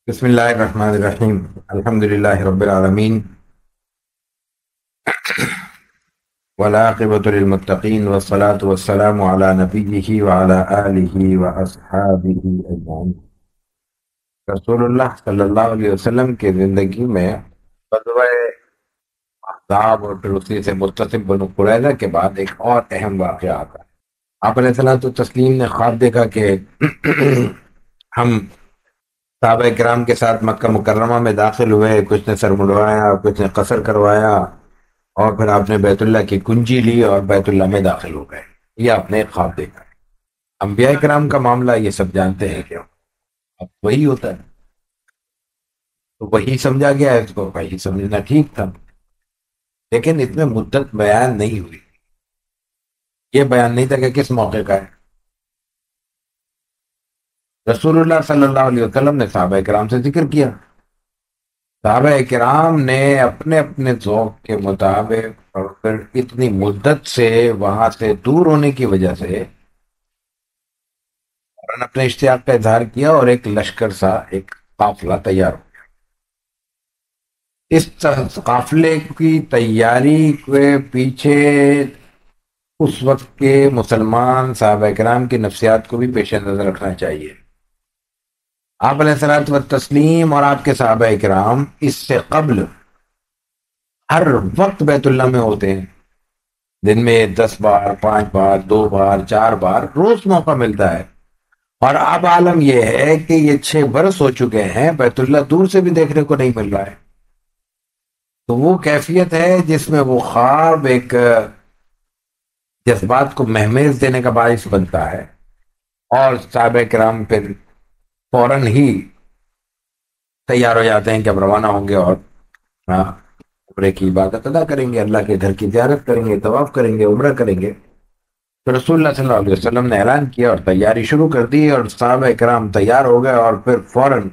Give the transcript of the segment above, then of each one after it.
بسم الله الرحمن الرحيم. الحمد لله رب العالمين، والعاقبة للمتقين، والصلاة والسلام على نبيه وعلى آله وأصحابه أجمعين. رسول اللہ صلی اللہ علیہ وسلم کی زندگی میں غزوہ احزاب اور پھر اسی سے متصل بنو قریظہ کے بعد ایک اور اہم واقعہ آتا ہے۔ آپ علیہ الصلوۃ والتسلیم نے خواب دیکھا کہ ہم صحابہ کرام کے ساتھ مکہ مکرمہ میں داخل ہوئے، کچھ نے سر مڑوایا، کچھ نے قصر کروایا، اور پھر آپ نے بیت اللہ کی کنجی لی اور بیت اللہ میں داخل ہو گئے۔ یہ آپ نے ایک خواب دیکھا ہے۔ انبیاء کرام کا معاملہ یہ سب جانتے ہیں کہ اب وہی ہوتا ہے، تو وہی سمجھا گیا ہے، اس کو وہی سمجھنا ٹھیک تھا، لیکن اس میں مدت بیان نہیں ہوئی۔ یہ بیان نہیں تھا کہ کس موقع کا ہے۔ رسول اللہ صلی اللہ علیہ وسلم نے صحابہ کرام سے ذکر کیا۔ صحابہ کرام نے اپنے اپنے ذوق کے مطابق اور پھر اتنی مدت سے وہاں سے دور ہونے کی وجہ سے فوراً اپنے اشتیاق کا اظہار کیا اور ایک لشکر سا ایک قافلہ تیار ہو۔ اس قافلے کی تیاری کے پیچھے اس وقت کے مسلمان صحابہ کرام کی نفسیات کو بھی پیش نظر رکھنا چاہیے۔ آپ علیہ الصلوۃ والتسلیم اور آپ کے صحابہ کرام اس سے قبل ہر وقت بیت اللہ میں ہوتے ہیں، دن میں 10 بار، 5 بار، 2 بار، 4 بار، روز موقع ملتا ہے۔ اور اب عالم یہ ہے کہ یہ 6 برس ہو چکے ہیں، بیت اللہ دور سے بھی دیکھنے کو نہیں مل رہا ہے۔ تو وہ کیفیت ہے جس میں وہ خواب ایک جذبات کو مہمیز دینے کا باعث بنتا ہے، اور صحابہ کرام پھر فوراً ہی تیار ہو جاتے ہیں کہ اب روانہ ہوں گے، اور عمرے کی عبادت ادا کریں گے، اللہ کے گھر کی زیارت کریں گے، طواف کریں گے، عمرہ کریں گے۔ تو رسول اللہ صلی اللہ علیہ وسلم نے اعلان کیا اور تیاری شروع کر دی، اور صحابہ کرام تیار ہو گئے، اور پھر فوراً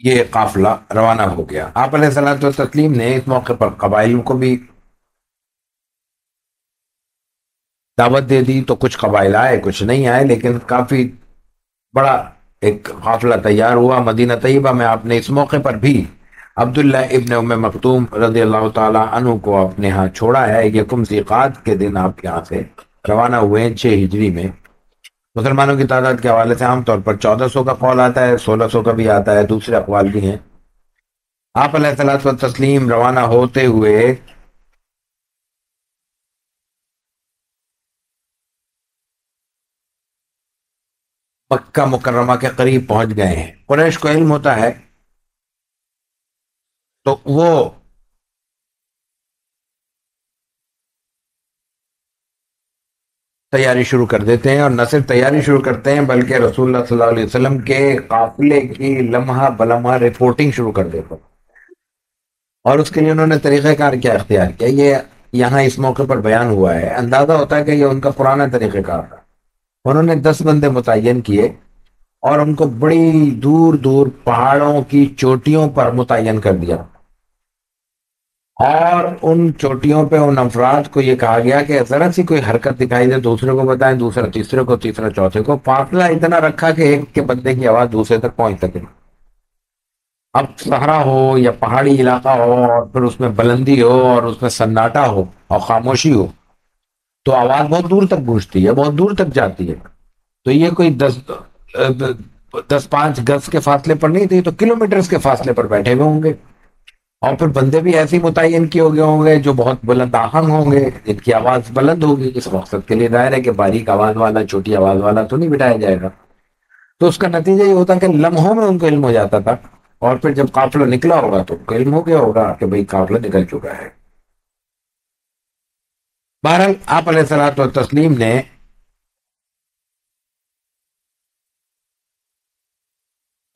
یہ قافلہ روانہ ہو گیا۔ آپ علیہ الصلوۃ والتسلیم نے اس موقع پر قبائل کو بھی دعوت دے دی، تو کچھ قبائل آئے، کچھ نہیں آئے، لیکن کافی بڑا ایک قافلہ تیار ہوا۔ مدینہ طیبہ میں آپ نے اس موقع پر بھی عبداللہ ابن ام مکتوم رضی اللہ تعالی عنہ کو اپنے ہاں چھوڑا ہے۔ یکم ذیقعد کے دن آپ یہاں سے روانہ ہوئے ہیں 6 ہجری میں۔ مسلمانوں کی تعداد کے حوالے سے عام طور پر 1400 کا قول آتا ہے، 1600 کا بھی آتا ہے، دوسرے اقوال بھی ہیں۔ آپ علیہ الصلوۃ والتسلیم روانہ ہوتے ہوئے مکہ مکرمہ کے قریب پہنچ گئے ہیں۔ قریش کو علم ہوتا ہے، تو وہ تیاری شروع کر دیتے ہیں، اور نہ صرف تیاری شروع کرتے ہیں بلکہ رسول اللہ صلی اللہ علیہ وسلم کے قافلے کی لمحہ بلمحہ رپورٹنگ شروع کر دیتے ہیں۔ اور اس کے لیے انہوں نے طریقہ کار کیا اختیار کیا، یہ یہاں اس موقع پر بیان ہوا ہے۔ اندازہ ہوتا ہے کہ یہ ان کا پرانا طریقہ کار تھا۔ انہوں نے 10 بندے متعین کیے اور ان کو بڑی دور دور پہاڑوں کی چوٹیوں پر متعین کر دیا، اور ان چوٹیوں پہ ان افراد کو یہ کہا گیا کہ ذرا سی کوئی حرکت دکھائی دے دوسرے کو بتائیں، دوسرا تیسرے کو، تیسرا چوتھے کو۔ فاصلہ اتنا رکھا کہ ایک کے بندے کی آواز دوسرے تک پہنچ سکے۔ اب صحرا ہو یا پہاڑی علاقہ ہو، اور پھر اس میں بلندی ہو اور اس میں سناٹا ہو اور خاموشی ہو، تو آواز بہت دور تک گونجتی ہے، بہت دور تک جاتی ہے۔ تو یہ کوئی 10 5 گز کے فاصلے پر نہیں تھی، تو کلومیٹرز کے فاصلے پر بیٹھے ہوئے ہوں گے۔ اور پھر بندے بھی ایسے ہی متعین کیے ہوئے ہوں گے جو بہت بلند آہنگ ہوں گے، جن کی آواز بلند ہوگی۔ اس مقصد کے لیے ظاہر ہے کہ باریک آواز والا، چھوٹی آواز والا تو نہیں بٹھایا جائے گا۔ تو اس کا نتیجہ یہ ہوتا کہ لمحوں میں ان کو علم ہو جاتا تھا، اور پھر جب قافلہ نکلا ہوگا تو ان کو علم ہو گیا ہوگا کہ بھئی قافلہ نکل چکا ہے۔ بہرحال آپ علیہ الصلوۃ والتسلیم نے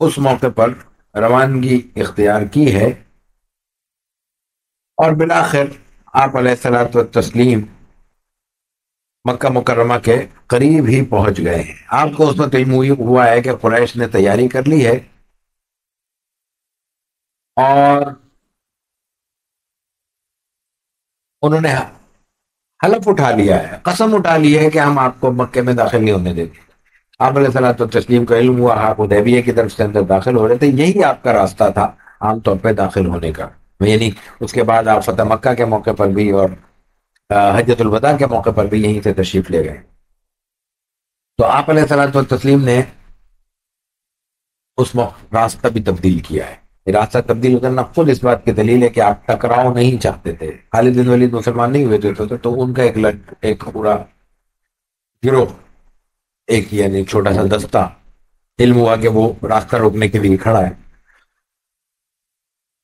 اس موقع پر روانگی اختیار کی ہے، اور بالآخر آپ علیہ الصلوۃ والتسلیم مکہ مکرمہ کے قریب ہی پہنچ گئے ہیں۔ آپ کو اس وقت علم ہوا ہے کہ قریش نے تیاری کر لی ہے، اور انہوں نے حلف اٹھا لیا ہے، قسم اٹھا لی ہے کہ ہم آپ کو مکے میں داخل نہیں ہونے دیتے۔ آپ علیہ الصلوۃ والتسلیم کا علم ہوا، آپ حدیبیہ کی طرف سے اندر داخل ہو رہے تھے، یہی آپ کا راستہ تھا عام طور پہ داخل ہونے کا، یعنی اس کے بعد آپ فتح مکہ کے موقع پر بھی اور حجۃ الوداع کے موقع پر بھی یہیں سے تشریف لے گئے۔ تو آپ علیہ الصلوۃ والتسلیم نے اس راستہ بھی تبدیل کیا ہے۔ یہ راستہ تبدیل کرنا خود اس بات کی دلیل ہے کہ آپ ٹکراؤ نہیں چاہتے تھے۔ خالد بن ولید مسلمان نہیں ہوئے تھے تو ان کا ایک پورا گروہ، ایک یعنی چھوٹا سا دستہ، علم ہوا کہ وہ راستہ روکنے کے لیے کھڑا ہے،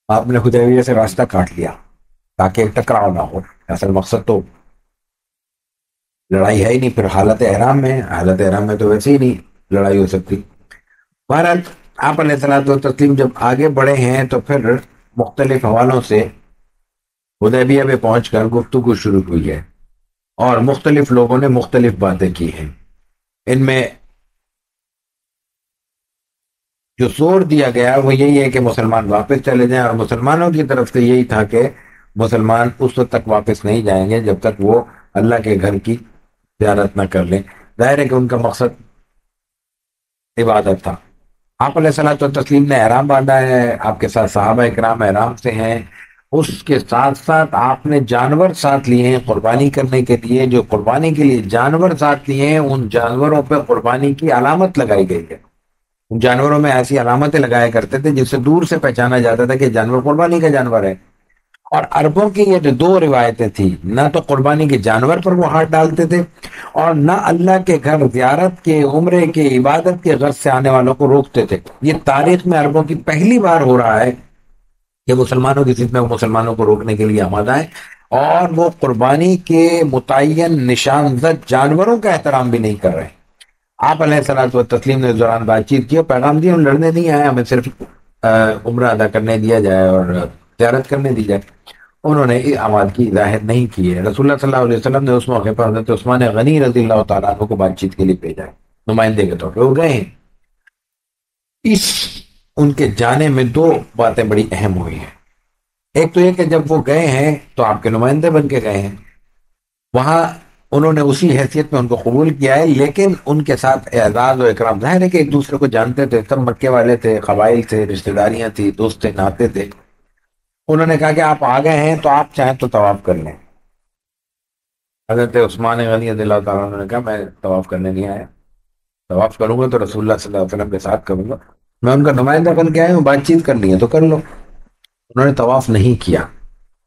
آپ نے حدیبیہ سے راستہ کاٹ لیا تاکہ ایک ٹکراؤ نہ ہو۔ اصل مقصد تو لڑائی ہے ہی نہیں، پھر حالت احرام میں تو ویسے ہی نہیں لڑائی ہو سکتی۔ بہرحال آپ علیہ الصلوۃ والتسلیم جب آگے بڑھے ہیں تو پھر مختلف حوالوں سے حدیبیہ میں پہنچ کر گفتگو شروع ہوئی ہے، اور مختلف لوگوں نے مختلف باتیں کی ہیں۔ ان میں جو زور دیا گیا وہ یہی ہے کہ مسلمان واپس چلے جائیں، اور مسلمانوں کی طرف سے یہی تھا کہ مسلمان اس وقت تک واپس نہیں جائیں گے جب تک وہ اللہ کے گھر کی زیارت نہ کر لیں۔ ظاہر ہے کہ ان کا مقصد عبادت تھا۔ آپ علیہ الصلوۃ والتسلیم نے احرام باندھا ہے، آپ کے ساتھ صحابہ اکرام احرام سے ہیں، اس کے ساتھ ساتھ آپ نے جانور ساتھ لیے ہیں قربانی کرنے کے لیے۔ جو قربانی کے لیے جانور ساتھ لیے ہیں ان جانوروں پہ قربانی کی علامت لگائی گئی ہے۔ ان جانوروں میں ایسی علامتیں لگایا کرتے تھے جس سے دور سے پہچانا جاتا تھا کہ جانور قربانی کا جانور ہے۔ اور عربوں کی یہ جو دو روایتیں تھیں، نہ تو قربانی کے جانور پر وہ ہاتھ ڈالتے تھے، اور نہ اللہ کے گھر زیارت کے، عمرے کے، عبادت کے غرض سے آنے والوں کو روکتے تھے۔ یہ تاریخ میں عربوں کی پہلی بار ہو رہا ہے کہ مسلمانوں کی ضد میں وہ مسلمانوں کو روکنے کے لیے آمادہ ہیں، اور وہ قربانی کے متعین نشان زد جانوروں کا احترام بھی نہیں کر رہے۔ آپ علیہ الصلوۃ والتسلیم نے اس دوران بات چیت کی اور پیغام دیا، ہم لڑنے نہیں آئے، ہمیں صرف عمرہ ادا کرنے دیا جائے اور زیارت کرنے دی جائے۔ انہوں نے اس آواز کی ظاہر نہیں کی ہے۔ رسول اللہ صلی اللہ علیہ وسلم نے اس موقع پر حضرت عثمان غنی رضی اللہ تعالیٰ عنہ کو بات چیت کے لیے بھیجا ہے، نمائندے کے طور پہ وہ گئے ہیں۔ اس ان کے جانے میں دو باتیں بڑی اہم ہوئی ہیں۔ ایک تو یہ کہ جب وہ گئے ہیں تو آپ کے نمائندے بن کے گئے ہیں، وہاں انہوں نے اسی حیثیت میں ان کو قبول کیا ہے، لیکن ان کے ساتھ اعزاز و اکرام، ظاہر ہے کہ ایک دوسرے کو جانتے تھے، سب مکے والے تھے، قبائل تھے، رشتہ داریاں تھی، دوست تھے، ناتے تھے۔ انہوں نے کہا کہ آپ آ گئے ہیں تو آپ چاہیں تو طواف کر لیں۔ حضرت عثمان غنی رضی اللہ تعالیٰ عنہ نے کہا میں طواف کرنے نہیں آیا، طواف کروں گا تو رسول اللہ صلی اللہ علیہ وسلم کے ساتھ کروں گا، میں ان کا نمائندہ بن کے آیا ہوں، بات چیت کرنی ہے تو کر لو۔ انہوں نے طواف نہیں کیا۔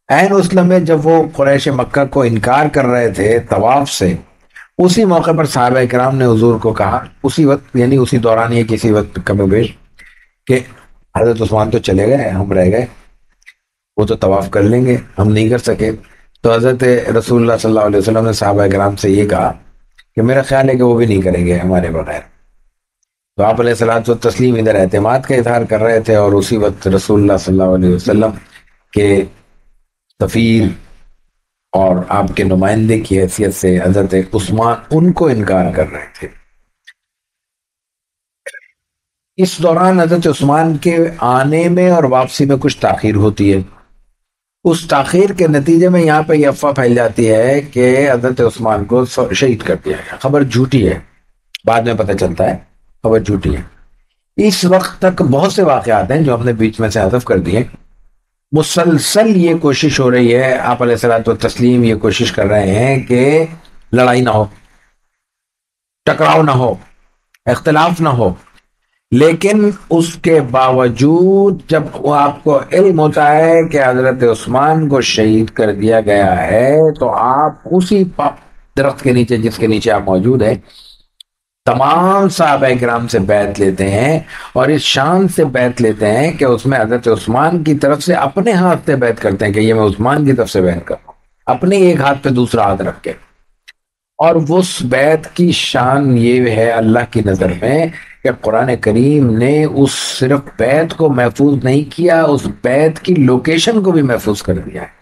عین اس لمحے جب وہ قریش مکہ کو انکار کر رہے تھے طواف سے، اسی موقع پر صحابہ کرام نے حضور کو کہا، اسی وقت یعنی اسی دوران یہ کسی وقت کم و بیش، کہ حضرت عثمان تو چلے گئے، ہم رہ گئے، وہ تو طواف کر لیں گے، ہم نہیں کر سکے۔ تو حضرت رسول اللہ صلی اللہ علیہ وسلم نے صحابہ کرام سے یہ کہا کہ میرا خیال ہے کہ وہ بھی نہیں کریں گے ہمارے بغیر۔ تو آپ علیہ الصلوۃ والتسلیم ادھر اعتماد کا اظہار کر رہے تھے، اور اسی وقت رسول اللہ صلی اللہ علیہ وسلم کے سفیر اور آپ کے نمائندے کی حیثیت سے حضرت عثمان ان کو انکار کر رہے تھے۔ اس دوران حضرت عثمان کے آنے میں اور واپسی میں کچھ تاخیر ہوتی ہے۔ اس تاخیر کے نتیجے میں یہاں پہ یہ افواہ پھیل جاتی ہے کہ حضرت عثمان کو شہید کر دیا گیا۔ خبر جھوٹی ہے، بعد میں پتہ چلتا ہے خبر جھوٹی ہے۔ اس وقت تک بہت سے واقعات ہیں جو ہم نے بیچ میں سے حذف کر دیے۔ مسلسل یہ کوشش ہو رہی ہے، آپ علیہ الصلوۃ والتسلیم یہ کوشش کر رہے ہیں کہ لڑائی نہ ہو، ٹکراؤ نہ ہو، اختلاف نہ ہو، لیکن اس کے باوجود جب وہ آپ کو علم ہوتا ہے کہ حضرت عثمان کو شہید کر دیا گیا ہے تو آپ اسی درخت کے نیچے جس کے نیچے آپ موجود ہیں تمام صحابہ کرام سے بیعت لیتے ہیں، اور اس شان سے بیعت لیتے ہیں کہ اس میں حضرت عثمان کی طرف سے اپنے ہاتھ سے بیعت کرتے ہیں کہ یہ میں عثمان کی طرف سے بیعت کرتا ہوں، اپنے ایک ہاتھ پہ دوسرا ہاتھ رکھ کے۔ اور اس بیعت کی شان یہ ہے اللہ کی نظر میں کہ قرآن کریم نے اس صرف بیعت کو محفوظ نہیں کیا، اس بیعت کی لوکیشن کو بھی محفوظ کر دیا ہے۔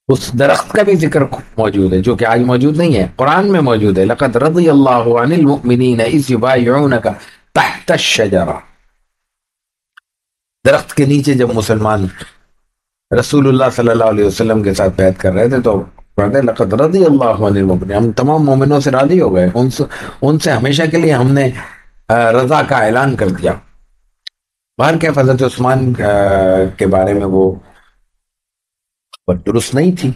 اس درخت کا بھی ذکر موجود ہے جو کہ آج موجود نہیں ہے، قرآن میں موجود ہے، لقد رضی اللہ عن المؤمنین اذ یبایعونک تحت الشجرہ۔ درخت کے نیچے جب مسلمان رسول اللہ صلی اللہ علیہ وسلم کے ساتھ بیعت کر رہے تھے تو پڑھتے ہیں لقد رضی اللہ عن المؤمنین، ہم تمام مومنوں سے راضی ہو گئے، ان سے ہمیشہ کے لیے ہم نے رضا کا اعلان کر دیا۔ باہر کے حضرت عثمان کے بارے میں وہ بات درست نہیں تھی،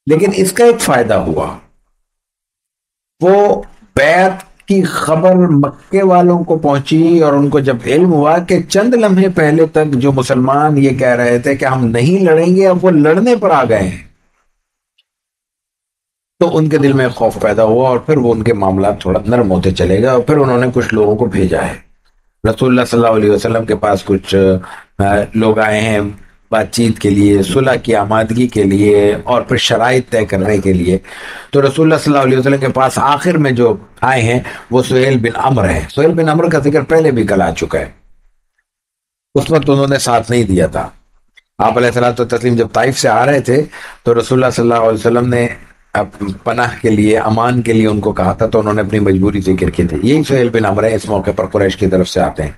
لیکن اس کا ایک فائدہ ہوا، وہ بیعت کی خبر مکے والوں کو پہنچی، اور ان کو جب علم ہوا کہ چند لمحے پہلے تک جو مسلمان یہ کہہ رہے تھے کہ ہم نہیں لڑیں گے، اب وہ لڑنے پر آ گئے ہیں، تو ان کے دل میں خوف پیدا ہوا، اور پھر وہ ان کے معاملات تھوڑا نرم ہوتے چلے گئے، اور پھر انہوں نے کچھ لوگوں کو بھیجا ہے۔ رسول اللہ صلی اللہ علیہ وسلم کے پاس کچھ لوگ آئے ہیں بات چیت کے لیے، صلح کی آمادگی کے لیے، اور پھر شرائط طے کرنے کے لیے۔ تو رسول اللہ صلی اللہ علیہ وسلم کے پاس آخر میں جو آئے ہیں وہ سہیل بن عمرو ہے۔ سہیل بن عمرو کا ذکر پہلے بھی کل آ چکا ہے، اس وقت انہوں نے ساتھ نہیں دیا تھا۔ آپ علیہ الصلوۃ والتسلیم جب طائف سے آ رہے تھے تو رسول اللہ صلی اللہ علیہ وسلم نے پناہ کے لیے، امان کے لیے ان کو کہا تھا، تو انہوں نے اپنی مجبوری ذکر کی تھی۔ یہی سہیل بن عمرو ہے، اس موقع پر قریش کی طرف سے آتے ہیں۔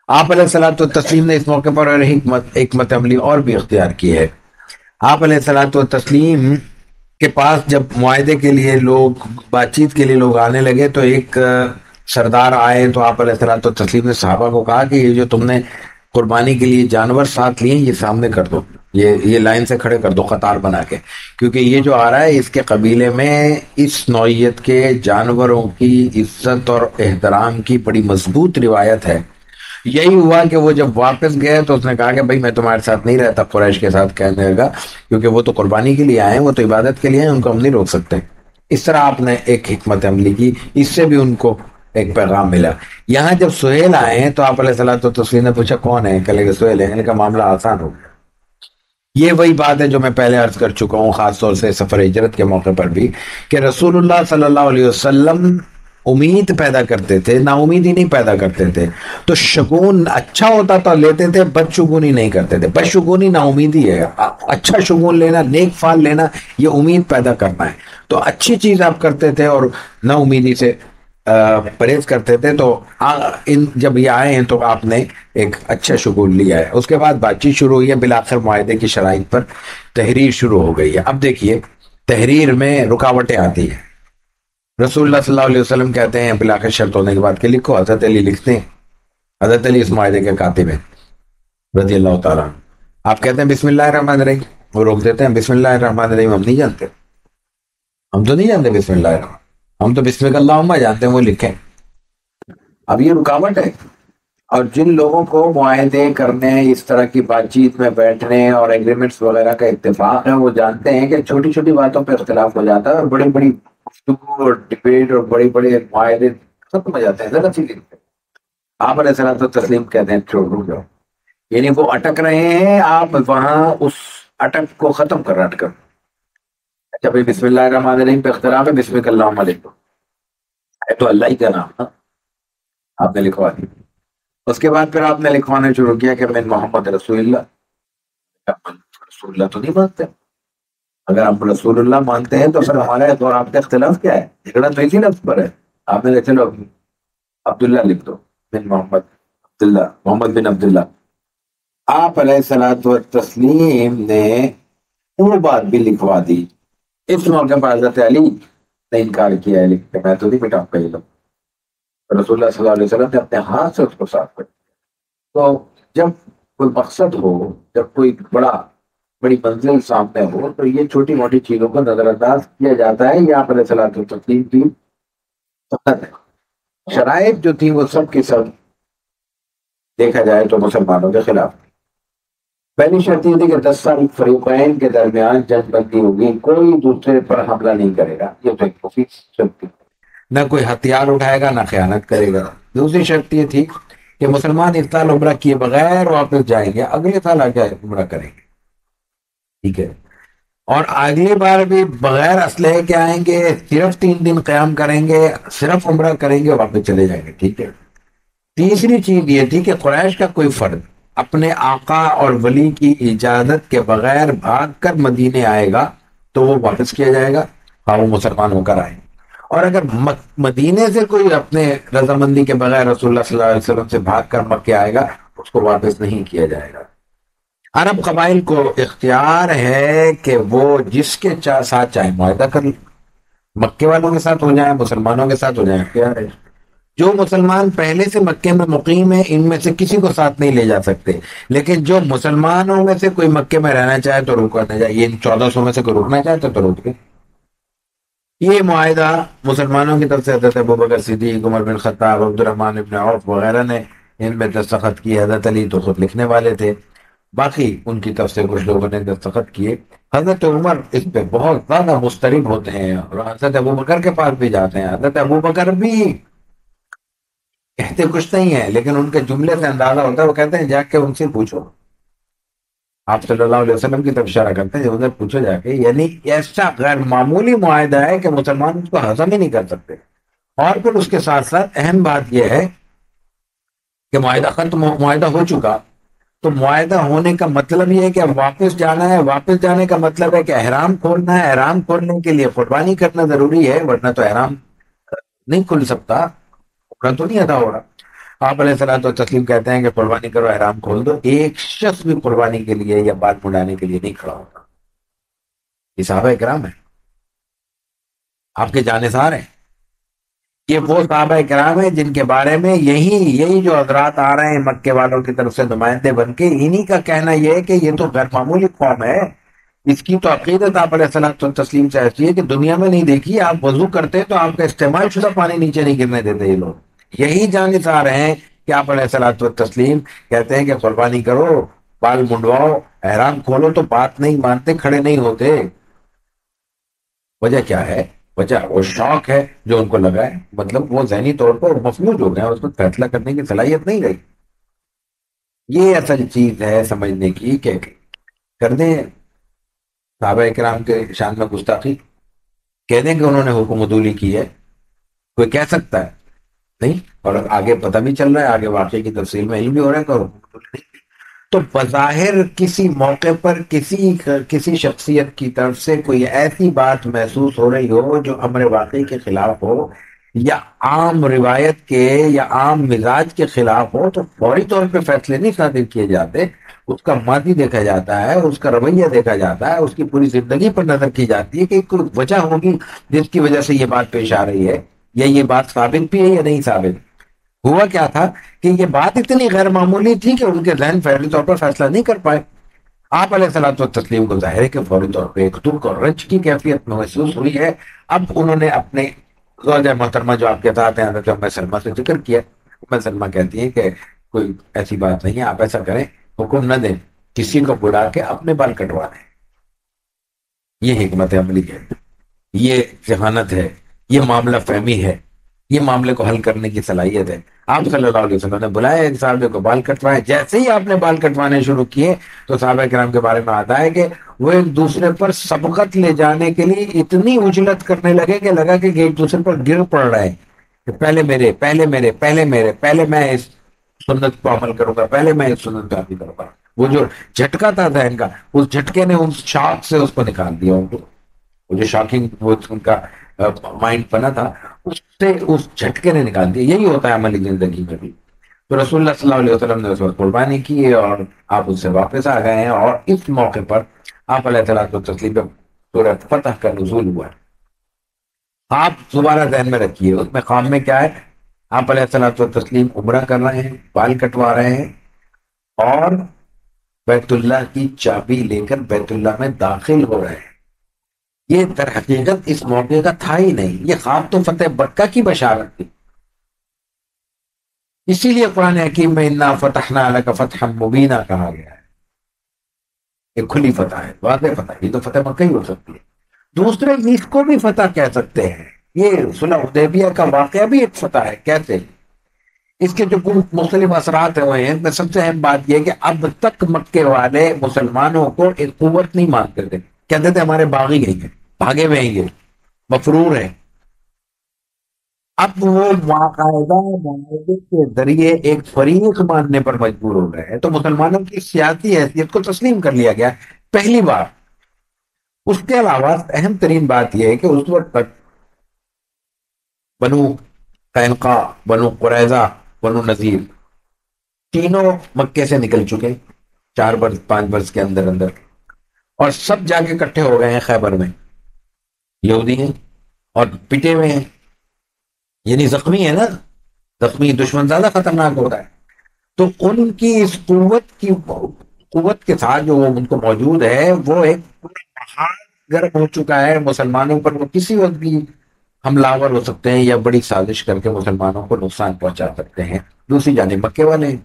آپ علیہ الصلوۃ والتسلیم نے اس موقع پر اور حکمت عملی اور بھی اختیار کی ہے۔ آپ علیہ الصلوۃ والتسلیم کے پاس جب معاہدے کے لیے لوگ، بات چیت کے لیے لوگ آنے لگے، تو ایک سردار آئے، تو آپ علیہ الصلوۃ والتسلیم نے صحابہ کو کہا کہ یہ جو تم نے قربانی کے لیے جانور ساتھ لیے یہ سامنے کر دو، یہ لائن سے کھڑے کر دو قطار بنا کے، کیونکہ یہ جو آ رہا ہے اس کے قبیلے میں اس نوعیت کے جانوروں کی عزت اور احترام کی بڑی مضبوط روایت ہے۔ یہی ہوا کہ وہ جب واپس گئے تو اس نے کہا کہ بھائی میں تمہارے ساتھ نہیں رہتا، قریش کے ساتھ کہنے لگا، کیونکہ وہ تو قربانی کے لیے آئے ہیں، وہ تو عبادت کے لیے ہیں، ان کو ہم نہیں روک سکتے۔ اس طرح آپ نے ایک حکمت عملی کی، اس سے بھی ان کو ایک پیغام ملا۔ یہاں جب سہیل آئے ہیں تو آپ علیہ الصلوۃ والتسلیم نے پوچھا کون ہے، کہ سہیل ہے، ان کا معاملہ آسان ہو گیا۔ یہ وہی بات ہے جو میں پہلے عرض کر چکا ہوں، خاص طور سے سفر ہجرت کے موقع پر بھی، کہ رسول اللہ صلی اللہ علیہ وسلم امید پیدا کرتے تھے، نا امیدی نہیں پیدا کرتے تھے۔ تو شگون اچھا ہوتا تو لیتے تھے، بدشگونی نہیں کرتے تھے۔ بدشگونی نا امیدی ہے، اچھا شگون لینا، نیک فال لینا، یہ امید پیدا کرنا ہے۔ تو اچھی چیز آپ کرتے تھے اور نا امیدی سے پرہیز کرتے تھے، تو جب یہ آئے ہیں تو آپ نے ایک اچھا شگون لیا ہے۔ اس کے بعد بات چیت شروع ہوئی ہے، بالآخر معاہدے کی شرائط پر تحریر شروع ہو گئی ہے۔ اب دیکھیے تحریر میں رکاوٹیں آتی ہیں۔ رسول اللہ صلی اللہ علیہ وسلم کہتے ہیں بالآخر شرط ہونے کے بعد کہ لکھو، حضرت علی لکھتے ہیں، حضرت علی اس معاہدے کے کاتب ہیں رضی اللہ تعالیٰ عنہ۔ آپ کہتے ہیں بسم اللہ الرحمن الرحیم، وہ روک دیتے ہیں بسم اللہ الرحمن الرحیم ہم نہیں جانتے، ہم تو نہیں جانتے بسم اللہ الرحمن، ہم تو بسم اللہ اللہم جانتے ہیں، وہ لکھیں۔ اب یہ رکاوٹ ہے، اور جن لوگوں کو معاہدے کرنے، اس طرح کی بات چیت میں بیٹھنے اور ایگریمنٹس وغیرہ کا اتفاق ہے، وہ جانتے ہیں کہ چھوٹی چھوٹی باتوں پہ اختلاف ہو جاتا ہے، اور بڑی بڑی گفتگو اور ڈبیٹ اور بڑے بڑے معاہدے ختم ہو جاتے ہیں ذرا سی دن پہ۔ آپ علیہ الصلوۃ والتسلیم کہتے ہیں چھوڑ رک جاؤ، یعنی وہ اٹک رہے ہیں، آپ وہاں اس اٹک کو ختم کر اٹک کر۔ اچھا بھائی بسم اللہ الرحمن الرحیم پہ اختلاف ہے، بسم اللہ علیکم ہے تو اللہ ہی کا نام نا، آپ نے لکھوا دی۔ اس کے بعد پھر آپ نے لکھوانا شروع کیا کہ من محمد رسول اللہ۔ رسول اللہ تو نہیں مانتے، اگر آپ رسول اللہ مانتے ہیں تو پھر ہمارا اور آپ کا اختلاف کیا ہے؟ جھگڑا تو اسی لفظ پر ہے۔ آپ نے کہا چلو عبداللہ لکھ دو، بن محمد عبداللہ، محمد بن عبداللہ۔ آپ علیہ الصلوۃ والتسلیم نے وہ بات بھی لکھوا دی۔ اس موقع پر حضرت علی نے انکار کیا ہے، لکھ کے میں تو نہیں مٹاؤں گا یہ لوگ۔ رسول اللہ صلی اللہ علیہ وسلم نے اپنے ہاتھ سے اس کو صاف کر دیا۔ تو جب کوئی مقصد ہو، جب کوئی بڑی منزل سامنے ہو، تو یہ چھوٹی موٹی چیزوں کو نظر انداز کیا جاتا ہے۔ یہ آپ علیہ الصلوۃ والتسلیم کی سنت ہے۔ شرائط جو تھی وہ سب کی سب دیکھا جائے تو مسلمانوں کے خلاف تھی۔ پہلی شرط یہ تھی کہ 10 سال فریقین کے درمیان جنگ بندی ہوگی، کوئی دوسرے پر حملہ نہیں کرے گا، یہ تو ایک مفید شرط تھی۔ نہ کوئی ہتھیار اٹھائے گا، نہ خیانت کرے گا۔ دوسری شرط یہ تھی کہ مسلمان اس سال عمرہ کیے بغیر واپس جائیں گے، اگلے سال آ کے عمرہ کریں گے، ٹھیک ہے، اور اگلی بار بھی بغیر اسلحے کے آئیں گے، صرف 3 دن قیام کریں گے، صرف عمرہ کریں گے، واپس چلے جائیں گے، ٹھیک ہے۔ تیسری چیز یہ تھی کہ قریش کا کوئی فرد اپنے آقا اور ولی کی اجازت کے بغیر بھاگ کر مدینے آئے گا تو وہ واپس کیا جائے گا، ہاں وہ مسلمان ہو کر آئے۔ اور اگر مدینے سے کوئی اپنے رضامندی کے بغیر رسول اللہ صلی اللہ علیہ وسلم سے بھاگ کر مکے آئے گا، اس کو واپس نہیں کیا جائے گا۔ عرب قبائل کو اختیار ہے کہ وہ جس کے ساتھ چاہے معاہدہ کر لیں، مکے والوں کے ساتھ ہو جائے، مسلمانوں کے ساتھ ہو جائے، اختیار ہے۔ جو مسلمان پہلے سے مکے میں مقیم ہے ان میں سے کسی کو ساتھ نہیں لے جا سکتے، لیکن جو مسلمانوں میں سے کوئی مکے میں رہنا چاہے تو رکنا چاہے، یہ 1400 میں سے کوئی رکنا چاہے تو روک لے۔ یہ معاہدہ مسلمانوں کی طرف سے حضرت ابوبکر صدیق، عمر بن خطاب، عبد الرحمن بن عوف وغیرہ نے ان میں دستخط کیے۔ حضرت علی تو خود لکھنے والے تھے، باقی ان کی طرف سے کچھ لوگوں نے دستخط کیے۔ حضرت عمر اس پہ بہت زیادہ مضطرب ہوتے ہیں اور حضرت ابوبکر کے پاس بھی جاتے ہیں۔ حضرت ابوبکر بھی کہتے کچھ نہیں ہے، لیکن ان کے جملے سے اندازہ ہوتا ہے، وہ کہتے ہیں جا کے ان سے پوچھو۔ آپ صلی اللہ علیہ وسلم کی طرف اشارہ کرتے ہیں ادھر پوچھو جا کے، یعنی ایسا غیر معمولی معاہدہ ہے کہ مسلمان اس کو ہضم ہی نہیں کر سکتے۔ اور پھر اس کے ساتھ ساتھ اہم بات یہ ہے کہ معاہدہ ختم ہو، معاہدہ ہو چکا، تو معاہدہ ہونے کا مطلب یہ ہے کہ اب واپس جانا ہے۔ واپس جانے کا مطلب ہے کہ احرام کھولنا ہے، احرام کھولنے کے لیے قربانی کرنا ضروری ہے، ورنہ تو احرام نہیں کھل سکتا، عمرہ تو نہیں ادا ہوگا۔ آپ علیہ السلام تو تسلیم کہتے ہیں کہ قربانی کرو، احرام کھول دو، ایک شخص بھی قربانی کے لیے یا بال منڈانے کے لیے نہیں کھڑا ہوتا۔ یہ صحابہ کرام ہیں، آپ کے جانثار ہیں۔ یہ وہ صحابہ کرام ہیں جن کے بارے میں یہی جو حضرات آ رہے ہیں مکے والوں کی طرف سے نمائندے بن کے، انہی کا کہنا یہ ہے کہ یہ تو غیر معمولی قوم ہے، اس کی تو عقیدت آپ علیہ السلام تسلیم سے ایسی ہے کہ دنیا میں نہیں دیکھی۔ آپ وضو کرتے تو آپ کا استعمال شدہ پانی نیچے نہیں گرنے دیتے یہ لوگ۔ یہی جانثار ہیں کہ آپ علیہ السلام تسلیم کہتے ہیں کہ قربانی کرو، بال منڈواؤ، احرام کھولو، تو بات نہیں مانتے، کھڑے نہیں ہوتے۔ وجہ کیا ہے؟ وجہ وہ شوق ہے جو ان کو لگا ہے، مطلب وہ ذہنی طور پر مفلوج ہو گئے ہیں، اس میں فیصلہ کرنے کی صلاحیت نہیں رہی۔ یہ اصل چیز ہے سمجھنے کی کہ کر دیں صحابہ کرام کے شان میں گستاخی، کہہ دیں کہ انہوں نے حکم عدولی کی ہے، کوئی کہہ سکتا ہے؟ نہیں۔ اور آگے پتہ بھی چل رہا ہے، آگے واقعے کی تفصیل میں علم بھی ہو رہا ہے کہ حکم عدولی نہیں۔ تو بظاہر کسی موقع پر کسی شخصیت کی طرف سے کوئی ایسی بات محسوس ہو رہی ہو جو امر واقعی کے خلاف ہو یا عام روایت کے یا عام مزاج کے خلاف ہو، تو فوری طور پہ فیصلے نہیں صادر کیے جاتے، اس کا ماضی دیکھا جاتا ہے، اس کا رویہ دیکھا جاتا ہے، اس کی پوری زندگی پر نظر کی جاتی ہے کہ کوئی وجہ ہوگی جس کی وجہ سے یہ بات پیش آ رہی ہے، یا یہ بات ثابت بھی ہے یا نہیں ثابت۔ ہوا کیا تھا کہ یہ بات اتنی غیر معمولی تھی کہ ان کے ذہن فوری طور پر فیصلہ نہیں کر پائے۔ آپ علیہ الصلوۃ والتسلیم کو ظاہر ہے کہ فوری طور پہ ایک دکھ اور رنج کی کیفیت محسوس ہوئی ہے۔ اب انہوں نے اپنے زوجہ محترمہ جو آپ کے ساتھ ہیں حضرت ام سلمہ سے ذکر کیا۔ ام سلمہ کہتی ہیں کہ کوئی ایسی بات نہیں ہے، آپ ایسا کریں، حکم نہ دیں، کسی کو بلا کے اپنے بال کٹوا دیں۔ یہ حکمت عملی ہے، یہ ذہانت ہے، یہ معاملہ فہمی ہے، یہ معاملے کو حل کرنے کی صلاحیت ہے۔ آپ صلی اللہ علیہ وسلم نے بلایا ایک صحابے کو، بال کٹوائے۔ جیسے ہی آپ نے بال کٹوانے شروع کیے تو صحابہ کرام کے بارے میں آتا ہے کہ وہ ایک دوسرے پر سبقت لے جانے کے لیے اتنی اجلت کرنے لگے کہ لگا کہ ایک دوسرے پر گر پڑ رہے ہیں کہ پہلے میرے، پہلے میرے، پہلے میرے، پہلے میں اس سنت کو عمل کروں گا، پہلے میں اس سنت پہ عمل کروں گا۔ وہ جو جھٹکا تھا ذہن کا، اس جھٹکے نے اس شاک سے اس کو نکال دیا ان کو، وہ جو شاکنگ وہ ان کا مائنڈ بنا تھا، اس سے اس جھٹکے نے نکال دیا۔ یہی ہوتا ہے عملی زندگی میں بھی۔ تو رسول اللہ صلی اللہ علیہ وسلم نے اس وقت قربانی کی اور آپ اس سے واپس آ گئے ہیں، اور اس موقع پر آپ علیہ الصلوۃ والتسلیم پہ سورہ فتح کا نزول ہوا ہے۔ آپ دوبارہ ذہن میں رکھیے اس میں خام میں کیا ہے۔ آپ علیہ الصلوۃ والتسلیم عمرہ کر رہے ہیں، بال کٹوا رہے ہیں، اور بیت اللہ کی چابی لے کر بیت اللہ میں داخل ہو رہے ہیں۔ یہ در حقیقت اس موقع کا تھا ہی نہیں، یہ خواب تو فتح مکہ کی بشارت تھی۔ اسی لیے قرآن حکیم میں انا فتحنا لک فتحا مبینا کہا گیا ہے۔ ایک کھلی فتح ہے، واضح فتح، یہ تو فتح مکہ ہی ہو سکتی ہے۔ دوسرے اس کو بھی فتح کہہ سکتے ہیں، یہ صلح حدیبیہ کا واقعہ بھی ایک فتح ہے۔ کیسے؟ اس کے جو مختلف اثرات ہوئے ہیں، میں سب سے اہم بات یہ کہ اب تک مکے والے مسلمانوں کو ایک قوت نہیں مانتے تھے، کہتے تھے ہمارے باغی گئی ہیں، بھاگے ہوئے ہیں، یہ مفرور ہیں۔ اب وہ باقاعدہ معاہدے کے ذریعے ایک فریق ماننے پر مجبور ہو گئے ہیں، تو مسلمانوں کی سیاسی حیثیت کو تسلیم کر لیا گیا پہلی بار۔ اس کے علاوہ اہم ترین بات یہ ہے کہ اس وقت تک بنو قینقاع، بنو قریظہ، بنو نذیر تینوں مکے سے نکل چکے، 4 برس 5 برس کے اندر اندر، اور سب جا کے اکٹھے ہو گئے ہیں خیبر میں، یہودی ہیں اور پٹے ہوئے ہیں، یعنی زخمی ہے نا، زخمی دشمن زیادہ خطرناک ہوتا ہے. تو ان کی اس قوت کے ساتھ جو ان کو موجود ہے، وہ ایک پورا پہاڑ گرم ہو چکا ہے مسلمانوں پر، وہ کسی وقت بھی حملہ آور ہو سکتے ہیں یا بڑی سازش کر کے مسلمانوں کو نقصان پہنچا سکتے ہیں. دوسری جانب مکے والے ہیں.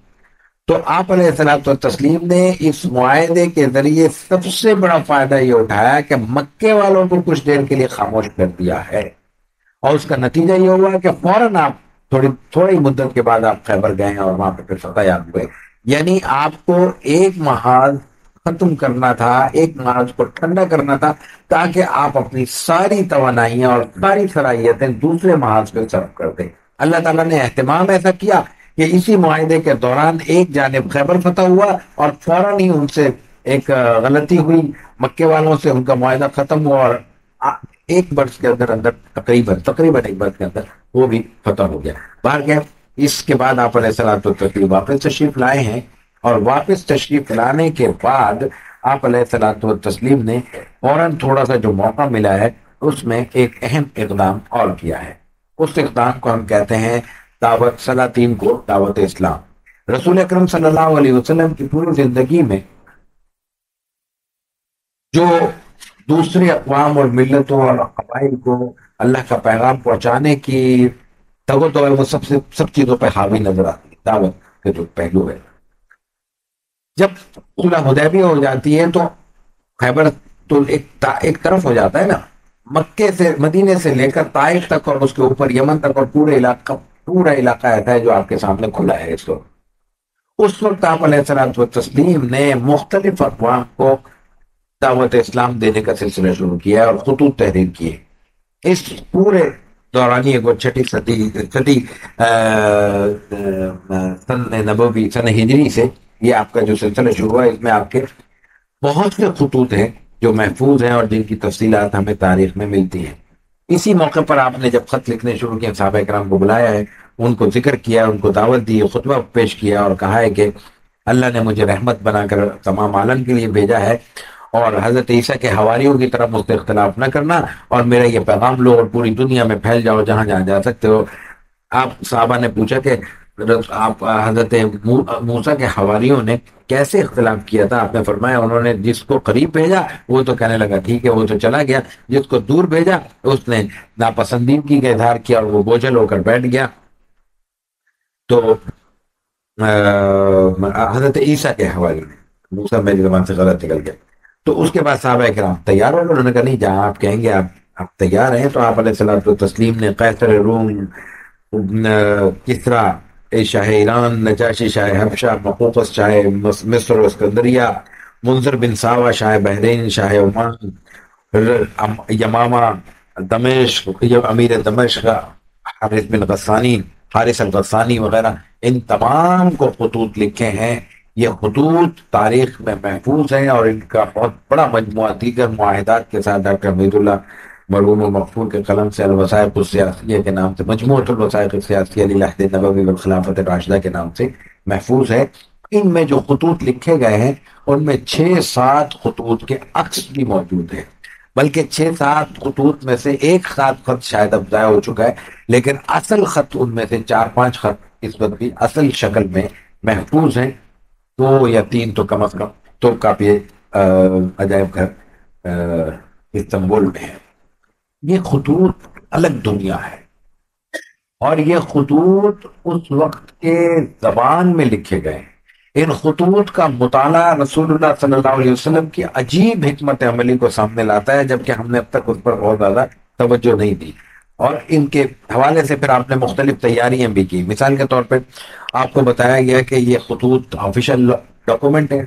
تو آپ علیہ السلام و تسلیم نے اس معاہدے کے ذریعے سب سے بڑا فائدہ یہ اٹھایا کہ مکے والوں کو کچھ دیر کے لیے خاموش کر دیا ہے، اور اس کا نتیجہ یہ ہوا کہ فوراً آپ تھوڑی مدت کے بعد آپ خیبر گئے اور وہاں پہ پھر فتح یاب ہوئے. یعنی آپ کو ایک محاذ ختم کرنا تھا، ایک محاذ کو ٹھنڈا کرنا تھا، تاکہ آپ اپنی ساری توانائیاں اور ساری صلاحیتیں دوسرے محاذ پہ صرف کر دیں. اللہ تعالیٰ نے اہتمام ایسا کیا کہ اسی معاہدے کے دوران ایک جانب خیبر فتح ہوا، اور فوراً ہی ان سے ایک غلطی ہوئی، مکے والوں سے ان کا معاہدہ ختم ہوا، اور ایک برس کے اندر اندر تقریباً ایک برس کے اندر وہ بھی فتح ہو گیا. باہر گیا. اس کے بعد آپ علیہ الصلوۃ والتسلیم واپس تشریف لائے ہیں، اور واپس تشریف لانے کے بعد آپ علیہ الصلوۃ والتسلیم نے فوراً تھوڑا سا جو موقع ملا ہے اس میں ایک اہم اقدام اور کیا ہے. اس اقدام کو ہم کہتے ہیں دعوت سلاطین کو دعوت اسلام. رسول اکرم صلی اللہ علیہ وسلم کی پوری زندگی میں جو دوسرے اقوام اور ملتوں اور قبائل کو اللہ کا پیغام پہنچانے کی تگو تو ہے، وہ سب چیزوں پہ حاوی نظر آتی ہے. دعوت کے جو پہلو ہے، جب صلح حدیبیہ ہو جاتی ہے تو خیبر تو ایک طرف ہو جاتا ہے نا، مکے سے مدینے سے لے کر طائف تک اور اس کے اوپر یمن تک، اور پورا علاقہ ایسا ہے جو آپ کے سامنے کھلا ہے اس وقت. اس وقت آپ علیہ السلام و تسلیم نے مختلف اقوام کو دعوت اسلام دینے کا سلسلہ شروع کیا اور خطوط تحریر کیے. اس پورے دورانی کو چھٹی صدی سن نبوی سن ہجری سے یہ آپ کا جو سلسلہ شروع ہوا، اس میں آپ کے بہت سے خطوط ہیں جو محفوظ ہیں اور جن کی تفصیلات ہمیں تاریخ میں ملتی ہیں. اسی موقع پر آپ نے جب خط لکھنے شروع کیے، صحابہ کرام کو بلایا ہے، ان کو ذکر کیا، ان کو دعوت دی، خطبہ پیش کیا اور کہا ہے کہ اللہ نے مجھے رحمت بنا کر تمام عالم کے لیے بھیجا ہے، اور حضرت عیسیٰ کے حواریوں کی طرف مجھ سے اختلاف نہ کرنا، اور میرا یہ پیغام لو اور پوری دنیا میں پھیل جاؤ جہاں جہاں جا سکتے ہو. آپ صحابہ نے پوچھا کہ آپ حضرت موسیٰ کے حواریوں نے کیسے اختلاف کیا تھا؟ آپ نے فرمایا انہوں نے جس کو قریب بھیجا وہ تو کہنے لگا ٹھیک ہے، وہ تو چلا گیا، جس کو دور بھیجا اس نے ناپسندیدگی کا اظہار کیا اور وہ بوجھل ہو کر بیٹھ گیا. تو حضرت عیسیٰ کے حواریوں نے، موسیٰ میری زبان سے غلط نکل گیا. تو اس کے بعد صحابہ کرام تیار ہو گئے. انہوں نے کہا نہیں، جہاں آپ کہیں گے آپ تیار ہیں. تو آپ علیہ الصلوۃ والتسلیم نے قیصر روم، کسریٰ شاہ ایران، نجاشی شاہ حبشہ، مقوقس شاہ مصر و اسکندریہ، منذر بن ساوہ شاہ بحرین، شاہ عمان، یمامہ، دمشق، امیر دمشق، حارث بن غسانی، حارث الغسانی وغیرہ، ان تمام کو خطوط لکھے ہیں. یہ خطوط تاریخ میں محفوظ ہیں، اور ان کا بہت بڑا مجموعہ دیگر معاہدات کے ساتھ ڈاکٹر حمید اللہ مرحوم مغفور کے قلم سے الوثائق السیاسیہ کے نام سے، مجموعۃ الوثائق السیاسیہ للعہد النبوی والخلافۃ الراشدہ کے نام سے محفوظ ہے. ان میں جو خطوط لکھے گئے ہیں ان میں 6-7 خطوط کے عکس بھی موجود ہیں، بلکہ 6-7 خطوط میں سے ایک خط شاید اب ضائع ہو چکا ہے، لیکن اصل خط ان میں سے 4-5 خط اس وقت بھی اصل شکل میں محفوظ ہیں. 2 یا 3 تو کم از کم تو کافی عجائب گھر استنبول میں ہے. یہ خطوط الگ دنیا ہے، اور یہ خطوط اس وقت کے زبان میں لکھے گئے ہیں. ان خطوط کا مطالعہ رسول اللہ صلی اللہ علیہ وسلم کی عجیب حکمت عملی کو سامنے لاتا ہے، جبکہ ہم نے اب تک اس پر بہت زیادہ توجہ نہیں دی. اور ان کے حوالے سے پھر آپ نے مختلف تیاریاں بھی کی. مثال کے طور پہ آپ کو بتایا گیا کہ یہ خطوط آفیشل ڈاکومنٹ ہے،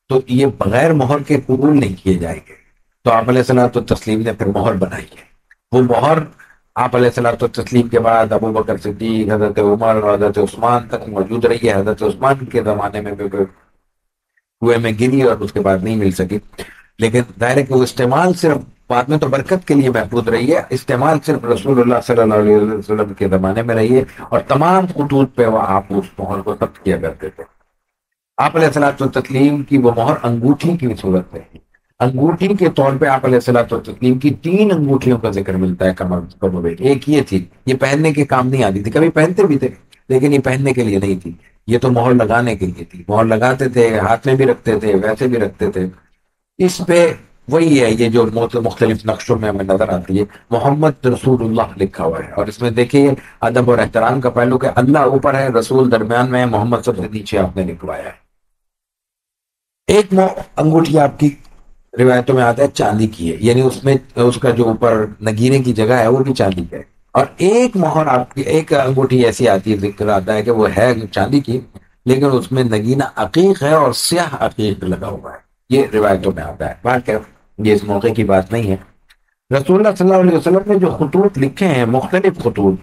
تو یہ بغیر مہر کے قبول نہیں کیے جائیں گے. تو آپ علیہ الصلوۃ والتسلیم نے پھر مہر بنائی ہے. وہ مہر آپ علیہ الصلوۃ والتسلیم کے بعد ابو بکر صدیق، حضرت عمر اور حضرت عثمان تک موجود رہی ہے. حضرت عثمان کے زمانے میں بھی کنویں میں گری اور اس کے بعد نہیں مل سکی، لیکن ظاہر ہے کہ وہ استعمال صرف بعد میں تو برکت کے لیے محفوظ رہی ہے، استعمال صرف رسول اللہ صلی اللہ علیہ وسلم کے زمانے میں رہی ہے. اور تمام خطوط پہ وہ آپ اس مہر کو ضبط کیا کرتے تھے. آپ علیہ الصلوۃ والتسلیم کی وہ مہر انگوٹھی کی صورت ہے. انگوٹھی کے طور پہ آپ علیہ الصلوۃ والتسلیم کی 3 انگوٹھیوں کا ذکر ملتا ہے کم و بیش. ایک یہ تھی، یہ پہننے کے کام نہیں آتی تھی، کبھی پہنتے بھی تھے لیکن یہ پہننے کے لیے نہیں تھی، یہ تو مہر لگانے کے لیے تھی. مہر لگاتے تھے، ہاتھ میں بھی رکھتے تھے، ویسے بھی رکھتے تھے. اس پہ وہی ہے، یہ جو مختلف نقشوں میں ہمیں نظر آتی ہے محمد رسول اللہ لکھا ہوا ہے. اور اس میں دیکھیے ادب اور احترام کا پہلو کہ اللہ اوپر ہے، رسول درمیان میں ہے، محمد سب سے نیچے آپ نے لکھوایا ہے. ایک انگوٹھی آپ کی روایتوں میں آتا ہے چاندی کی ہے، یعنی اس میں اس کا جو اوپر نگینے کی جگہ ہے وہ بھی چاندی کا ہے. اور ایک مہر آپ کی، ایک انگوٹھی ایسی آتی ہے، ذکر آتا ہے کہ وہ ہے چاندی کی لیکن اس میں نگینہ عقیق ہے اور سیاہ عقیق لگا ہوا ہے. یہ روایتوں میں آتا ہے. بات ہے یہ اس موقع کی بات نہیں ہے. رسول اللہ صلی اللہ علیہ وسلم نے جو خطوط لکھے ہیں، مختلف خطوط،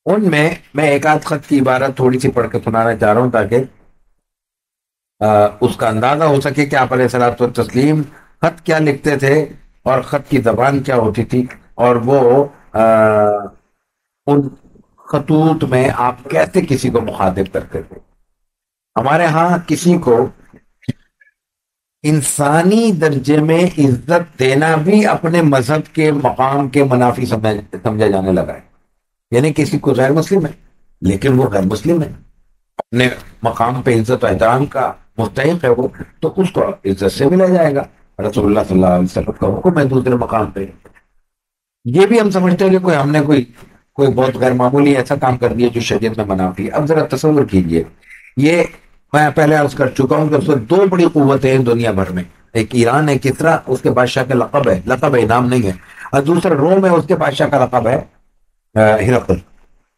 ان میں ایک آدھ خط کی عبارت تھوڑی سی پڑھ کے سنانا چاہ رہا ہوں تاکہ اس کا اندازہ ہو سکے کہ آپ علیہ الصلوۃ والتسلیم خط کیا لکھتے تھے اور خط کی زبان کیا ہوتی تھی، اور وہ ان خطوط میں آپ کیسے کسی کو مخاطب کرتے تھے. ہمارے ہاں کسی کو انسانی درجے میں عزت دینا بھی اپنے مذہب کے مقام کے منافی سمجھا جانے لگا ہے. یعنی کسی کو غیر مسلم ہے لیکن وہ غیر مسلم ہے، اپنے مقام پہ عزت و احترام کا مستحق ہے وہ، تو اس کو عزت سے ملا جائے گا. رسول اللہ صلی اللہ علیہ وسلم کا حکم ہے دوسرے مقام پہ. یہ بھی ہم سمجھتے ہیں کہ ہم نے کوئی بہت غیر معمولی ایسا کام کر دیا جو شریعت میں منافی ہے. اب ذرا تصور کیجئے، یہ میں پہلے عرض کر چکا ہوں کہ اس میں 2 بڑی قوتیں ہیں دنیا بھر میں. ایک ایران ہے، کسرا، اس کے بادشاہ کا لقب ہے، نام نہیں ہے. اور دوسرا روم ہے، اس کے بادشاہ کا لقب ہے ہرقل.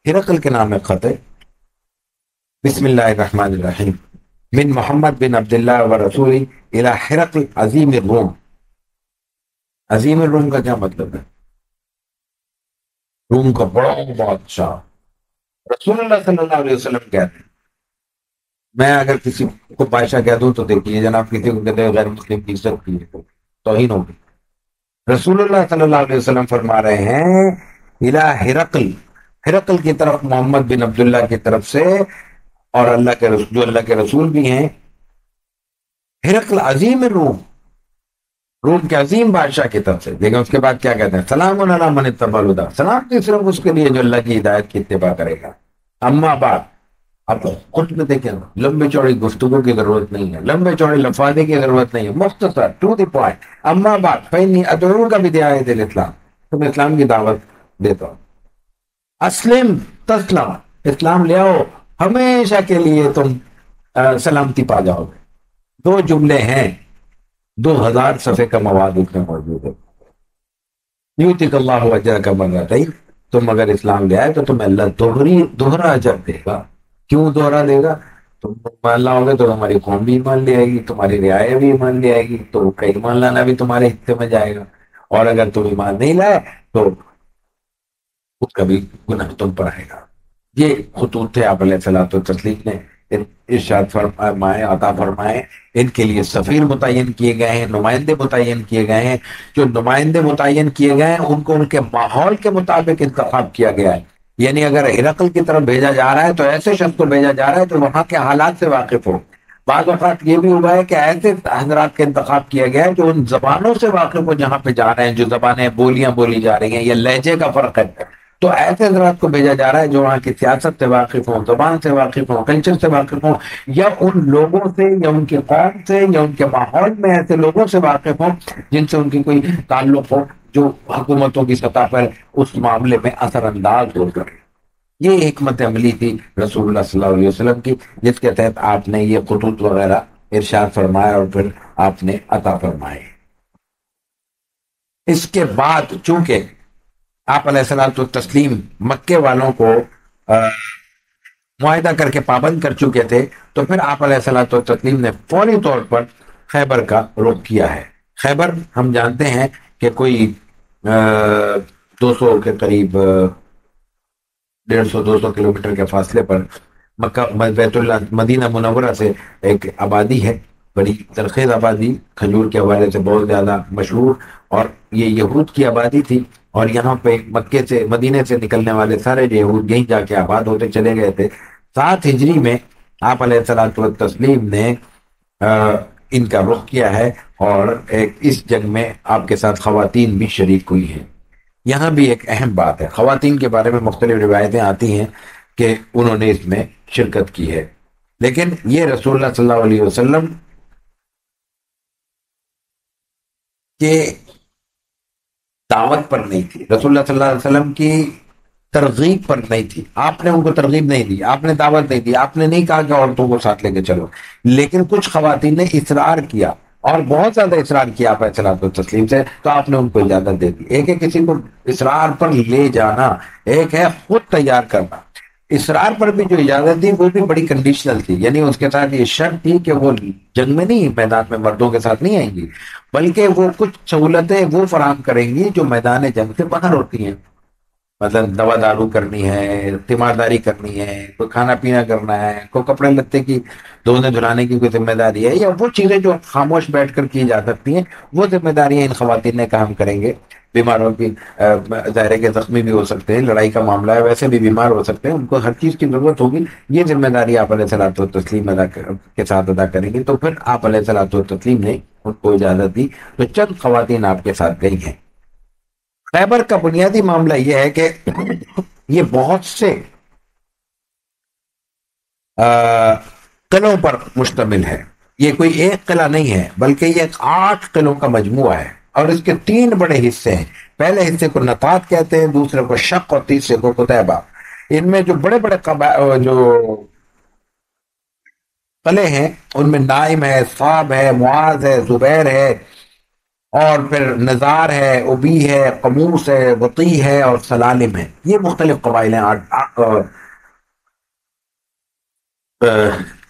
ہرقل کے نام میں خط ہے: بسم اللہ الرحمن الرحیم، من محمد بن عبداللہ و رسولی الی ہرقل عظیم الروم. عظیم الروم کا کیا مطلب ہے؟ روم کا بڑا بادشاہ. رسول اللہ صلی اللہ علیہ وسلم کہتے ہیں، میں اگر کسی کو بادشاہ کہہ دوں تو دیکھیے جناب، کسی کو کہتے ہیں غیر مسلم کی عزت کی ہے، توہین ہوگی. رسول اللہ صلی اللہ علیہ وسلم فرما رہے ہیں الی ہرقل، ہرقل کی طرف، محمد بن عبداللہ کی طرف سے، اور اللہ کے رسول، جو اللہ کے رسول بھی ہیں. ہرقل عظیم الروم، روم کے عظیم بادشاہ کی طرف سے. لیکن اس کے بعد کیا کہتے ہیں؟ سلام علی من اتبع الہدی، سلام صرف اس کے لیے جو اللہ کی ہدایت کی اتباع کرے گا. اما بعد، اب خود میں دیکھیں، لمبے چوڑی گفتگو کی ضرورت نہیں ہے، لمبے چوڑے لفاظی کی ضرورت نہیں ہے، مختصر ٹو دی پوائنٹ. اما بعد فإنی ادعوک بدعایۃ الاسلام، تم اسلام کی دعوت دیتا ہوں. اسلم تسلم، اسلام لے آؤ، ہمیشہ کے لیے تم سلامتی پا جاؤ گے. 2 جملے ہیں، 2000 صفحے کا مواد اس میں موجود ہے. یؤتک اللہ اجرک مرتین، تم اگر اسلام لے آئے تو تمہیں اللہ دوہرا اجر دے گا. کیوں دوہرا دے گا؟ تم ایمان لاؤ گے تو ہماری قوم بھی ایمان لے آئے گی، تمہاری رعایا بھی ایمان لے آئے گی، تو کا ایمان لانا بھی تمہارے حصے میں جائے گا. اور اگر تم ایمان نہیں لائے تو اس کا بھی گناہ تم پر آئے گا. یہ خطوط تھے آپ علیہ الصلوۃ والتسلیم نے ارشاد فرمائے، عطا فرمائے. ان کے لیے سفیر متعین کیے گئے ہیں، نمائندے متعین کیے گئے ہیں. جو نمائندے متعین کیے گئے ہیں ان کو ان کے ماحول کے مطابق انتخاب کیا گیا ہے. یعنی اگر ہرقل کی طرف بھیجا جا رہا ہے تو ایسے شخص کو بھیجا جا رہا ہے جو وہاں کے حالات سے واقف ہو. بعض اوقات یہ بھی ہوا ہے کہ ایسے حضرات کا انتخاب کیا گیا ہے جو ان زبانوں سے واقف ہو جہاں پہ جا رہے ہیں، جو زبانیں بولیاں بولی جا رہی ہیں یا لہجے کا فرق ہے. تو ایسے حضرات کو بھیجا جا رہا ہے جو وہاں کی سیاست سے واقف ہوں، زبان سے واقف ہوں، کلچر سے واقف ہوں، یا ان لوگوں سے یا ان کے قوم سے یا ان کے ماحول میں ایسے لوگوں سے واقف ہوں جن سے ان کی کوئی تعلق ہو، جو حکومتوں کی سطح پر اس معاملے میں اثر انداز ہو کر. یہ حکمت عملی تھی رسول اللہ صلی اللہ علیہ وسلم کی، جس کے تحت آپ نے یہ خطوط وغیرہ ارشاد فرمایا اور پھر آپ نے عطا فرمائے. اس کے بعد چونکہ آپ علیہ الصلوۃ والتسلیم مکے والوں کو معاہدہ کر کے پابند کر چکے تھے، تو پھر آپ علیہ الصلوۃ والتسلیم نے فوری طور پر خیبر کا رخ کیا ہے. خیبر ہم جانتے ہیں کہ کوئی 200 کے قریب، 150-200 کلومیٹر کے فاصلے پر مکہ بیت اللہ مدینہ منورہ سے ایک آبادی ہے، بڑی زرخیز آبادی، کھجور کے حوالے سے بہت زیادہ مشہور. اور یہ یہود کی آبادی تھی، اور یہاں پہ مکے سے، مدینے سے نکلنے والے سارے یہود یہیں جا کے آباد ہوتے چلے گئے تھے. 7 ہجری میں آپ علیہ الصلوۃ والتسلیم نے ان کا رخ کیا ہے، اور اس جنگ میں آپ کے ساتھ خواتین بھی شریک ہوئی ہیں۔ یہاں بھی ایک اہم بات ہے، خواتین کے بارے میں مختلف روایتیں آتی ہیں کہ انہوں نے اس میں شرکت کی ہے، لیکن یہ رسول اللہ صلی اللہ علیہ وسلم کے دعوت پر نہیں تھی، رسول اللہ صلی اللہ علیہ وسلم کی ترغیب پر نہیں تھی۔ آپ نے ان کو ترغیب نہیں دی، آپ نے دعوت نہیں دی، آپ نے نہیں کہا کہ عورتوں کو ساتھ لے کے چلو، لیکن کچھ خواتین نے اصرار کیا، اور بہت زیادہ اصرار کیا آپ علیہ الصلوۃ والتسلیم سے، تو آپ نے ان کو اجازت دے دی۔ ایک ہے کسی کو اصرار پر لے جانا، ایک ہے خود تیار کرنا۔ اصرار پر بھی جو اجازت دی وہ بھی بڑی کنڈیشنل تھی، یعنی اس کے ساتھ یہ شرط تھی کہ وہ جنگ میں نہیں، میدان میں مردوں کے ساتھ نہیں آئیں گی، بلکہ وہ کچھ سہولتیں وہ فراہم کریں گی جو میدان جنگ سے باہر ہوتی ہیں، مطلب دوا دارو کرنی ہے، تیمارداری کرنی ہے، کوئی کھانا پینا کرنا ہے، کوئی کپڑے لتے کی دھونے دھلانے کی کوئی ذمہ داری ہے، یا وہ چیزیں جو خاموش بیٹھ کر کی جا سکتی ہیں وہ ذمہ داریاں ان خواتین نے کام کریں گے۔ بیماروں کی ظاہر کے زخمی بھی ہو سکتے ہیں، لڑائی کا معاملہ ہے، ویسے بھی بیمار ہو سکتے ہیں، ان کو ہر چیز کی ضرورت ہوگی، یہ ذمہ داری آپ علیہ الصلوۃ والتسلیم کے ساتھ ادا کریں گے۔ تو پھر آپ علیہ الصلوۃ والتسلیم نے ان کو اجازت دی، تو چند خواتین آپ کے ساتھ گئی ہیں۔ خیبر کا بنیادی معاملہ یہ ہے کہ یہ بہت سے قلعوں پر مشتمل ہے، یہ کوئی ایک قلعہ نہیں ہے، بلکہ یہ 8 قلعوں کا مجموعہ ہے، اور اس کے 3 بڑے حصے ہیں۔ پہلے حصے کو نطات کہتے ہیں، دوسرے کو شق، اور تیسرے کو قتیبہ۔ ان میں جو بڑے بڑے جو قلعے ہیں ان میں نائم ہے، صاب ہے، معاذ ہے، زبیر ہے، اور پھر نزار ہے، ابی ہے، قموس ہے، وطی ہے، اور سلالم ہے۔ یہ مختلف قبائل ہیں،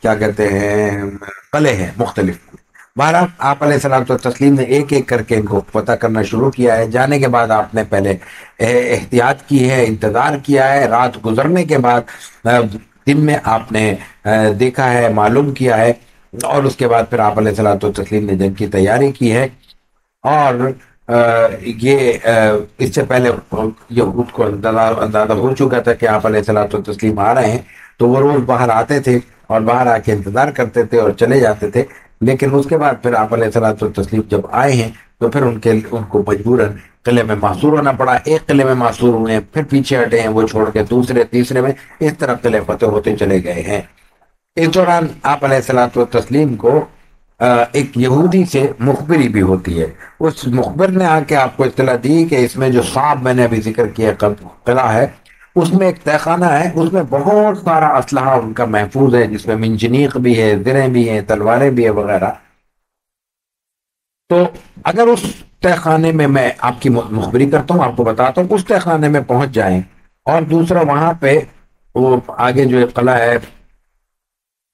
کیا کہتے ہیں، قلعے ہیں مختلف۔ بہرحال آپ علیہ الصلوۃ والتسلیم نے ایک ایک کر کے ان کو پتہ کرنا شروع کیا ہے۔ جانے کے بعد آپ نے پہلے احتیاط کی ہے، انتظار کیا ہے، رات گزرنے کے بعد دن میں آپ نے دیکھا ہے، معلوم کیا ہے، اور اس کے بعد پھر آپ علیہ الصلوۃ والتسلیم نے جنگ کی تیاری کی ہے۔ اور یہ اس سے پہلے یہود کو اندازہ ہو چکا تھا کہ آپ علیہ الصلوۃ والتسلیم آ رہے ہیں، تو وہ روز باہر آتے تھے اور باہر آ کے انتظار کرتے تھے اور چلے جاتے تھے، لیکن اس کے بعد پھر آپ علیہ الصلوۃ والتسلیم جب آئے ہیں تو پھر ان کو مجبوراً قلعے میں محصور ہونا پڑا۔ ایک قلعے میں محصور ہوئے ہیں، پھر پیچھے ہٹے ہیں وہ چھوڑ کے، دوسرے تیسرے میں، اس طرح قلعے فتح ہوتے چلے گئے ہیں۔ اس دوران آپ علیہ الصلوۃ والتسلیم کو ایک یہودی سے مخبری بھی ہوتی ہے۔ اس مخبر نے آ کے آپ کو اطلاع دی کہ اس میں جو صاب میں نے ابھی ذکر کیا قلعہ ہے، اس میں ایک تہہ خانہ ہے، اس میں بہت سارا اسلحہ ان کا محفوظ ہے، جس میں منجنیق بھی ہے، زریں بھی ہیں، تلواریں بھی ہیں وغیرہ۔ تو اگر اس تہہ خانے میں آپ کی مخبری کرتا ہوں، آپ کو بتاتا ہوں، اس تہہ خانے میں پہنچ جائیں، اور دوسرا وہاں پہ وہ آگے جو قلعہ ہے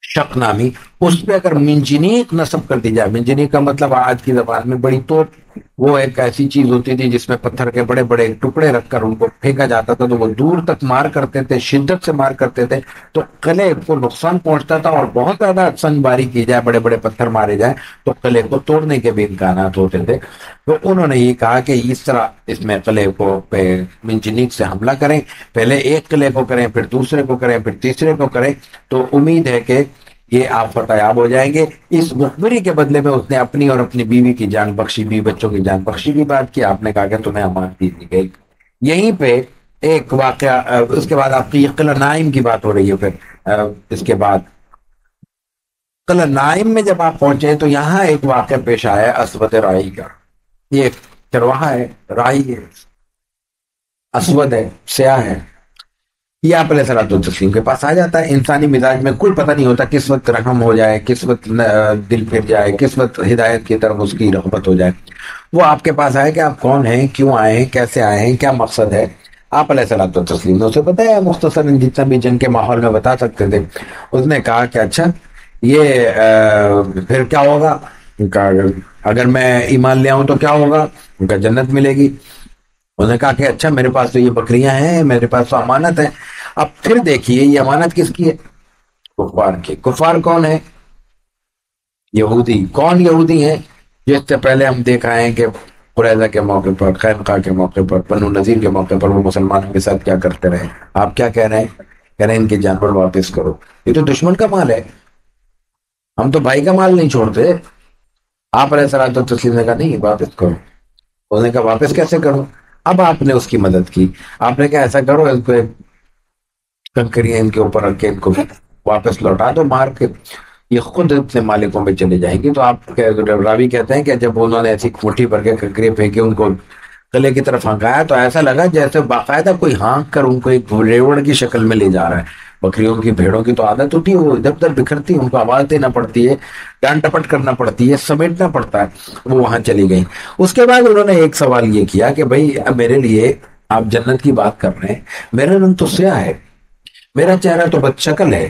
شق نامی، اس پہ اگر منجنیق نصب کر دی جائے، منجنیق کا مطلب آج کی زبان میں بڑی توپ، وہ ایک ایسی چیز ہوتی تھی جس میں پتھر کے بڑے بڑے ٹکڑے رکھ کر ان کو پھینکا جاتا تھا، تو وہ دور تک مار کرتے تھے، شدت سے مار کرتے تھے، تو قلعے کو نقصان پہنچتا تھا، اور بہت زیادہ سنگ باری کی جائے، بڑے بڑے پتھر مارے جائیں تو قلعے کو توڑنے کے بھی امکانات ہوتے تھے۔ تو انہوں نے یہ کہا کہ اس طرح اس میں قلعے کو منجنیق سے حملہ کریں، پہلے ایک قلعے کو کریں، پھر دوسرے کو کریں، پھر تیسرے کو کریں، تو امید ہے کہ یہ آپ فتح یاب ہو جائیں گے۔ اس مخبری کے بدلے میں اس نے اپنی اور اپنی بیوی کی جان بخشی، بیوی بچوں کی جان بخشی کی بات کی۔ آپ نے کہا کہ تمہیں امانت دی گئی۔ یہیں پہ ایک واقعہ، اس کے بعد آپ کی قلعہ نائم کی بات ہو رہی ہے، پھر اس کے بعد قلعہ نائم میں جب آپ پہنچے تو یہاں ایک واقعہ پیش آیا اسود رائی کا۔ یہ ایک چرواہا ہے، رائی ہے، اسود ہے، سیاہ ہے، یہ آپ علیہ الصلوۃ والتسلیم کے پاس آ جاتا ہے۔ انسانی مزاج میں کوئی پتہ نہیں ہوتا کس وقت رحم ہو جائے، کس وقت دل پھر جائے، کس وقت ہدایت کی طرف اس کی رغبت ہو جائے۔ وہ آپ کے پاس آئے کہ آپ کون ہیں، کیوں آئے ہیں، کیسے آئے ہیں، کیا مقصد ہے۔ آپ علیہ الصلوۃ والتسلیم نے اسے بتایا مختصر، جتنا بھی جنگ کے ماحول میں بتا سکتے تھے۔ اس نے کہا کہ اچھا یہ پھر کیا ہوگا، اگر میں ایمان لے آؤں تو کیا ہوگا، ان کا جنت ملے گی۔ انہوں نے کہا کہ اچھا میرے پاس تو یہ بکریاں ہیں، میرے پاس تو امانت ہے۔ اب پھر دیکھیے یہ امانت کس کی ہے، کفار کی۔ کفار کون ہے، یہودی۔ کون یہودی ہیں، جس سے پہلے ہم دیکھ آئے ہیں کہ قریظہ کے موقع پر، خیبر کے موقع پر، بنو نذیر کے موقع پر وہ مسلمانوں کے ساتھ کیا کرتے رہے۔ آپ کیا کہہ رہے ہیں کہہ رہے ہیں ان کے جانور واپس کرو، یہ تو دشمن کا مال ہے، ہم تو بھائی کا مال نہیں چھوڑتے۔ آپ علیہ الصلوۃ والتسلیم نے کہا نہیں واپس کرو، انہوں نے کہا واپس کیسے کرو؟ اب آپ نے اس کی مدد کی، آپ نے کہا ایسا کرو، اس کو ایک کنکریاں ان کے اوپر رکھ کے ان کو واپس لوٹا دو مار کے، یہ خود اپنے مالکوں میں چلے جائیں گے۔ تو آپ راوی کہتے ہیں کہ جب انہوں نے ایسی مٹھی بھر کے کنکریاں پھینکے ان کو قلعے کی طرف ہانکایا تو ایسا لگا جیسے باقاعدہ کوئی ہانک کر ان کو ایک ریوڑ کی شکل میں لے جا رہا ہے۔ بکریوں کی بھیڑوں کی تو عادت ہوتی ہے، وہ ادھر ادھر بکھرتی ہیں، ان کو آواز دینا پڑتی ہے، ڈانٹ ٹپٹ کرنا پڑتی ہے، سمیٹنا پڑتا ہے، وہ وہاں چلی گئی۔ اس کے بعد انہوں نے ایک سوال یہ کیا کہ بھائی اب میرے لیے آپ جنت کی بات کر رہے ہیں، میرا رنگ تو سیاہ ہے، میرا چہرہ تو بد شکل ہے،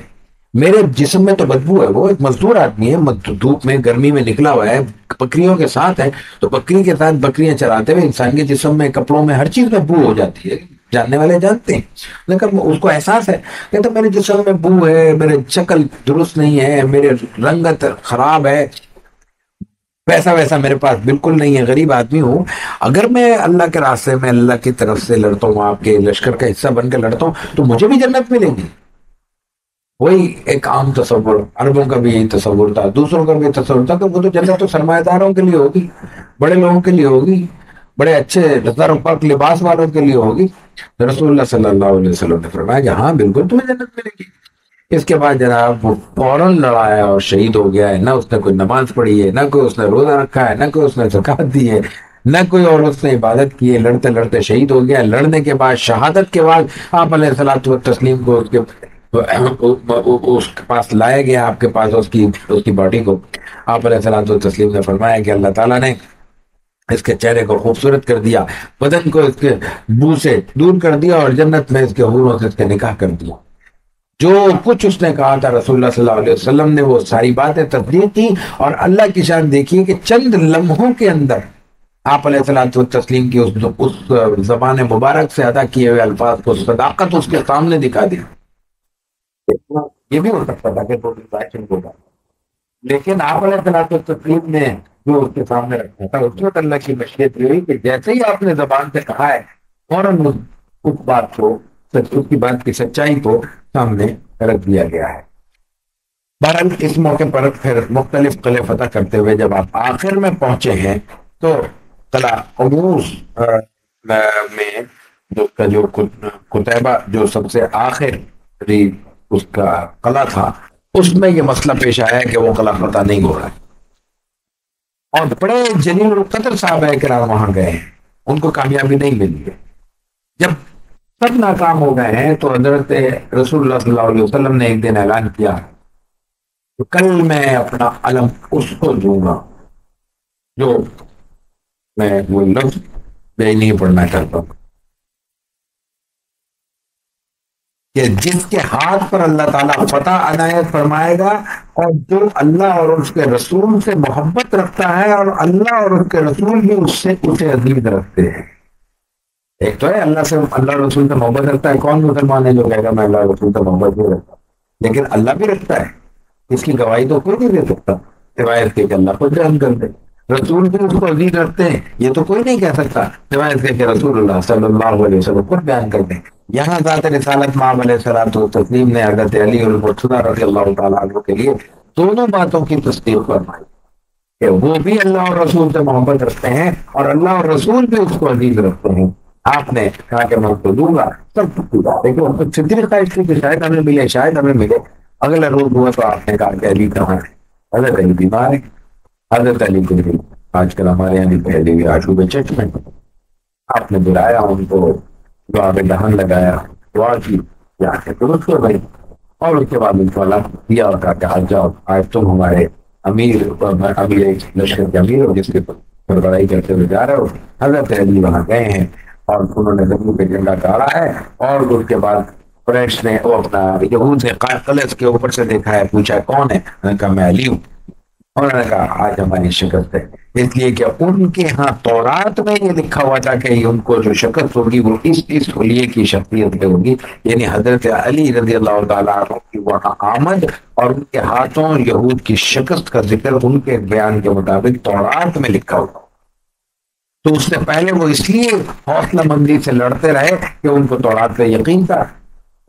میرے جسم میں تو بدبو ہے، وہ ایک مزدور آدمی ہے، دھوپ میں گرمی میں نکلا ہوا ہے، بکریوں کے ساتھ ہے، تو بکری کے ساتھ بکریاں چراتے ہوئے انسان کے جسم میں کپڑوں میں ہر چیز میں بو ہو جاتی ہے، جاننے والے جانتے ہیں، لیکن اس کو احساس ہے کہ تو میرے جسم میں بو ہے، میرے شکل درست نہیں ہے، میرے رنگت خراب ہے، پیسہ ویسا میرے پاس بالکل نہیں ہے، غریب آدمی ہوں، اگر میں اللہ کے راستے میں اللہ کی طرف سے لڑتا ہوں، آپ کے لشکر کا حصہ بن کے لڑتا ہوں تو مجھے بھی جنت ملے گی۔ وہی ایک عام تصور، عربوں کا بھی یہی تصور تھا، دوسروں کا بھی تصور تھا کہ وہ تو جنت تو سرمایہ داروں کے لیے ہوگی، بڑے لوگوں کے لیے ہوگی، بڑے اچھے زر پاک لباس والوں کے لیے ہوگی۔ رسول اللہ صلی اللہ علیہ وسلم نے فرمایا کہ ہاں بالکل تمہیں جنت ملے گی۔ اس کے بعد جناب وہ فوراً لڑایا اور شہید ہو گیا ہے، نہ اس نے کوئی نماز پڑھی ہے، نہ کوئی اس نے روزہ رکھا ہے، نہ کوئی اس نے زکات دی ہے، نہ کوئی اور اس نے عبادت کی ہے، لڑتے لڑتے شہید ہو گیا۔ لڑنے کے بعد شہادت کے بعد آپ علیہ الصلوۃ والتسلیم کو اس کے پاس لایا گیا، آپ کے پاس اس کی باڈی کو، آپ علیہ الصلوۃ والتسلیم نے فرمایا کہ اللہ تعالیٰ نے اس کے چہرے کو خوبصورت کر دیا، بدن کو اس کے بو سے دور کر دیا، اور جنت میں اس کے حوروں سے اس کے نکاح کر دیا۔ جو کچھ اس نے کہا تھا رسول اللہ صلی اللہ علیہ وسلم نے وہ ساری باتیں تصدیق کی، اور اللہ کی شان دیکھیے کہ چند لمحوں کے اندر آپ علیہ الصلوۃ والتسلیم کی اس زبان مبارک سے ادا کیے ہوئے الفاظ کو صداقت اس کے سامنے دکھا دی۔ یہ بھی ہو سکتا تھا کہ ہوگا، لیکن آپ علیہ الصلوۃ والتسلیم نے جو اس کے سامنے رکھا تھا اس وقت اللہ کی مشیت یہ ہوئی کہ جیسے ہی آپ نے زبان سے کہا ہے فوراً اس بات کو، اس کی بات کی سچائی کو سامنے رکھ دیا گیا ہے۔ بہرحال اس موقع پر پھر مختلف قلعے فتح کرتے ہوئے جب آپ آخر میں پہنچے ہیں تو قلعہ عروس میں جو قتیبہ جو سب سے آخر اس کا قلعہ تھا، اس میں یہ مسئلہ پیش آیا کہ وہ قلعہ فتح نہیں ہو رہا ہے، اور بڑے جلیل القدر صحابہ کرام وہاں گئے ہیں، ان کو کامیابی نہیں ملی ہے۔ جب سب ناکام ہو گئے ہیں تو حضرت رسول اللہ صلی اللہ علیہ وسلم نے ایک دن اعلان کیا کہ کل میں اپنا علم اس کو دوں گا جو میں وہ لفظ نہیں پڑھنا چاہتا ہوں، کہ جس کے ہاتھ پر اللہ تعالیٰ فتح عنایت فرمائے گا، اور جو اللہ اور اس کے رسول سے محبت رکھتا ہے اور اللہ اور اس کے رسول بھی اسے عزیز رکھتے ہیں۔ ایک تو ہے اللہ رسول سے محبت رکھتا ہے، کون مسلمان ہے جو کہے گا میں اللہ رسول سے محبت نہیں رکھتا، لیکن اللہ بھی رکھتا ہے، اس کی گواہی تو کوئی نہیں دے سکتا سوائے اس کے کہ اللہ کو جان کر دے۔ رسول بھی اس کو عزیز رکھتے ہیں، یہ تو کوئی نہیں کہہ سکتا سوائے اس کے کہ رسول اللہ صلی اللہ علیہ وسلم خود بیان کر دیں۔ یہاں ذات رسالت مآب علیہ الصلوۃ والتسلیم نے حضرت علی اور مرتضیٰ رضی اللہ تعالیٰ عنہ کے لیے دونوں باتوں کی تصدیق فرمائی کہ وہ بھی اللہ اور رسول سے محبت رکھتے ہیں اور اللہ اور رسول بھی اس کو عزیز رکھتے ہیں۔ آپ نے کہا کہ میں اس کو دوں گا، سب کچھ دوں گا، لیکن ان کو صدیق خواہش تھی کہ شاید ہمیں ملے، شاید ہمیں ملے۔ اگلا روز ہوا تو آپ نے کہا کہ علی کہاں ہے؟ حضرت علی بیمار ہے۔ حضرت علی کو بھی آج کل ہمارے یہاں پہلے ہوئے آشوب چٹ میں آپ نے بلایا، ان کو دعا میں دہن لگایا، دعا کی درست ہو گئی، اور اس کے بعد ان کو اللہ دیا اور کہا کہ آج جاؤ، آج تم ہمارے امیر لشکر کے امیر ہو، جس کے سربراہی کرتے ہوئے جا رہے ہو۔ حضرت علی وہاں گئے ہیں اور انہوں نے زمین پہ جھنڈا گاڑا ہے، اور اس کے بعد قریش نے وہ اپنا یہود نے قلعے کے اوپر سے دیکھا ہے، پوچھا کون ہے؟ میں نے کہا میں علی ہوں۔ انہوں نے کہا آج ہماری شکست ہے، اس لیے کہ ان کے ہاں تورات میں یہ لکھا ہوا تھا کہ ان کو جو شکست ہوگی وہ اس خلیے کی شخصیت پہ ہوگی، یعنی حضرت علی رضی اللہ تعالیٰ عنہ کی وہاں آمد اور ان کے ہاتھوں یہود کی شکست کا ذکر ان کے بیان کے مطابق تورات میں لکھا ہوا۔ تو اس سے پہلے وہ اس لیے حوصلہ مندی سے لڑتے رہے کہ ان کو تورات پہ یقین تھا،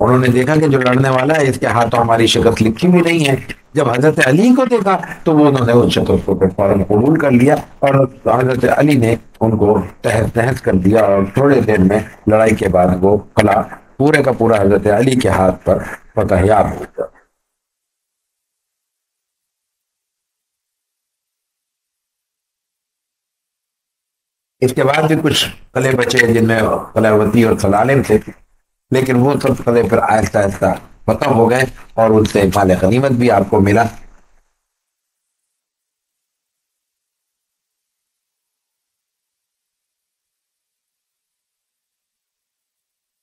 انہوں نے دیکھا کہ جو لڑنے والا ہے اس کے ہاتھوں ہماری شکست لکھی ہوئی نہیں ہے. جب حضرت علی کو دیکھا تو وہ انہوں نے اس شکست کو فوراً قبول کر لیا اور حضرت علی نے ان کو تہس نہس کر دیا اور تھوڑے دیر میں لڑائی کے بعد وہ قلعہ پورے کا پورا حضرت علی کے ہاتھ پر فتح یاب ہو گیا. اس کے بعد بھی کچھ قلعے بچے جن میں قلعہ وتی اور سلالم تھے، لیکن وہ سب قلعے پھر آہستہ آہستہ فتح ہو گئے اور ان سے مال غنیمت بھی آپ کو ملا.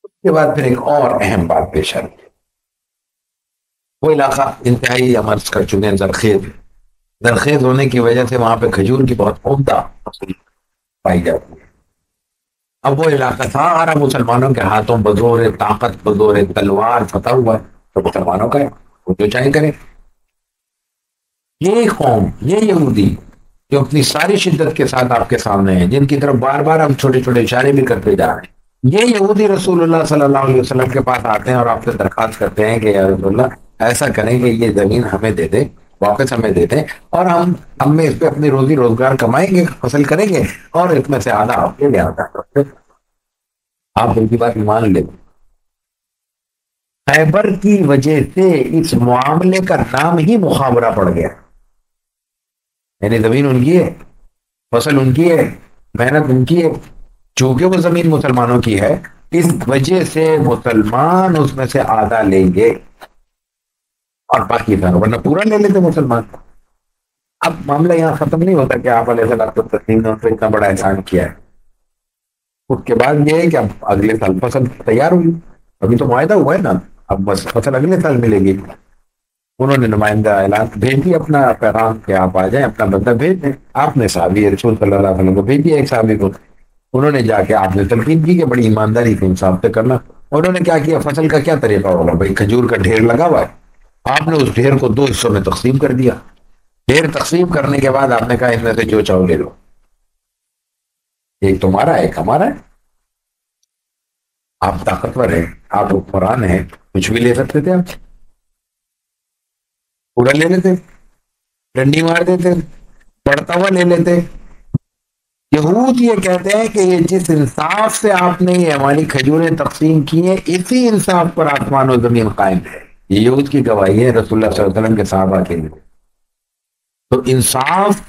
اس کے بعد پھر ایک اور اہم بات پیش آئی. وہ علاقہ انتہائی عرض کر چکے ہیں زرخیز. زرخیز ہونے کی وجہ سے وہاں پہ کھجور کی بہت عمدہ فصل پائی جاتی ہے. اب وہ علاقہ سارا مسلمانوں کے ہاتھوں بزور طاقت بزور تلوار فتح ہوا ہے، تو مسلمانوں کا ہے، وہ جو چاہے کرے. یہ قوم، یہ یہودی جو اپنی ساری شدت کے ساتھ آپ کے سامنے ہیں، جن کی طرف بار بار ہم چھوٹے چھوٹے اشارے بھی کرتے جا رہے ہیں، یہ یہودی رسول اللہ صلی اللہ علیہ وسلم کے پاس آتے ہیں اور آپ سے درخواست کرتے ہیں کہ یا رسول اللہ ایسا کریں کہ یہ زمین ہمیں دے دیں، واپس ہمیں دے دیں، اور ہم میں اس پہ اپنی روزی روزگار کمائیں گے، فصل کریں گے، اور اس میں سے آدھا آپ کے لے آتا ہے. آپ ان کی بات مان لیں. خیبر کی وجہ سے اس معاملے کا نام ہی مخابرہ پڑ گیا. یعنی زمین ان کی ہے، فصل ان کی ہے، محنت ان کی ہے، چونکہ وہ زمین مسلمانوں کی ہے اس وجہ سے مسلمان اس میں سے آدھا لیں گے اور باقی تھا، ورنہ پورا لے لیتے مسلمان. اب معاملہ یہاں ختم نہیں ہوتا کہ آپ علیہ السلام نے ان سے اتنا بڑا احسان کیا ہے. اس کے بعد یہ ہے کہ اب اگلے سال فصل تیار ہوئی، ابھی تو معاہدہ ہوا ہے نا، اب بس فصل اگلے سال ملے گی. انہوں نے نمائندہ اعلان بھیج دیا اپنا پیغام کہ آپ آ جائیں، اپنا بندہ بھیج دیں. آپ نے صحابی رسول صلی اللہ علیہ وسلم کو بھیج دیا، ایک صحابی کو. انہوں نے جا کے آپ نے تلقین کی کہ بڑی ایمانداری سے انصاف سے کرنا. انہوں نے کیا کیا، فصل کا کیا طریقہ ہوگا، بھائی کھجور کا ڈھیر لگا ہوا ہے، آپ نے اس ڈھیر کو دو حصوں میں تقسیم کر دیا. ڈھیر تقسیم کرنے کے بعد آپ نے کہا اس میں سے جو چاہو لے لو، ایک تمہارا ہے ایک ہمارا ہے. آپ طاقتور ہیں، آپ حکمران ہیں، کچھ بھی لے سکتے تھے، آپ پورا لے لیتے، ڈنڈی مار دیتے، پڑتا ہوا لے لیتے. یہود یہ کہتے ہیں کہ یہ جس انصاف سے آپ نے یہ ہماری کھجوریں تقسیم کی ہیں، اسی انصاف پر آسمان و زمین قائم ہے. یہ یہود کی گواہی ہے رسول اللہ صلی اللہ علیہ وسلم کے صحابہ کے لیے. تو انصاف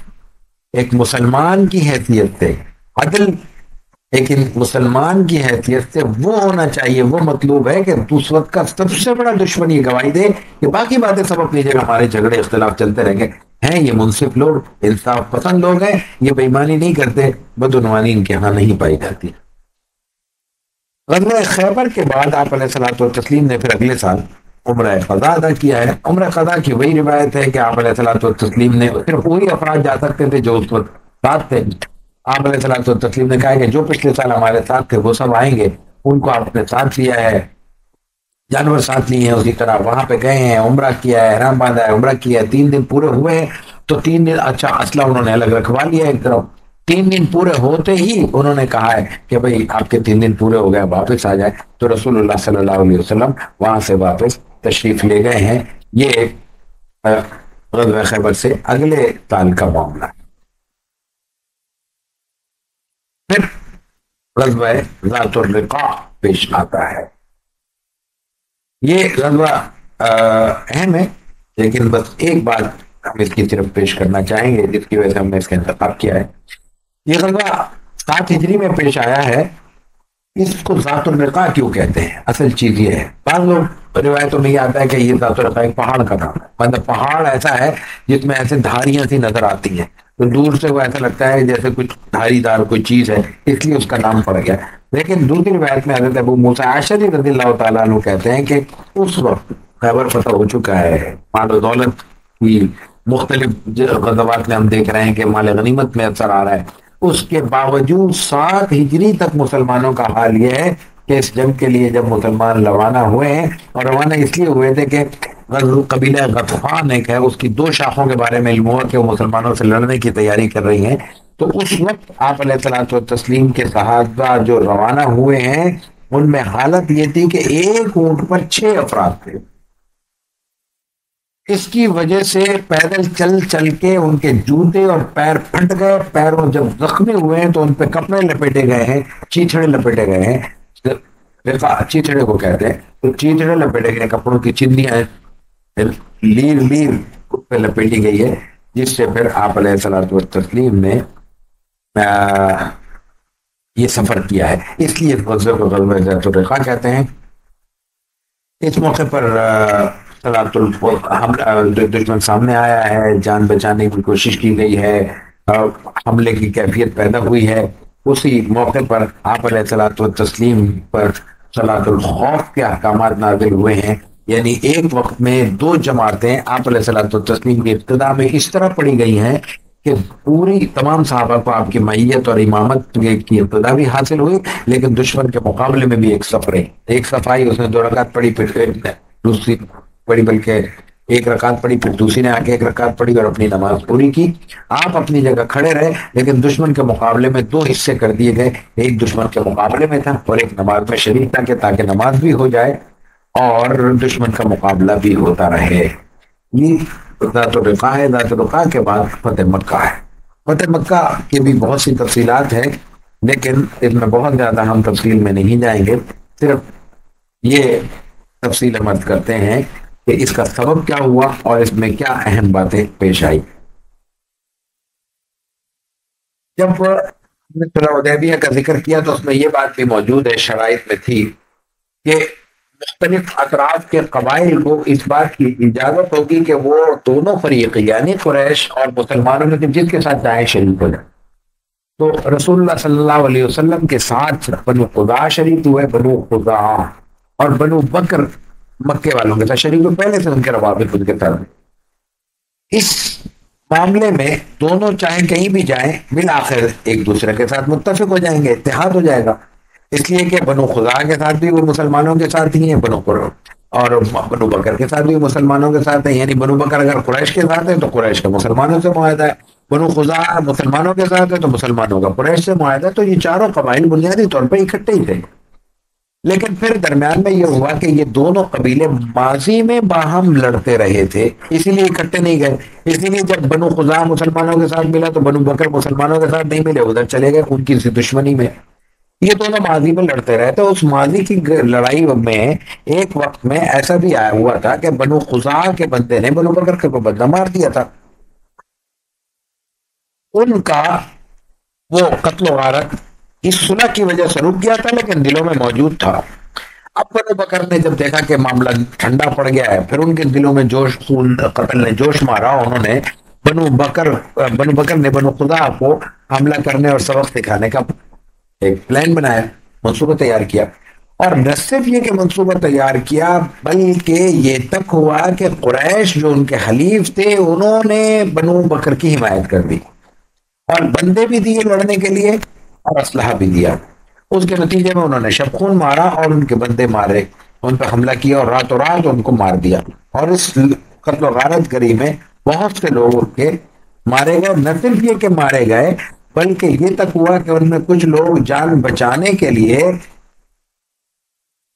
ایک مسلمان کی حیثیت سے، عدل ایک مسلمان کی حیثیت سے وہ ہونا چاہیے، وہ مطلوب ہے کہ اس وقت کا سب سے بڑا دشمن یہ گواہی دے کہ باقی باتیں سب اپنی جگہ، ہمارے جھگڑے اختلاف چلتے رہیں گے، ہیں یہ منصف لوگ، انصاف پسند لوگ ہیں، یہ بےایمانی نہیں کرتے، بدعنوانی ان کے ہاں نہیں پائی جاتی. غزوہ خیبر کے بعد آپ علیہ الصلوۃ والتسلیم نے پھر اگلے سال عمرہ قضا ادا کیا ہے. عمرہ قضا کی وہی روایت ہے کہ آپ علیہ الصلوۃ والتسلیم نے صرف وہی افراد جا سکتے تھے جو اس وقت ساتھ تھے. آپ علیہ الصلوۃ والتسلیم نے کہا کہ جو پچھلے سال ہمارے ساتھ تھے وہ سب آئیں گے، ان کو آپ نے ساتھ لیا ہے، جانور ساتھ لیے ہیں، اسی طرح وہاں پہ گئے ہیں، عمرہ کیا ہے، احرام باندھا ہے، عمرہ کیا ہے، 3 دن پورے ہوئے ہیں. تو 3 دن اچھا اسلحہ انہوں نے الگ رکھوا لیا ایک طرف. 3 دن پورے ہوتے ہی انہوں نے کہا ہے کہ بھئی آپ کے 3 دن پورے ہو گئے، واپس آ جائیں. تو رسول اللہ صلی اللہ علیہ وسلم وہاں سے واپس تشریف لے گئے ہیں. یہ غزوہ خیبر سے اگلے سال کا معاملہ ہے. پھر غزوہ ذات الرقاع پیش آتا ہے. یہ غزوہ اہم ہے، لیکن بس ایک بات ہم اس کی طرف پیش کرنا چاہیں گے جس کی وجہ سے ہم نے اس کا انتخاب کیا ہے. یہ غزوہ 7 ہجری میں پیش آیا ہے. اس کو ذات الرقاع کیوں کہتے ہیں؟ اصل چیز یہ ہے، بعض لوگ روایتوں میں یہ آتا ہے کہ یہ ذات الرقاع ایک پہاڑ کا نام ہے، مطلب پہاڑ ایسا ہے جس میں ایسے دھاریاں سی نظر آتی ہیں، تو دور سے وہ ایسا لگتا ہے جیسے کچھ دھاری دار کوئی چیز ہے، اس لیے اس کا نام پڑ گیا. لیکن دوسری روایت میں حضرت ابو موسیٰ اشعری رضی اللہ تعالیٰ عنہ کہتے ہیں کہ اس وقت خیبر فتح ہو چکا ہے، مال و دولت کی مختلف غزوات میں ہم دیکھ رہے ہیں کہ مال غنیمت میں اثر آ رہا ہے. اس کے باوجود 7 ہجری تک مسلمانوں کا حال یہ ہے کہ اس جنگ کے لیے جب مسلمان روانہ ہوئے ہیں، اور روانہ اس لیے ہوئے تھے کہ قبیلہ غطفان ایک ہے، اس کی 2 شاخوں کے بارے میں علم ہوا کہ وہ مسلمانوں سے لڑنے کی تیاری کر رہی ہیں. تو اس وقت آپ علیہ الصلوۃ والتسلیم کے صحابہ جو روانہ ہوئے ہیں ان میں حالت یہ تھی کہ ایک اونٹ پر 6 افراد تھے. اس کی وجہ سے پیدل چل چل کے ان کے جوتے اور پیر پھٹ گئے. پیروں جب زخمی ہوئے ہیں تو ان پہ کپڑے لپیٹے گئے ہیں، چیچڑے لپیٹے گئے ہیں. چیچڑے کو کہتے ہیں. تو چیچڑے لپیٹے گئے، کپڑوں کی چندیاں لیر لیر پہ لپیٹی گئی ہے، جس سے پھر آپ علیہ الصلوۃ والتسلیم نے یہ سفر کیا ہے. اس لیے اس غزوے کو غزوہ ذات الرقاع کہتے ہیں. اس موقع پر حملہ دشمن سامنے آیا ہے، جان بچانے کی کوشش کی گئی ہے، حملے کی کیفیت پیدا ہوئی ہے. اسی موقع پر آپ علیہ الصلوۃ والتسلیم پر صلاۃ الخوف کے احکامات نازل ہوئے ہیں. یعنی ایک وقت میں 2 جماعتیں آپ علیہ الصلوۃ والتسلیم کی ابتدا میں اس طرح پڑھی گئی ہیں کہ پوری تمام صحابہ کو آپ کی معیت اور امامت کی ابتدا بھی حاصل ہوئی، لیکن دشمن کے مقابلے میں بھی ایک صف رہی. ایک صف آئی، اس نے 2 رکعت پڑھی، پھر دوسری پڑھی، بلکہ 1 رکعت پڑھی، پھر دوسری نے آ کے 1 رکعت پڑھی اور اپنی نماز پوری کی. آپ اپنی جگہ کھڑے رہے، لیکن دشمن کے مقابلے میں 2 حصے کر دیے گئے. ایک دشمن کے مقابلے میں تھا اور ایک نماز میں شریک تھا، کہ تاکہ نماز بھی ہو جائے اور دشمن کا مقابلہ بھی ہوتا رہے. یہ ذات الرقاع ہے. ذات الرقاع کے بعد فتح مکہ ہے. فتح مکہ کی بھی بہت سی تفصیلات ہیں، لیکن اس میں بہت زیادہ ہم تفصیل میں نہیں جائیں گے. صرف یہ تفصیل عرض کرتے ہیں کہ اس کا سبب کیا ہوا اور اس میں کیا اہم باتیں پیش آئی. جب ہم نے صلح حدیبیہ کا ذکر کیا تو اس میں یہ بات بھی موجود ہے، شرائط میں تھی کہ مختلف اطراف کے قبائل کو اس بات کی اجازت ہوگی کہ وہ دونوں فریق یعنی قریش اور مسلمانوں میں جس کے ساتھ چاہے شریک ہو جائے. تو رسول اللہ صلی اللہ علیہ وسلم کے ساتھ بنو خزاعہ شریک ہوئے. بنو خزاعہ اور بنو بکر مکے والوں کے ساتھ شریک ہوئے، پہلے سے ان کے روابط ان کے ساتھ. اس معاملے میں دونوں چاہے کہیں بھی جائیں، بالآخر ایک دوسرے کے ساتھ متفق ہو جائیں گے، اتحاد ہو جائے گا. اس لیے کہ بنو خزاعہ کے ساتھ بھی وہ مسلمانوں کے ساتھ ہی ہیں، اور بنو بکر کے ساتھ بھی مسلمانوں کے ساتھ ہیں. یعنی بنو بکر اگر قریش کے ساتھ ہے تو قریش کا مسلمانوں سے معاہدہ ہے، بنو خزاعہ مسلمانوں کے ساتھ ہے تو مسلمانوں کا قریش سے معاہدہ ہے. تو یہ چاروں قبائل بنیادی طور پر اکٹھے ہی تھے. لیکن پھر درمیان میں یہ ہوا کہ یہ دونوں قبیلے ماضی میں باہم لڑتے رہے تھے، اسی لیے اکٹھے نہیں گئے. اسی لیے جب بنو خزاعہ مسلمانوں کے ساتھ ملا تو بنو بکر مسلمانوں کے ساتھ نہیں ملے، ادھر چلے گئے ان کی دشمنی میں. یہ دونوں ماضی میں لڑتے رہے. تو اس ماضی کی لڑائی میں ایک وقت میں ایسا بھی آیا ہوا تھا کہ بنو خزاعہ کے بندے نے بنو بکر کے کو بدلہ مار دیا تھا. ان کا وہ قتل و غارت اس صلح کی وجہ سے رک گیا تھا، لیکن دلوں میں موجود تھا. اب بنو بکر نے جب دیکھا کہ معاملہ ٹھنڈا پڑ گیا ہے، پھر ان کے دلوں میں جوش، خون قتل نے جوش مارا. انہوں نے بنو بکر نے بنو خزاعہ کو حملہ کرنے اور سبق سکھانے کا ایک پلان بنایا، منصوبہ تیار کیا. اور نہ صرف یہ کہ منصوبہ تیار کیا، بلکہ یہ تک ہوا کہ قریش جو ان کے حلیف تھے انہوں نے بنو بکر کی حمایت کر دی اور بندے بھی دیے لڑنے کے لیے اور اسلحہ بھی دیا. اس کے نتیجے میں انہوں نے شب خون مارا اور ان کے بندے مارے، ان پہ حملہ کیا اور راتوں رات ان کو مار دیا. اور اس قتل و غارت گری میں بہت سے لوگ کے مارے گئے. نہ صرف یہ کہ مارے گئے، بلکہ یہ تک ہوا کہ ان میں کچھ لوگ جان بچانے کے لیے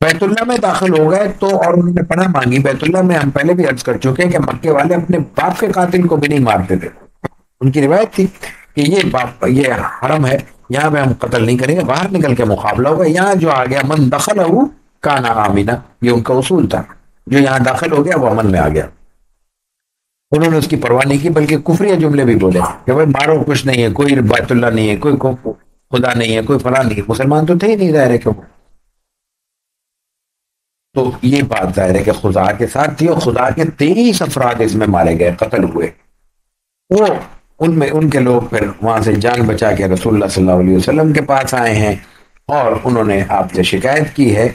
بیت اللہ میں داخل ہو گئے تو اور انہوں نے پناہ مانگی. بیت اللہ میں ہم پہلے بھی عرض کر چکے کہ مکے والے اپنے باپ کے قاتل کو بھی نہیں مارتے تھے. ان کی روایت تھی کہ یہ حرم ہے، یہاں پہ ہم قتل نہیں کریں گے، باہر نکل کے مقابلہ ہوگا. یہاں جو آ گیا من دخل ہو کانا آمینہ، یہ ان کا اصول تھا. جو یہاں داخل ہو گیا وہ امن میں آ گیا. انہوں نے اس کی پرواہ نہیں کی، بلکہ کفریہ جملے بھی بولے کہ بھائی مارو، کچھ نہیں ہے، کوئی بیت اللہ نہیں ہے، کوئی خدا نہیں ہے، کوئی فلاں نہیں ہے. مسلمان تو تھے ہی نہیں ظاہر ہے کہ تو یہ بات ظاہر ہے کہ خدا کے ساتھ تھی. اور خدا کے 23 افراد اس میں مارے گئے، قتل ہوئے. وہ ان کے لوگ پھر وہاں سے جان بچا کے رسول اللہ صلی اللہ علیہ وسلم کے پاس آئے ہیں اور انہوں نے آپ سے شکایت کی ہے.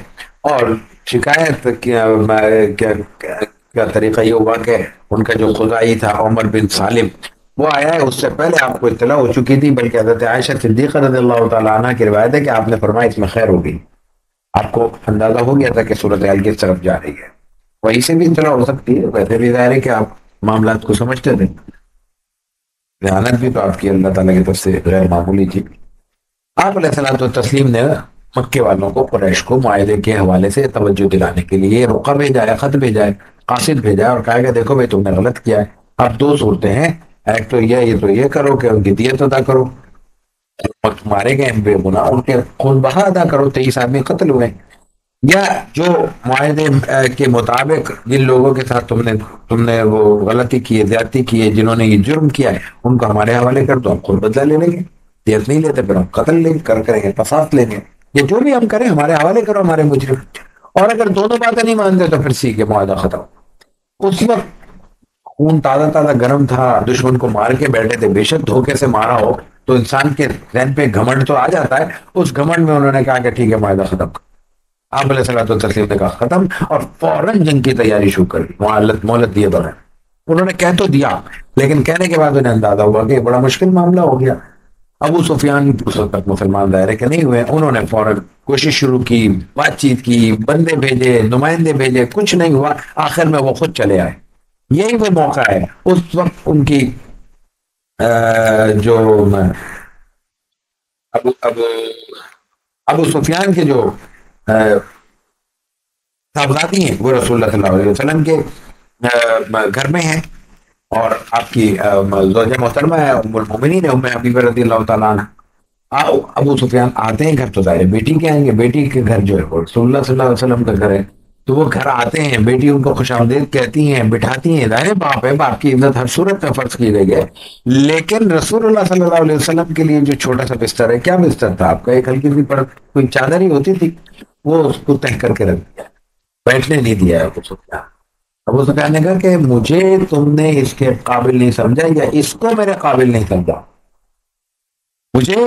اور شکایت کا طریقہ یہ ہوا کہ ان کا جو خزائی تھا عمر بن سالم وہ آیا ہے. اس سے پہلے آپ کو اطلاع ہو چکی تھی، بلکہ حضرت عائشہ صدیقہ رضی اللہ تعالیٰ عنہ کی روایت ہے کہ آپ نے فرمایا اس میں خیر ہوگی. آپ کو اندازہ ہو گیا تھا کہ صورتحال کس طرف جا رہی ہے. وہیں سے بھی اطلاع ہو سکتی ہے، ویسے بھی ظاہر ہے کہ آپ معاملات کو سمجھتے تھے. ذہانت بھی تو آپ کی اللہ تعالیٰ کی طرف سے غیر معمولی تھی. آپ علیہ الصلوۃ والتسلیم نے مکے والوں کو، قریش کو معاہدے کے حوالے سے توجہ دلانے کے لیے رقع بھیجا ہے، خط بھیجا ہے، قاصد بھیجا ہے اور کہا کہ دیکھو بھائی تم نے غلط کیا ہے، اب دو صورتیں ہیں، ایک تو یہ تو یہ کرو کہ ان کی دیت ادا کرو، مارے گئے بے گناہ ان کے خون بہا ادا کرو، 23 آدمی قتل ہوئے، یا جو معاہدے کے مطابق جن لوگوں کے ساتھ تم نے وہ غلطی کی ہے، زیادتی کی ہے، جنہوں نے یہ جرم کیا ہے، ان کو ہمارے حوالے کر دو، ہم خود بدلہ لے لیں گے، دیت نہیں لیتے پھر ہم قتل لیں کریں گے، قصاص لیں گے، یہ جو بھی ہم کریں ہمارے حوالے کرو ہمارے مجرم۔ اور اگر دونوں باتیں نہیں مانتے تو پھر سی کے معاہدہ ختم۔ اس وقت خون تازہ تازہ گرم تھا، دشمن کو مار کے بیٹھے تھے، بے شک دھوکے سے مارا ہو تو انسان کے ذہن پہ گھمنڈ تو آ جاتا ہے، اس گھمنڈ میں انہوں نے کہا کہ ٹھیک ہے معاہدہ ختم۔ آپ علیہ الصلوۃ والتسلیم نے کہا ختم، اور فوراً جنگ کی تیاری شروع کر دی، مہلت دیے بغیر۔ انہوں نے کہہ تو دیا لیکن کہنے کے بعد انہیں اندازہ ہوا کہ بڑا مشکل معاملہ ہو گیا۔ ابو سفیان اس وقت تک مسلمان دائرے کے نہیں ہوئے، انہوں نے فوراً کوشش شروع کی، بات چیت کی، بندے بھیجے، نمائندے بھیجے، کچھ نہیں ہوا، آخر میں وہ خود چلے آئے۔ یہی وہ موقع ہے، اس وقت ان کی جو ابو ابو ابو سفیان کے جو صاحبزادی ہیں وہ رسول اللہ صلی اللہ علیہ وسلم کے گھر میں ہیں، اور آپ کی زوجہ محترمہ ہے ام المومنین ہے ام حبیبہ رضی اللہ تعالیٰ عنہ۔ ابو سفیان آتے ہیں گھر تو ظاہر ہے بیٹی کے آئیں گے، بیٹی کے گھر جو ہے وہ رسول اللہ صلی اللہ علیہ وسلم کا گھر ہے، تو وہ گھر آتے ہیں، بیٹی ان کو خوش آمدید کہتی ہیں، بٹھاتی ہیں، ظاہر باپ ہے، باپ کی عزت ہر صورت میں فرض کی گئی ہے، لیکن رسول اللہ صلی اللہ علیہ وسلم کے لیے جو چھوٹا سا بستر ہے، کیا بستر تھا آپ کا، ایک ہلکی سی کوئی چادر ہی ہوتی تھی، وہ اس کو تہ کر کے رکھ دیا، بیٹھنے نہیں دیا ابو سفیان۔ ابو سفیان نے کہا کہ مجھے تم نے اس کے قابل نہیں سمجھا، یا اس کو میرے قابل نہیں سمجھا، مجھے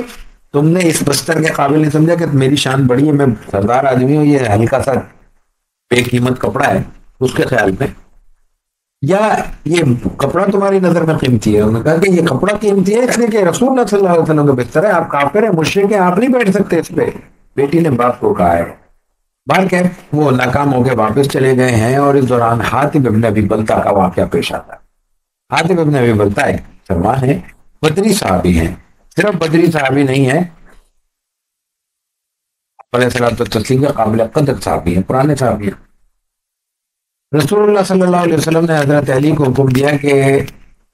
تم نے اس بستر کے قابل نہیں سمجھا کہ میری شان بڑی ہے، میں سردار آدمی ہوں، یہ ہلکا سا بے قیمت کپڑا ہے اس کے خیال میں، یا یہ کپڑا تمہاری نظر میں قیمتی ہے۔ انہوں نے کہا کہ یہ کپڑا قیمتی ہے اس لیے کہ رسول اللہ صلی اللہ علیہ وسلم کا بستر ہے، آپ کافر ہیں، مشرک ہیں، آپ نہیں بیٹھ سکتے اس پہ۔ بیٹی نے باپ کو کہا ہے، بار کہ وہ ناکام ہو کے واپس چلے گئے ہیں، اور اس دوران حاتب ابن ابی بلتہ کا واقعہ پیش آتا ہے۔ حاتب ابن ابی بلتہ ایک مسلمان ہے، بدری صحابی ہیں، صرف بدری صحابی نہیں ہے، علیہ الصلوۃ والتسلیم کا قابل قدر صحابی ہیں، پرانے صحابی ہیں۔ رسول اللہ صلی اللہ علیہ وسلم نے حضرت علی کو حکم دیا کہ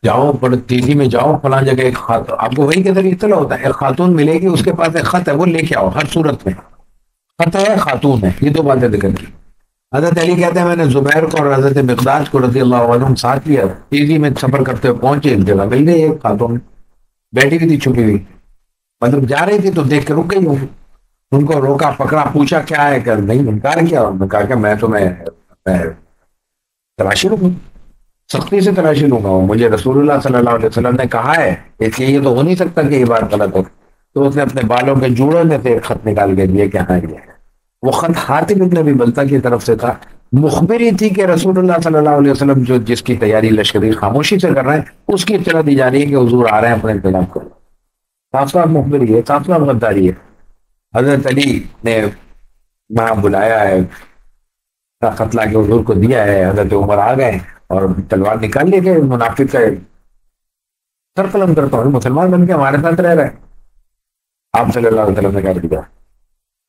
جاؤ، بڑی تیزی میں جاؤ، فلاں جگہ ایک خاتون، آپ کو وہی کے ذریعے اطلاع ہوتا ہے، ایک خاتون ملے گی، اس کے پاس ایک خط ہے، وہ لے کے آؤ، ہر صورت میں خط ہے، خاتون ہے، یہ دو باتیں ذکر کی۔ حضرت علی کہتے ہیں میں نے زبیر کو اور حضرت مقداد کو رضی اللہ عنہم ساتھ لیا، تیزی میں سفر کرتے ہوئے پہنچے، ایک جگہ مل گئی ایک خاتون، بیٹھی ہوئی تھی چھپی ہوئی، مطلب جا رہی تھی تو دیکھ کے رک گئی ہوں، ان کو روکا پکڑا، پوچھا کیا ہے، کہ نہیں، انکار کیا، انہوں نے کہا کہ میں تلاشی لوں گا، سختی سے تلاشی لوں گا، مجھے رسول اللہ صلی اللہ علیہ وسلم نے کہا ہے، اس لیے یہ تو ہو نہیں سکتا کہ یہ بات غلط ہو۔ تو اس نے اپنے بالوں کے جوڑے میں سے ایک خط نکال کے دیے کہ ہاں یہ ہے۔ وہ خط حاتب ابن ابی بلتہ کی طرف سے تھا، مخبری تھی کہ رسول اللہ صلی اللہ علیہ وسلم جو جس کی تیاری لشکری خاموشی سے کر رہے ہیں، اس کی اطلاع دی جا رہی ہے کہ حضور آ رہے ہیں، اپنے انتظام کرو۔ صاف صاف مخبری ہے، صاف صاف غداری ہے۔ حضرت علی نے وہاں بلایا ہے، خط لا کے حضور کو دیا ہے، حضرت عمر آ گئے اور تلوار نکال لی کہ منافق کا سر قلم کرتا ہوں، مسلمان بن کے ہمارے ساتھ رہ رہے۔ آپ صلی اللہ علیہ وسلم نے کہا دیا،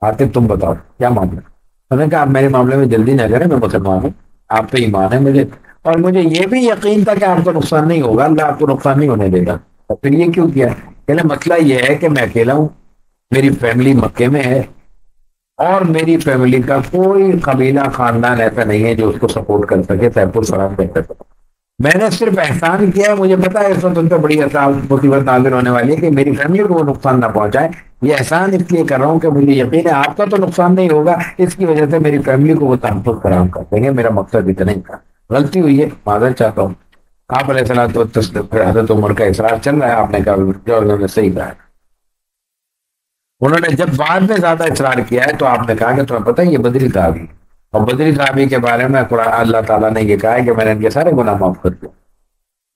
آتے تم بتاؤ کیا معاملہ۔ انہوں نے کہا آپ میرے معاملے میں جلدی نہ کریں، میں مسلمان ہوں، آپ پہ ایمان ہے مجھے، اور مجھے یہ بھی یقین تھا کہ آپ کو نقصان نہیں ہوگا، اللہ آپ کو نقصان نہیں ہونے دے گا، اور پھر یہ کیوں کیا؟ کہ مسئلہ یہ ہے کہ میں اکیلا ہوں، میری فیملی مکے میں ہے، اور میری فیملی کا کوئی قبیلہ خاندان ایسا نہیں ہے جو اس کو سپورٹ کر سکے، سیف السلام کر سکے۔ میں نے صرف احسان کیا ہے، مجھے پتا ہے اس وقت ان پہ بڑی مصیبت نازل ہونے والی ہے کہ میری فیملی کو وہ نقصان نہ پہنچائے، یہ احسان اس لیے کر رہا ہوں کہ مجھے یقین ہے آپ کا تو نقصان نہیں ہوگا، اس کی وجہ سے میری فیملی کو وہ تحفظ فراہم کر دیں گے، میرا مقصد اتنا ہی تھا، غلطی ہوئی ہے، معذرت چاہتا ہوں۔ آپ علیہ الصلوۃ والتسلیم، پھر حضرت عمر کا اصرار چل رہا ہے، آپ نے کہا جو انہوں نے صحیح کہا۔ انہوں نے جب بعد میں زیادہ اصرار کیا ہے تو آپ نے کہا کہ تمہیں پتہ ہے یہ بدری صحابی، اور بدری صحابی کے بارے میں قرآن اللہ تعالیٰ نے یہ کہا ہے کہ میں نے ان کے سارے گناہ معاف کر دیا۔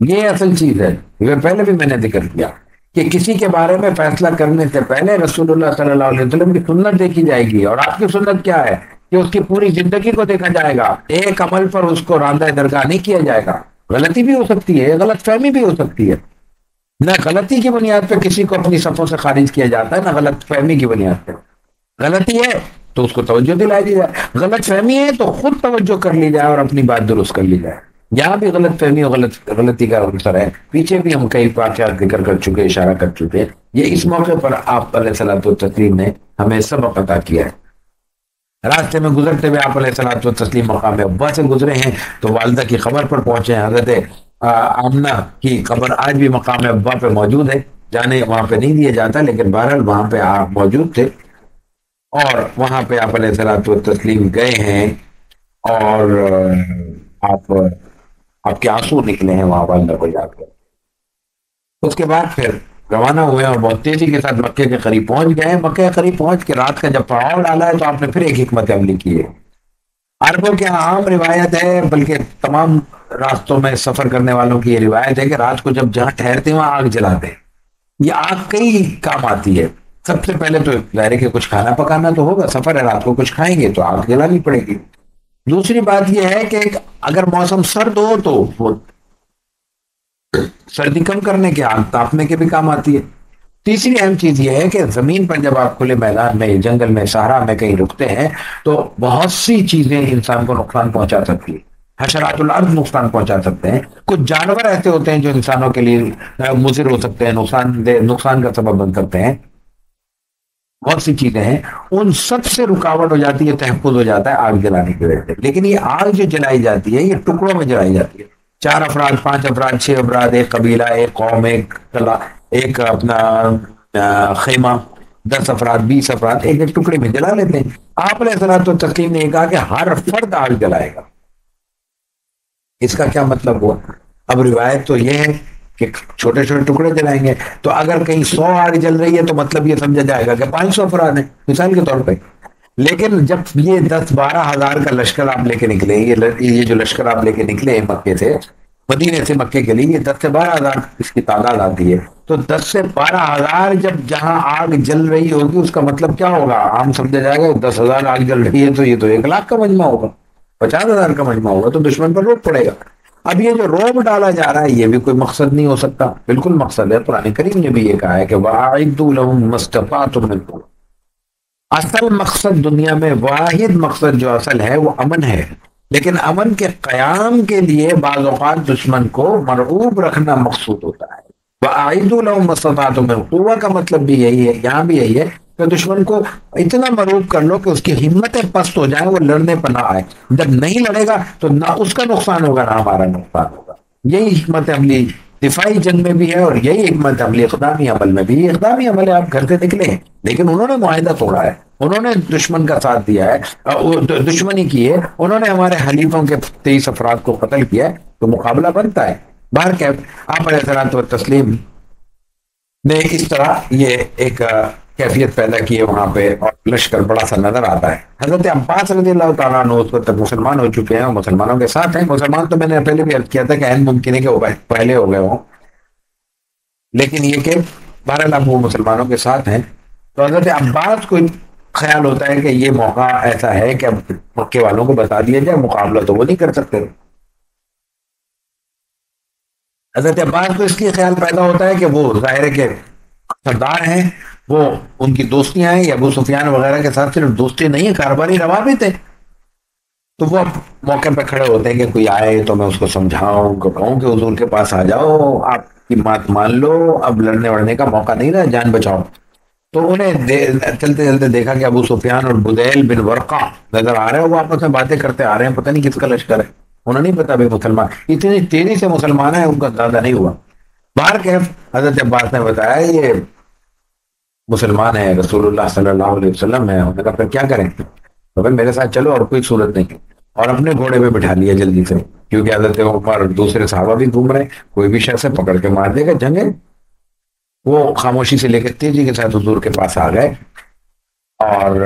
یہ اصل چیز ہے، یہ پہلے بھی میں نے ذکر کیا کہ کسی کے بارے میں فیصلہ کرنے سے پہلے رسول اللہ صلی اللہ علیہ وسلم کی سنت دیکھی جائے گی، اور آپ کی سنت کیا ہے کہ اس کی پوری زندگی کو دیکھا جائے گا، ایک عمل پر اس کو راندہ درگاہ نہیں کیا جائے گا۔ غلطی بھی ہو سکتی ہے، غلط فہمی بھی ہو سکتی ہے، نہ غلطی کی بنیاد پہ کسی کو اپنی صفوں سے خارج کیا جاتا ہے، نہ غلط فہمی کی بنیاد پہ۔ غلطی ہے تو اس کو توجہ دلائی دی جائے، غلط فہمی ہے تو خود توجہ کر لی جائے اور اپنی بات درست کر لی جائے۔ یہاں بھی غلط فہمی اور غلطی کا عنصر ہے، پیچھے بھی ہم کئی واقعات ذکر کر چکے، اشارہ کر چکے ہیں۔ یہ اس موقع پر آپ علیہ الصلوۃ والتسلیم نے ہمیں سبق عطا کیا ہے۔ راستے میں گزرتے ہوئے آپ علیہ الصلوۃ والتسلیم مقام ابا سے گزرے ہیں تو والدہ کی خبر پر پہنچے ہیں۔ حضرت آمنہ کی قبر آج بھی مقام ابا پہ موجود ہے، جانے وہاں پہ نہیں دیا جاتا، لیکن بہرحال وہاں پہ آپ موجود تھے اور وہاں پہ آپ علیہ الصلوۃ والتسلیم گئے ہیں اور آپ آپ کے آنسو نکلے ہیں وہاں والدہ کو یاد کر۔ اس کے بعد پھر روانہ ہوئے اور بہت تیزی کے ساتھ مکے کے قریب پہنچ گئے ہیں۔ مکے کے قریب پہنچ کے رات کا جب پڑاؤ ڈالا ہے تو آپ نے پھر ایک حکمت عملی کی ہے۔ عربوں کے یہاں عام روایت ہے، بلکہ تمام راستوں میں سفر کرنے والوں کی یہ روایت ہے کہ رات کو جب جہاں ٹھہرتے ہیں وہاں آگ جلاتے ہیں۔ یہ آگ کئی کام آتی ہے۔ سب سے پہلے تو ظاہر ہے کہ کچھ کھانا پکانا تو ہوگا، سفر ہے، رات کو کچھ کھائیں گے تو آگ جلانی پڑے گی۔ دوسری بات یہ ہے کہ اگر موسم سرد ہو تو وہ سردی کم کرنے کے، آگ تاپنے کے بھی کام آتی ہے۔ تیسری اہم چیز یہ ہے کہ زمین پر جب آپ کھلے میدان میں، جنگل میں، صحرا میں کہیں رکتے ہیں تو بہت سی چیزیں انسان کو نقصان پہنچا سکتی ہیں۔ حشرات الارض نقصان پہنچا سکتے ہیں، کچھ جانور ایسے ہوتے ہیں جو انسانوں کے لیے مضر ہو سکتے ہیں، نقصان کا سبب بن سکتے ہیں، بہت سی چیزیں ہیں، ان سب سے رکاوٹ ہو جاتی ہے، تحفظ ہو جاتا ہے آگ جلانے کی وجہ سے۔ لیکن یہ آگ جو جلائی جاتی ہے یہ ٹکڑوں میں جلائی جاتی ہے، 4 افراد، 5 افراد، 6 افراد، ایک قبیلہ، ایک قوم، ایک اپنا خیمہ، 10 افراد، 20 افراد ایک ایک ٹکڑے میں جلا لیتے ہیں۔ آپ علیہ الصلوۃ والتسلیم نے کہا کہ ہر فرد آگ جلائے گا۔ اس کا کیا مطلب ہوا؟ اب روایت تو یہ ہے کہ چھوٹے چھوٹے ٹکڑے جلائیں گے، تو اگر کہیں 100 آگ جل رہی ہے تو مطلب یہ سمجھا جائے گا کہ 500 افراد ہیں مثال کے طور پہ۔ لیکن جب یہ 10-12 ہزار کا لشکر آپ لے کے نکلے، یہ جو لشکر آپ لے کے نکلے مکے سے، مدینے سے مکے کے لیے، یہ 10 سے 12 ہزار اس کی تعداد آتی ہے، تو 10 سے 12 ہزار جب جہاں آگ جل رہی ہوگی اس کا مطلب کیا ہوگا؟ عام سمجھا جائے گا 10 ہزار آگ جل رہی ہے تو یہ تو 1 لاکھ کا مجمع ہوگا، 50 ہزار کا مجمع ہوگا، تو دشمن پر روک پڑے گا۔ اب یہ جو روب ڈالا جا رہا ہے یہ بھی کوئی مقصد نہیں ہو سکتا، بالکل مقصد ہے۔ قرآن کریم نے بھی یہ کہا ہے کہ وَأَعِدُّوا لَهُم مَّا اسْتَطَعْتُم مِّن قُوَّةٍ۔ اصل مقصد دنیا میں، واحد مقصد جو اصل ہے وہ امن ہے، لیکن امن کے قیام کے لیے بعض اوقات دشمن کو مرعوب رکھنا مقصود ہوتا ہے۔ وَأَعِدُّوا لَهُم مَّا اسْتَطَعْتُم مِّن قُوَّةٍ کا مطلب بھی یہی ہے، یہاں بھی یہی ہے کہ دشمن کو اتنا مرعوب کر لو کہ اس کی ہمتیں پست ہو جائیں، وہ لڑنے پر نہ آئے۔ جب نہیں لڑے گا تو نہ اس کا نقصان ہوگا نہ ہمارا نقصان ہوگا۔ یہی حکمت عملی دفاعی جنگ میں بھی ہے اور یہی حکمت عملی اقدامی عمل میں بھی۔ اقدامی عمل ہے، آپ گھر سے نکلے ہیں لیکن انہوں نے معاہدہ توڑا ہے، انہوں نے دشمن کا ساتھ دیا ہے، دشمنی کی ہے، انہوں نے ہمارے حلیفوں کے 23 افراد کو قتل کیا ہے، تو مقابلہ بنتا ہے۔ باہر کے آپ علیہ الصلوۃ والتسلیم نے اس طرح یہ ایک کیفیت پیدا کی ہے وہاں پہ، اور لشکر بڑا سا نظر آتا ہے۔ حضرت عباس رضی اللہ تعالیٰ عنہ اس وقت تک مسلمان ہو چکے ہیں اور مسلمانوں کے ساتھ ہیں۔ مسلمان تو میں نے پہلے بھی عرض کیا تھا کہ عین ممکن ہے کہ وہ پہلے ہو گئے ہوں، لیکن یہ کہ بہرحال اب وہ مسلمانوں کے ساتھ ہیں۔ تو حضرت عباس کو خیال ہوتا ہے کہ یہ موقع ایسا ہے کہ اب مکے والوں کو بتا دیا جائے، مقابلہ تو وہ نہیں کر سکتے۔ حضرت عباس کو اس لیے خیال پیدا ہوتا ہے کہ وہ ظاہر ہے کہ سردار ہیں، وہ ان کی دوستیاں ہیں، یا ابو سفیان وغیرہ کے ساتھ صرف دوستی نہیں ہے، کاروباری روابط ہے، تو وہ اب موقع پہ کھڑے ہوتے ہیں کہ کوئی آئے تو میں اس کو سمجھاؤں، کہوں کہ حضور کے پاس آ جاؤ، آپ کی بات مان لو، اب لڑنے وڑنے کا موقع نہیں رہا، جان بچاؤ۔ تو انہیں چلتے چلتے دیکھا کہ ابو سفیان اور بدیل بن ورقہ نظر آ رہے ہیں، وہ آپس میں باتیں کرتے آ رہے ہیں، پتہ نہیں کس کا لشکر ہے، انہیں نہیں پتا بھی مسلمان اتنی تیزی سے مسلمان ہے، ان کا اندازہ نہیں ہوا۔ باہر کے حضرت عباس نے بتایا یہ مسلمان ہے، رسول اللہ صلی اللہ علیہ وسلم ہے۔ انہوں نے کہا پھر کیا کریں؟ تو پھر میرے ساتھ چلو، اور کوئی صورت نہیں، اور اپنے گھوڑے پہ بٹھا لیا جلدی سے، کیونکہ حضرت عمر اور دوسرے صحابہ بھی گھوم رہے ہیں، کوئی بھی شخص پکڑ کے مار دے گا، جنگ ہے۔ وہ خاموشی سے لے کے تیزی کے ساتھ حضور کے پاس آ گئے، اور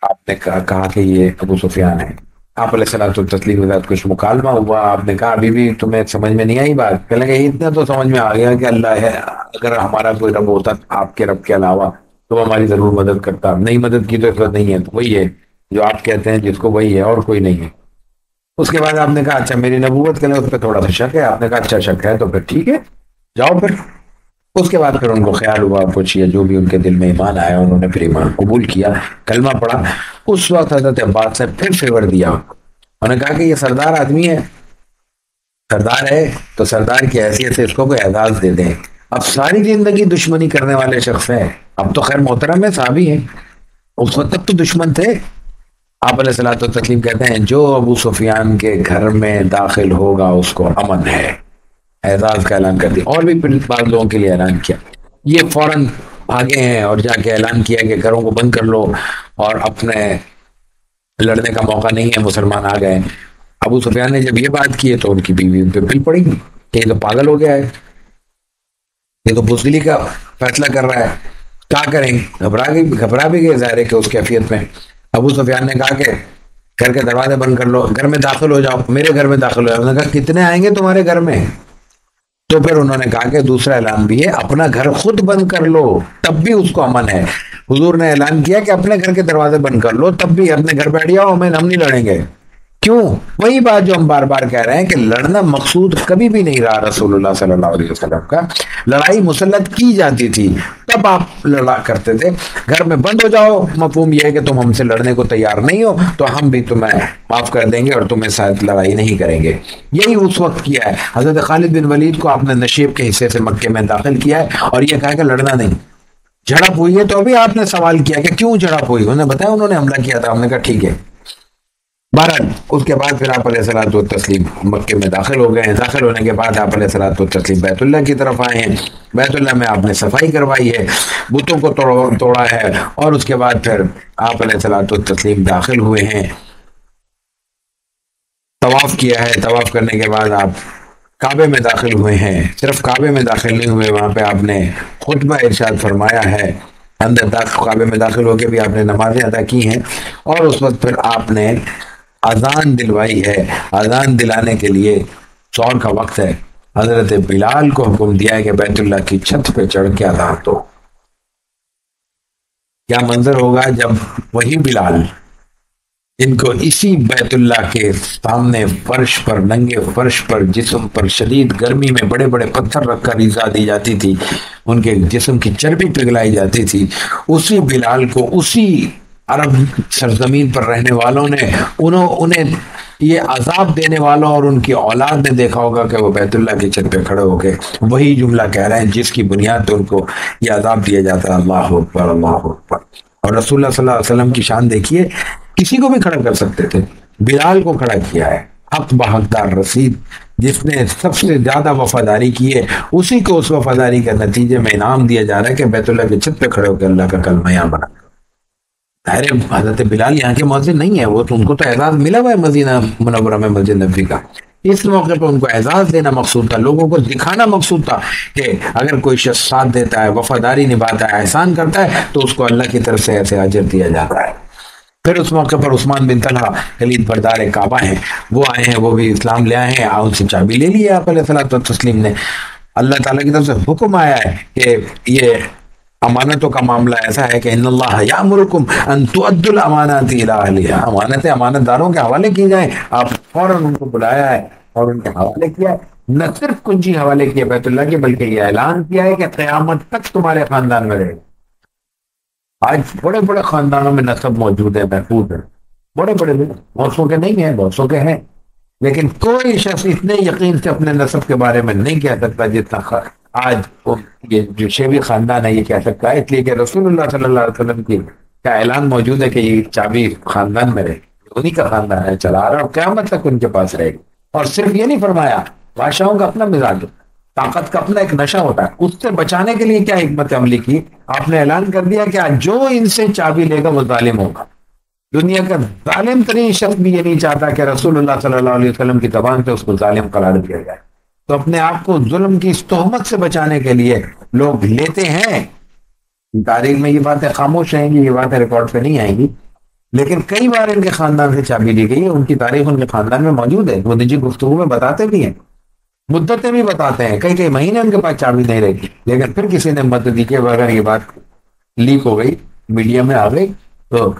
آپ نے کہا کہ یہ ابو سفیان ہے۔ آپ علیہ الصلوۃ والتسلیم کے ساتھ کچھ مکالمہ ہوا، آپ نے کہا ابھی بھی تمہیں سمجھ میں نہیں آئی بات؟ کہنے لگے اتنا تو سمجھ میں آ گیا کہ اللہ ہے، اگر ہمارا کوئی رب ہوتا آپ کے رب کے علاوہ تو ہماری ضرور مدد کرتا، نہیں مدد کی تو اس وقت نہیں ہے، تو وہی ہے جو آپ کہتے ہیں جس کو، وہی ہے اور کوئی نہیں ہے۔ اس کے بعد آپ نے کہا اچھا میری نبوت کے لیے اس پہ تھوڑا سا شک ہے، آپ نے کہا اچھا شک ہے تو پھر ٹھیک ہے، جاؤ پھر۔ اس کے بعد پھر ان کو خیال ہوا کچھ، یا جو بھی ان کے دل میں ایمان آیا انہوں نے پھر ایمان قبول کیا، کلمہ پڑھا۔ اس وقت حضرت عباس نے پھر فیور دیا، انہوں نے کہا کہ یہ سردار آدمی ہے، سردار ہے تو سردار کی حیثیت سے اس کو کوئی اعزاز دے دیں۔ اب ساری زندگی دشمنی کرنے والے شخص ہیں، اب تو خیر محترم ہے، صحابی ہیں، اس وقت تک تو دشمن تھے۔ آپ علیہ الصلوۃ والتسلیم کہتے ہیں جو ابو سفیان کے گھر میں داخل ہوگا اس کو امن ہے، اعزاز کا اعلان کر دیا۔ اور بھی پھر بعض لوگوں کے لیے اعلان کیا، یہ فوراً بھاگے ہیں اور جا کے اعلان کیا کہ گھروں کو بند کر لو اور اپنے لڑنے کا موقع نہیں ہے، مسلمان آ گئے۔ ابو سفیان نے جب یہ بات کی ہے تو ان کی بیوی ان پہ پل پڑی کہ یہ تو پاگل ہو گیا ہے، یہ تو بزدلی کا فیصلہ کر رہا ہے، کیا کریں؟ گھبرا بھی گئے ظاہر ہے کہ اس کیفیت میں۔ ابو سفیان نے کہا کہ گھر کے دروازے بند کر لو، گھر میں داخل ہو جاؤ، میرے گھر میں داخل ہو جاؤ۔ انہوں نے کہا کتنے آئیں گے تمہارے گھر میں؟ تو پھر انہوں نے کہا کہ دوسرا اعلان بھی ہے، اپنا گھر خود بند کر لو تب بھی اس کو امن ہے۔ حضور نے اعلان کیا کہ اپنے گھر کے دروازے بند کر لو تب بھی اپنے گھر بیٹھ جاؤ، ہم نہیں لڑیں گے۔ کیوں؟ وہی بات جو ہم بار بار کہہ رہے ہیں کہ لڑنا مقصود کبھی بھی نہیں رہا رسول اللہ صلی اللہ علیہ وسلم کا۔ لڑائی مسلط کی جاتی تھی تب آپ لڑا کرتے تھے، گھر میں بند ہو جاؤ، مفہوم یہ ہے کہ تم ہم سے لڑنے کو تیار نہیں ہو تو ہم بھی تمہیں معاف کر دیں گے اور تمہیں ساتھ لڑائی نہیں کریں گے۔ یہی اس وقت کیا ہے۔ حضرت خالد بن ولید کو آپ نے نشیب کے حصے سے مکے میں داخل کیا ہے اور یہ کہا کہ لڑنا نہیں۔ جھڑپ ہوئی ہے تو ابھی آپ نے سوال کیا کہ کیوں جھڑپ ہوئی، انہوں نے بتایا انہوں نے حملہ کیا تھا، ہم نے کہا ٹھیک ہے۔ بہرحال اس کے بعد پھر آپ علیہ الصلوۃ والتسلیم مکے میں داخل ہو گئے ہیں۔ داخل ہونے کے بعد آپ علیہ الصلوۃ والتسلیم بیت اللہ کی طرف آئے ہیں، بیت اللہ میں آپ نے صفائی کروائی ہے، بتوں کو توڑا ہے، اور اس کے بعد پھر آپ علیہ الصلوۃ والتسلیم داخل ہوئے ہیں، طواف کیا ہے۔ طواف کرنے کے بعد آپ کعبے میں داخل ہوئے ہیں۔ صرف کعبے میں داخل نہیں ہوئے، وہاں پہ آپ نے خطبہ ارشاد فرمایا ہے، اندر کعبے میں داخل ہو کے بھی آپ نے نمازیں ادا کی ہیں، اور اس وقت پھر آپ نے اذان دلوائی ہے۔ اذان دلانے کے لیے ظہر کا وقت ہے، حضرت بلال کو حکم دیا ہے کہ بیت اللہ کی چھت پہ چڑھ کے اذان دو۔ کیا منظر ہوگا جب وہی بلال ان کو اسی بیت اللہ کے سامنے فرش پر، ننگے فرش پر، جسم پر شدید گرمی میں بڑے بڑے پتھر رکھ کر ایذا دی جاتی تھی، ان کے جسم کی چربی پگھلائی جاتی تھی، اسی بلال کو اسی عرب سرزمین پر رہنے والوں نے انہیں یہ عذاب دینے والوں اور ان کی اولاد نے دیکھا ہوگا کہ وہ بیت اللہ کی چھت پہ کھڑے ہو کے وہی جملہ کہہ رہے ہیں جس کی بنیاد پہ ان کو یہ عذاب دیا جاتا ہے، اللہ اکبر اللہ اکبر۔ اور رسول اللہ صلی اللہ علیہ وسلم کی شان دیکھیے، کسی کو بھی کھڑا کر سکتے تھے، بلال کو کھڑا کیا ہے، حق بحقدار رسید جس نے سب سے زیادہ وفاداری کی ہے، اسی کو اس وفاداری کے نتیجے میں انعام دیا جا رہا ہے کہ بیت اللہ کی چھت پہ کھڑے ہو کے اللہ کا کلمہ یہاں بنا۔ ظاہر حضرت بلال یہاں کے مؤذن نہیں ہے، وہ تو ان کو تو اعزاز ملا ہوا ہے مدینہ منورہ میں مسجد نبوی کا، اس موقع پر ان کو اعزاز دینا مقصود تھا، لوگوں کو دکھانا مقصود تھا کہ اگر کوئی شخص ساتھ دیتا ہے، وفاداری نبھاتا ہے، احسان کرتا ہے تو اس کو اللہ کی طرف سے ایسے اجر دیا جاتا ہے۔ پھر اس موقع پر عثمان بن طلحہ کلید بردار کعبہ ہیں، وہ آئے ہیں، وہ بھی اسلام لے آئے ہیں، ان سے چابی لے لی ہے آپ علیہ الصلوۃ والتسلیم نے۔ اللہ تعالیٰ کی طرف سے حکم آیا ہے کہ یہ امانتوں کا معاملہ ایسا ہے کہ ان اللہ یامرکم ان تؤدوا الامانات الی اہلھا، امانتیں امانت داروں کے حوالے کی جائیں، آپ فوراً ان کو بلایا ہے اور ان کے حوالے کیا ہے، نہ صرف کنجی حوالے کی ہے بیت اللہ کی، بلکہ یہ اعلان کیا ہے کہ قیامت تک تمہارے خاندان میں رہے گا۔ آج بڑے بڑے خاندانوں میں نسب موجود ہے، محفوظ ہے، بڑے بڑے بہتوں کے نہیں ہیں، بہتوں کے ہیں، لیکن کوئی شخص اتنے یقین سے اپنے نسب کے بارے میں نہیں کہہ سکتا جتنا آج یہ جو شیوی خاندان ہے یہ کہہ سکتا ہے، اس لیے کہ رسول اللہ صلی اللہ علیہ وسلم کی کا اعلان موجود ہے کہ یہ چابی خاندان میں رہے گی، انہی کا خاندان ہے چلا رہا اور قیامت تک ان کے پاس رہے گی۔ اور صرف یہ نہیں فرمایا، بادشاہوں کا اپنا مزاج، طاقت کا اپنا ایک نشہ ہوتا ہے، اس سے بچانے کے لیے کیا حکمت عملی کی، آپ نے اعلان کر دیا کہ جو ان سے چابی لے گا وہ ظالم ہوگا۔ دنیا کا ظالم ترین شخص بھی یہ نہیں چاہتا کہ رسول اللہ صلی اللہ علیہ وسلم کی زبان سے اس کو ظالم قرار دیا جائے، تو اپنے آپ کو ظلم کی اس تہمت سے بچانے کے لیے لوگ لیتے ہیں۔ تاریخ میں یہ باتیں خاموش رہیں گی، یہ باتیں ریکارڈ پہ نہیں آئیں گی، لیکن کئی بار ان کے خاندان سے چابی لی گئی ہے، ان کی تاریخ ان کے خاندان میں موجود ہے، وہ نجی گفتگو میں بتاتے بھی ہیں، مدتیں بھی بتاتے ہیں، کئی کئی مہینے ان کے پاس چابی نہیں رہی، لیکن پھر کسی نے مدد دی کہ اگر یہ بات لیک ہو گئی، میڈیا میں آ گئی، تو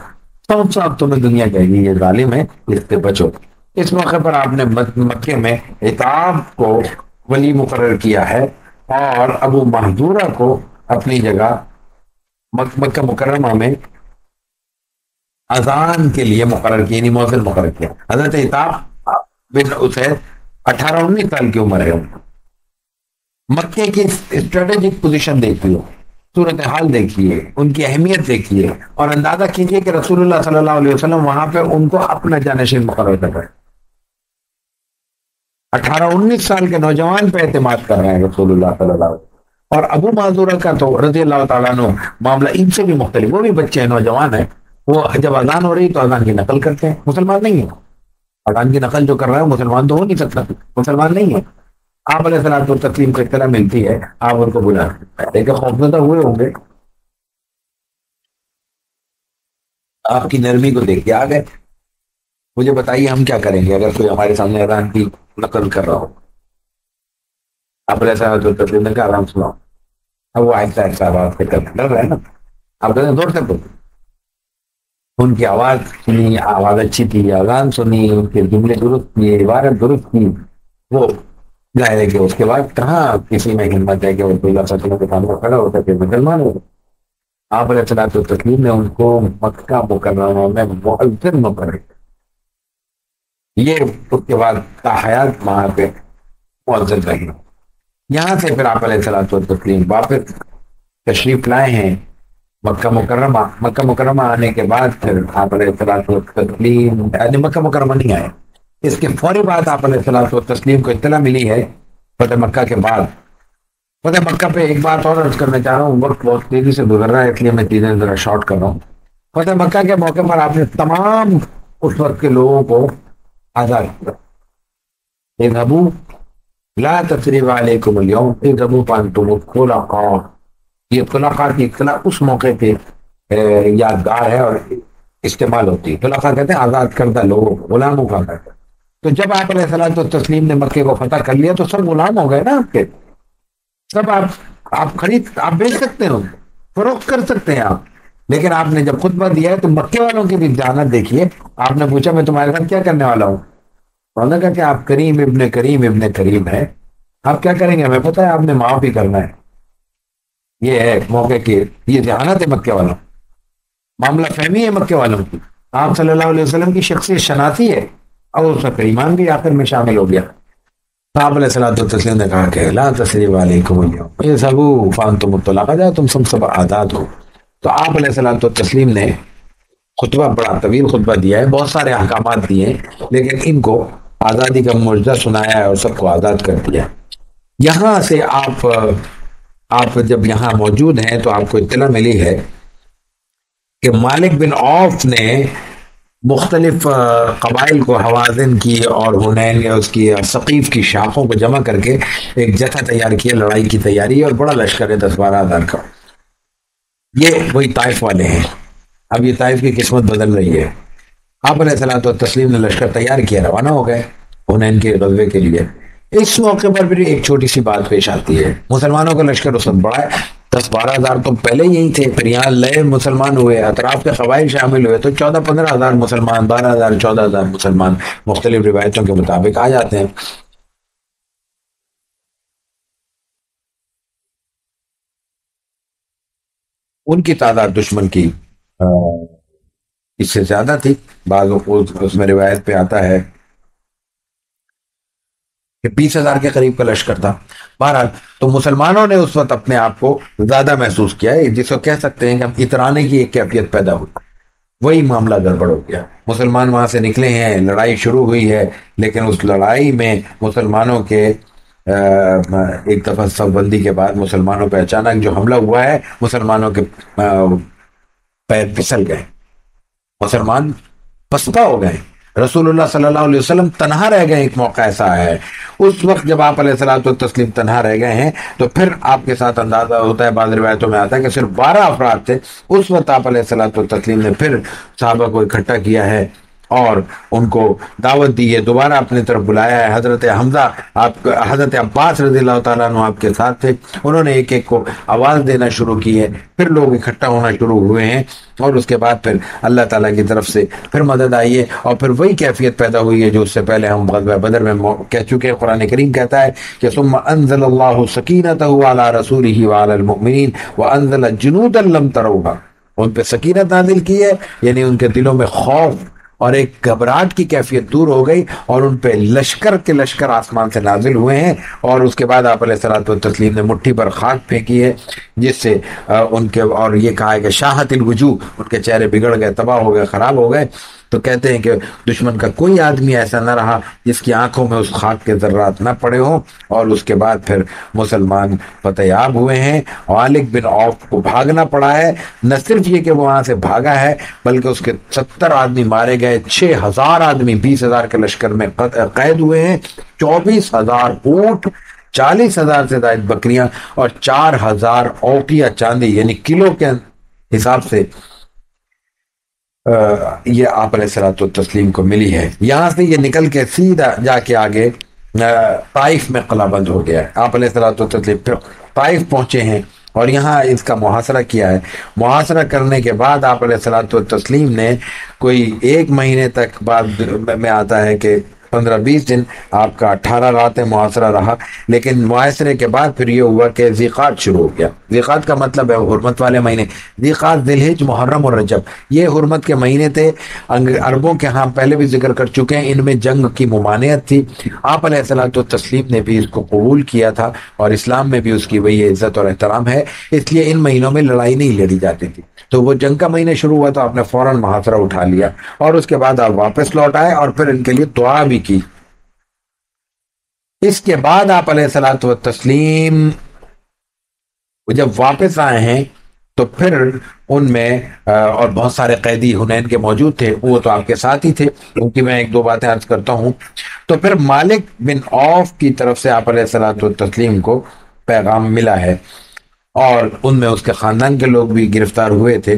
سب صاحب تمہیں دنیا کہے گی یہ ظالم ہے، اس سے بچو۔ اس موقع پر آپ نے مکے میں عتاب کو ولی مقرر کیا ہے، اور ابو محذورہ کو اپنی جگہ مکہ مکرمہ میں اذان کے لیے مقرر کیا، یعنی مؤذن مقرر کیا۔ حضرت عتاب بن اسید 18-19 سال کی عمر ہے ان کی۔ مکے کی اسٹریٹجک پوزیشن دیکھیے، صورتحال دیکھیے، ان کی اہمیت دیکھیے، اور اندازہ کیجئے کہ رسول اللہ صلی اللہ علیہ وسلم وہاں پہ ان کو اپنا جانشین مقرر کر رہے ہیں۔ 18-19 سال کے نوجوان پہ اعتماد کر رہے ہیں رسول اللہ صلی اللہ علیہ وسلم۔ اور ابو معذورہ کا تو رضی اللہ تعالیٰ عنہ معاملہ ان سے بھی مختلف، وہ بھی بچے ہیں، نوجوان ہیں، وہ جب اذان ہو رہی تو اذان کی نقل کرتے ہیں، مسلمان نہیں ہے۔ اذان کی نقل جو کر رہا ہے مسلمان تو ہو نہیں سکتا، مسلمان نہیں ہے۔ آپ علیہ الصلوۃ والتسلیم کو اطلاع ملتی ہے، آپ ان کو بلا لیکن خوفزدہ ہوئے ہوں گے، آپ کی نرمی کو دیکھ کے آ گئے۔ مجھے بتائیے ہم کیا کریں گے اگر کوئی ہمارے سامنے اذان کی نقل کر رہا ہو؟ آپ علیہ الصلوۃ والتسلیم نے کہا آرام سناؤ، اب وہ آہستہ آہستہ آواز سے ڈر رہا ہے نا، آپ کہتے ہیں زور سے بولو۔ ان کی آواز سنی، آواز اچھی تھی، اذان سنی، ان کے جملے درست کیے، عبارت درست کی، وہ ظاہر ہے کہ اس کے بعد کہاں کسی میں ہمت ہے کہ وہ رسول اللہ صلی اللہ علیہ وسلم کے سامنے کھڑا ہو سکے، مسلمان ہو۔ آپ علیہ الصلوۃ والتسلیم نے ان کو مکہ مکرمہ میں مؤذن مقرر کیا۔ یہ اس کے بعد تاحیات وہاں پہ مؤذن رہی۔ یہاں سے پھر آپ علیہ الصلوۃ والتسلیم واپس تشریف لائے ہیں مکہ مکرمہ۔ مکہ مکرمہ آنے کے بعد پھر آپ علیہ الصلوۃ والتسلیم یعنی مکہ مکرمہ نہیں آئے، اس کے فوری بعد آپ علیہ الصلوۃ والتسلیم کو اطلاع ملی ہے فتح مکہ کے بعد۔ فتح مکہ پہ ایک بات اور عرض کرنا چاہ رہا ہوں، وقت بہت تیزی سے گزر رہا ہے اس لیے میں چیزیں ذرا شارٹ کر رہا ہوں۔ فتح مکہ کے موقع پر آپ نے تمام اس وقت کے لوگوں کو آزاد کیا۔ اذهبوا لا تثریب علیکم اليوم اذهبوا فانتم الطلقاء۔ یہ طلقاء کی اطلاع اس موقع پہ یادگار ہے اور استعمال ہوتی ہے۔ طلقاء کہتے ہیں آزاد کردہ لوگوں، غلاموں کا کہتے ہیں۔ تو جب آپ علیہ الصلوۃ والتسلیم نے مکے کو فتح کر لیا تو سب غلام ہو گئے نا آپ کے، سب آپ بیچ سکتے ہیں، فروخت کر سکتے ہیں آپ۔ لیکن آپ نے جب خطبہ دیا ہے تو مکے والوں کی بھی دیانت دیکھیے۔ آپ نے پوچھا میں تمہارے ساتھ کیا کرنے والا ہوں؟ انہوں نے کہا کہ آپ کریم ابن کریم ہیں، آپ کیا کریں گے ہمیں پتہ ہے، آپ نے معاف ہی کرنا ہے۔ یہ ہے موقع کی، یہ ذہانت ہے مکے والوں، معاملہ فہمی ہے مکے والوں کی، آپ صلی اللہ علیہ وسلم کی شخصیت شناسی ہے، اور اس کا ایمان بھی آخر میں شامل ہو گیا۔ آپ علیہ الصلوۃ والتسلیم نے کہا کہ لا تثریب علیکم اليوم اذهبوا فانتم الطلقاء، جاؤ تم سب آزاد ہو۔ تو آپ علیہ الصلوۃ والتسلیم نے خطبہ، بڑا طویل خطبہ دیا ہے، بہت سارے احکامات دیے ہیں، لیکن ان کو آزادی کا معجزہ سنایا ہے اور سب کو آزاد کر دیا۔ یہاں سے آپ جب یہاں موجود ہیں تو آپ کو اطلاع ملی ہے کہ مالک بن عوف نے مختلف قبائل کو، حوازن کی اور حنین یا اس کی ثقیف کی شاخوں کو جمع کر کے ایک جتھا تیار کیا، لڑائی کی تیاری، اور بڑا لشکر ہے 10-12 ہزار کا۔ یہ وہی طائف والے ہیں۔ اب یہ طائف کی قسمت بدل رہی ہے۔ آپ علیہ الصلوۃ والتسلیم نے لشکر تیار کیا، روانہ ہو گئے حنین کے غزوے کے لیے۔ اس موقع پر بھی ایک چھوٹی سی بات پیش آتی ہے، مسلمانوں کا لشکر اس وقت بڑا ہے، 10-12 ہزار تو پہلے یہی تھے، پھر یہاں لئے مسلمان ہوئے، اطراف کے قبائل شامل ہوئے، تو 14-15 ہزار مسلمان، 12 ہزار 14 ہزار مسلمان مختلف روایتوں کے مطابق آ جاتے ہیں۔ ان کی تعداد دشمن کی اس سے زیادہ تھی، بعض اس میں روایت پہ آتا ہے کہ 20 ہزار کے قریب کا لشکر تھا۔ بہرحال تو مسلمانوں نے اس وقت اپنے آپ کو زیادہ محسوس کیا ہے، جس کو کہہ سکتے ہیں کہ ہم اترانے کی ایک کیفیت پیدا ہوئی۔ وہی معاملہ گڑبڑ ہو گیا، مسلمان وہاں سے نکلے ہیں، لڑائی شروع ہوئی ہے، لیکن اس لڑائی میں مسلمانوں کے ایک دفعہ صف بندی کے بعد مسلمانوں پہ اچانک جو حملہ ہوا ہے، مسلمانوں کے پیر پھسل گئے، مسلمان پستہ ہو گئے، رسول اللہ صلی اللہ علیہ وسلم تنہا رہ گئے۔ ایک موقع ایسا ہے اس وقت جب آپ علیہ الصلوۃ والتسلیم تنہا رہ گئے ہیں، تو پھر آپ کے ساتھ اندازہ ہوتا ہے، بعض روایتوں میں آتا ہے کہ صرف 12 افراد تھے۔ اس وقت آپ علیہ الصلوۃ والتسلیم نے پھر صحابہ کو اکٹھا کیا ہے اور ان کو دعوت دی ہے، دوبارہ اپنی طرف بلایا ہے۔ حضرت حمزہ حضرت عباس رضی اللہ تعالیٰ عنہ آپ کے ساتھ تھے، انہوں نے ایک ایک کو آواز دینا شروع کی ہے، پھر لوگ اکٹھا ہونا شروع ہوئے ہیں، اور اس کے بعد پھر اللہ تعالیٰ کی طرف سے پھر مدد آئی ہے، اور پھر وہی کیفیت پیدا ہوئی ہے جو اس سے پہلے ہم غزوہ بدر میں کہہ چکے ہیں۔ قرآن کریم کہتا ہے کہ ثم انزل اللہ سکینتہ علی رسولہ وعلی المؤمنین وانزل جنودا لم تروها، ان پہ سکینت نازل کی ہے، یعنی ان کے دلوں میں خوف اور ایک گھبراہٹ کی کیفیت دور ہو گئی، اور ان پہ لشکر کے لشکر آسمان سے نازل ہوئے ہیں۔ اور اس کے بعد آپ علیہ الصلوۃ والتسلیم نے مٹھی پر خاک پھینکی ہے، جس سے ان کے، اور یہ کہا ہے کہ شاہت الوجوہ، ان کے چہرے بگڑ گئے، تباہ ہو گئے، خراب ہو گئے۔ تو کہتے ہیں کہ دشمن کا کوئی آدمی ایسا نہ رہا جس کی آنکھوں میں اس خاک کے ذرات نہ پڑے ہوں۔ اور اس کے بعد پھر مسلمان فتح یاب ہوئے ہیں۔ مالک بن عوف کو بھاگنا پڑا ہے، نہ صرف یہ کہ وہ وہاں سے بھاگا ہے، بلکہ اس کے 70 آدمی مارے گئے، 6000 آدمی 20,000 کے لشکر میں قید ہوئے ہیں، 24,000 اونٹ، 40,000 سے زائد بکریاں، اور 4,000 اوقیہ چاندی، یعنی کلو کے حساب سے یہ آپ علیہ الصلوۃ والتسلیم کو ملی ہے۔ یہاں سے یہ نکل کے سیدھا جا کے آگے طائف میں قلعہ بند ہو گیا ہے۔ آپ علیہ الصلوۃ والتسلیم پھر طائف پہنچے ہیں، اور یہاں اس کا محاصرہ کیا ہے۔ محاصرہ کرنے کے بعد آپ علیہ الصلوۃ والتسلیم نے کوئی 1 مہینے تک بعد میں آتا ہے کہ 15-20 دن آپ کا 18 راتیں محاصرہ رہا، لیکن محاصرے کے بعد پھر یہ ہوا کہ ذیقعد شروع ہو گیا۔ ذیقعد کا مطلب ہے حرمت والے مہینے، ذیقعد، ذی الحج، محرم اور رجب، یہ حرمت کے مہینے تھے۔ عربوں کے ہاں پہلے بھی ذکر کر چکے ہیں، ان میں جنگ کی ممانعت تھی۔ آپ علیہ الصلوۃ والتسلیم نے بھی اس کو قبول کیا تھا، اور اسلام میں بھی اس کی وہی عزت اور احترام ہے، اس لیے ان مہینوں میں لڑائی نہیں لڑی جاتی تھی۔ تو وہ جنگ کا مہینہ شروع ہوا تو آپ نے فوراً محاصرہ اٹھا لیا، اور اس کے بعد آپ واپس لوٹ آئے، اور پھر ان کے لیے دعا بھی کی۔ اس کے بعد آپ علیہ الصلوۃ والتسلیم جب واپس آئے ہیں تو پھر ان میں اور بہت سارے قیدی حنین کے موجود تھے، وہ تو آپ کے ساتھ ہی تھے، کیونکہ میں 1-2 باتیں عرض کرتا ہوں۔ تو پھر مالک بن عوف کی طرف سے آپ علیہ الصلوۃ والتسلیم کو پیغام ملا ہے، اور ان میں اس کے خاندان کے لوگ بھی گرفتار ہوئے تھے۔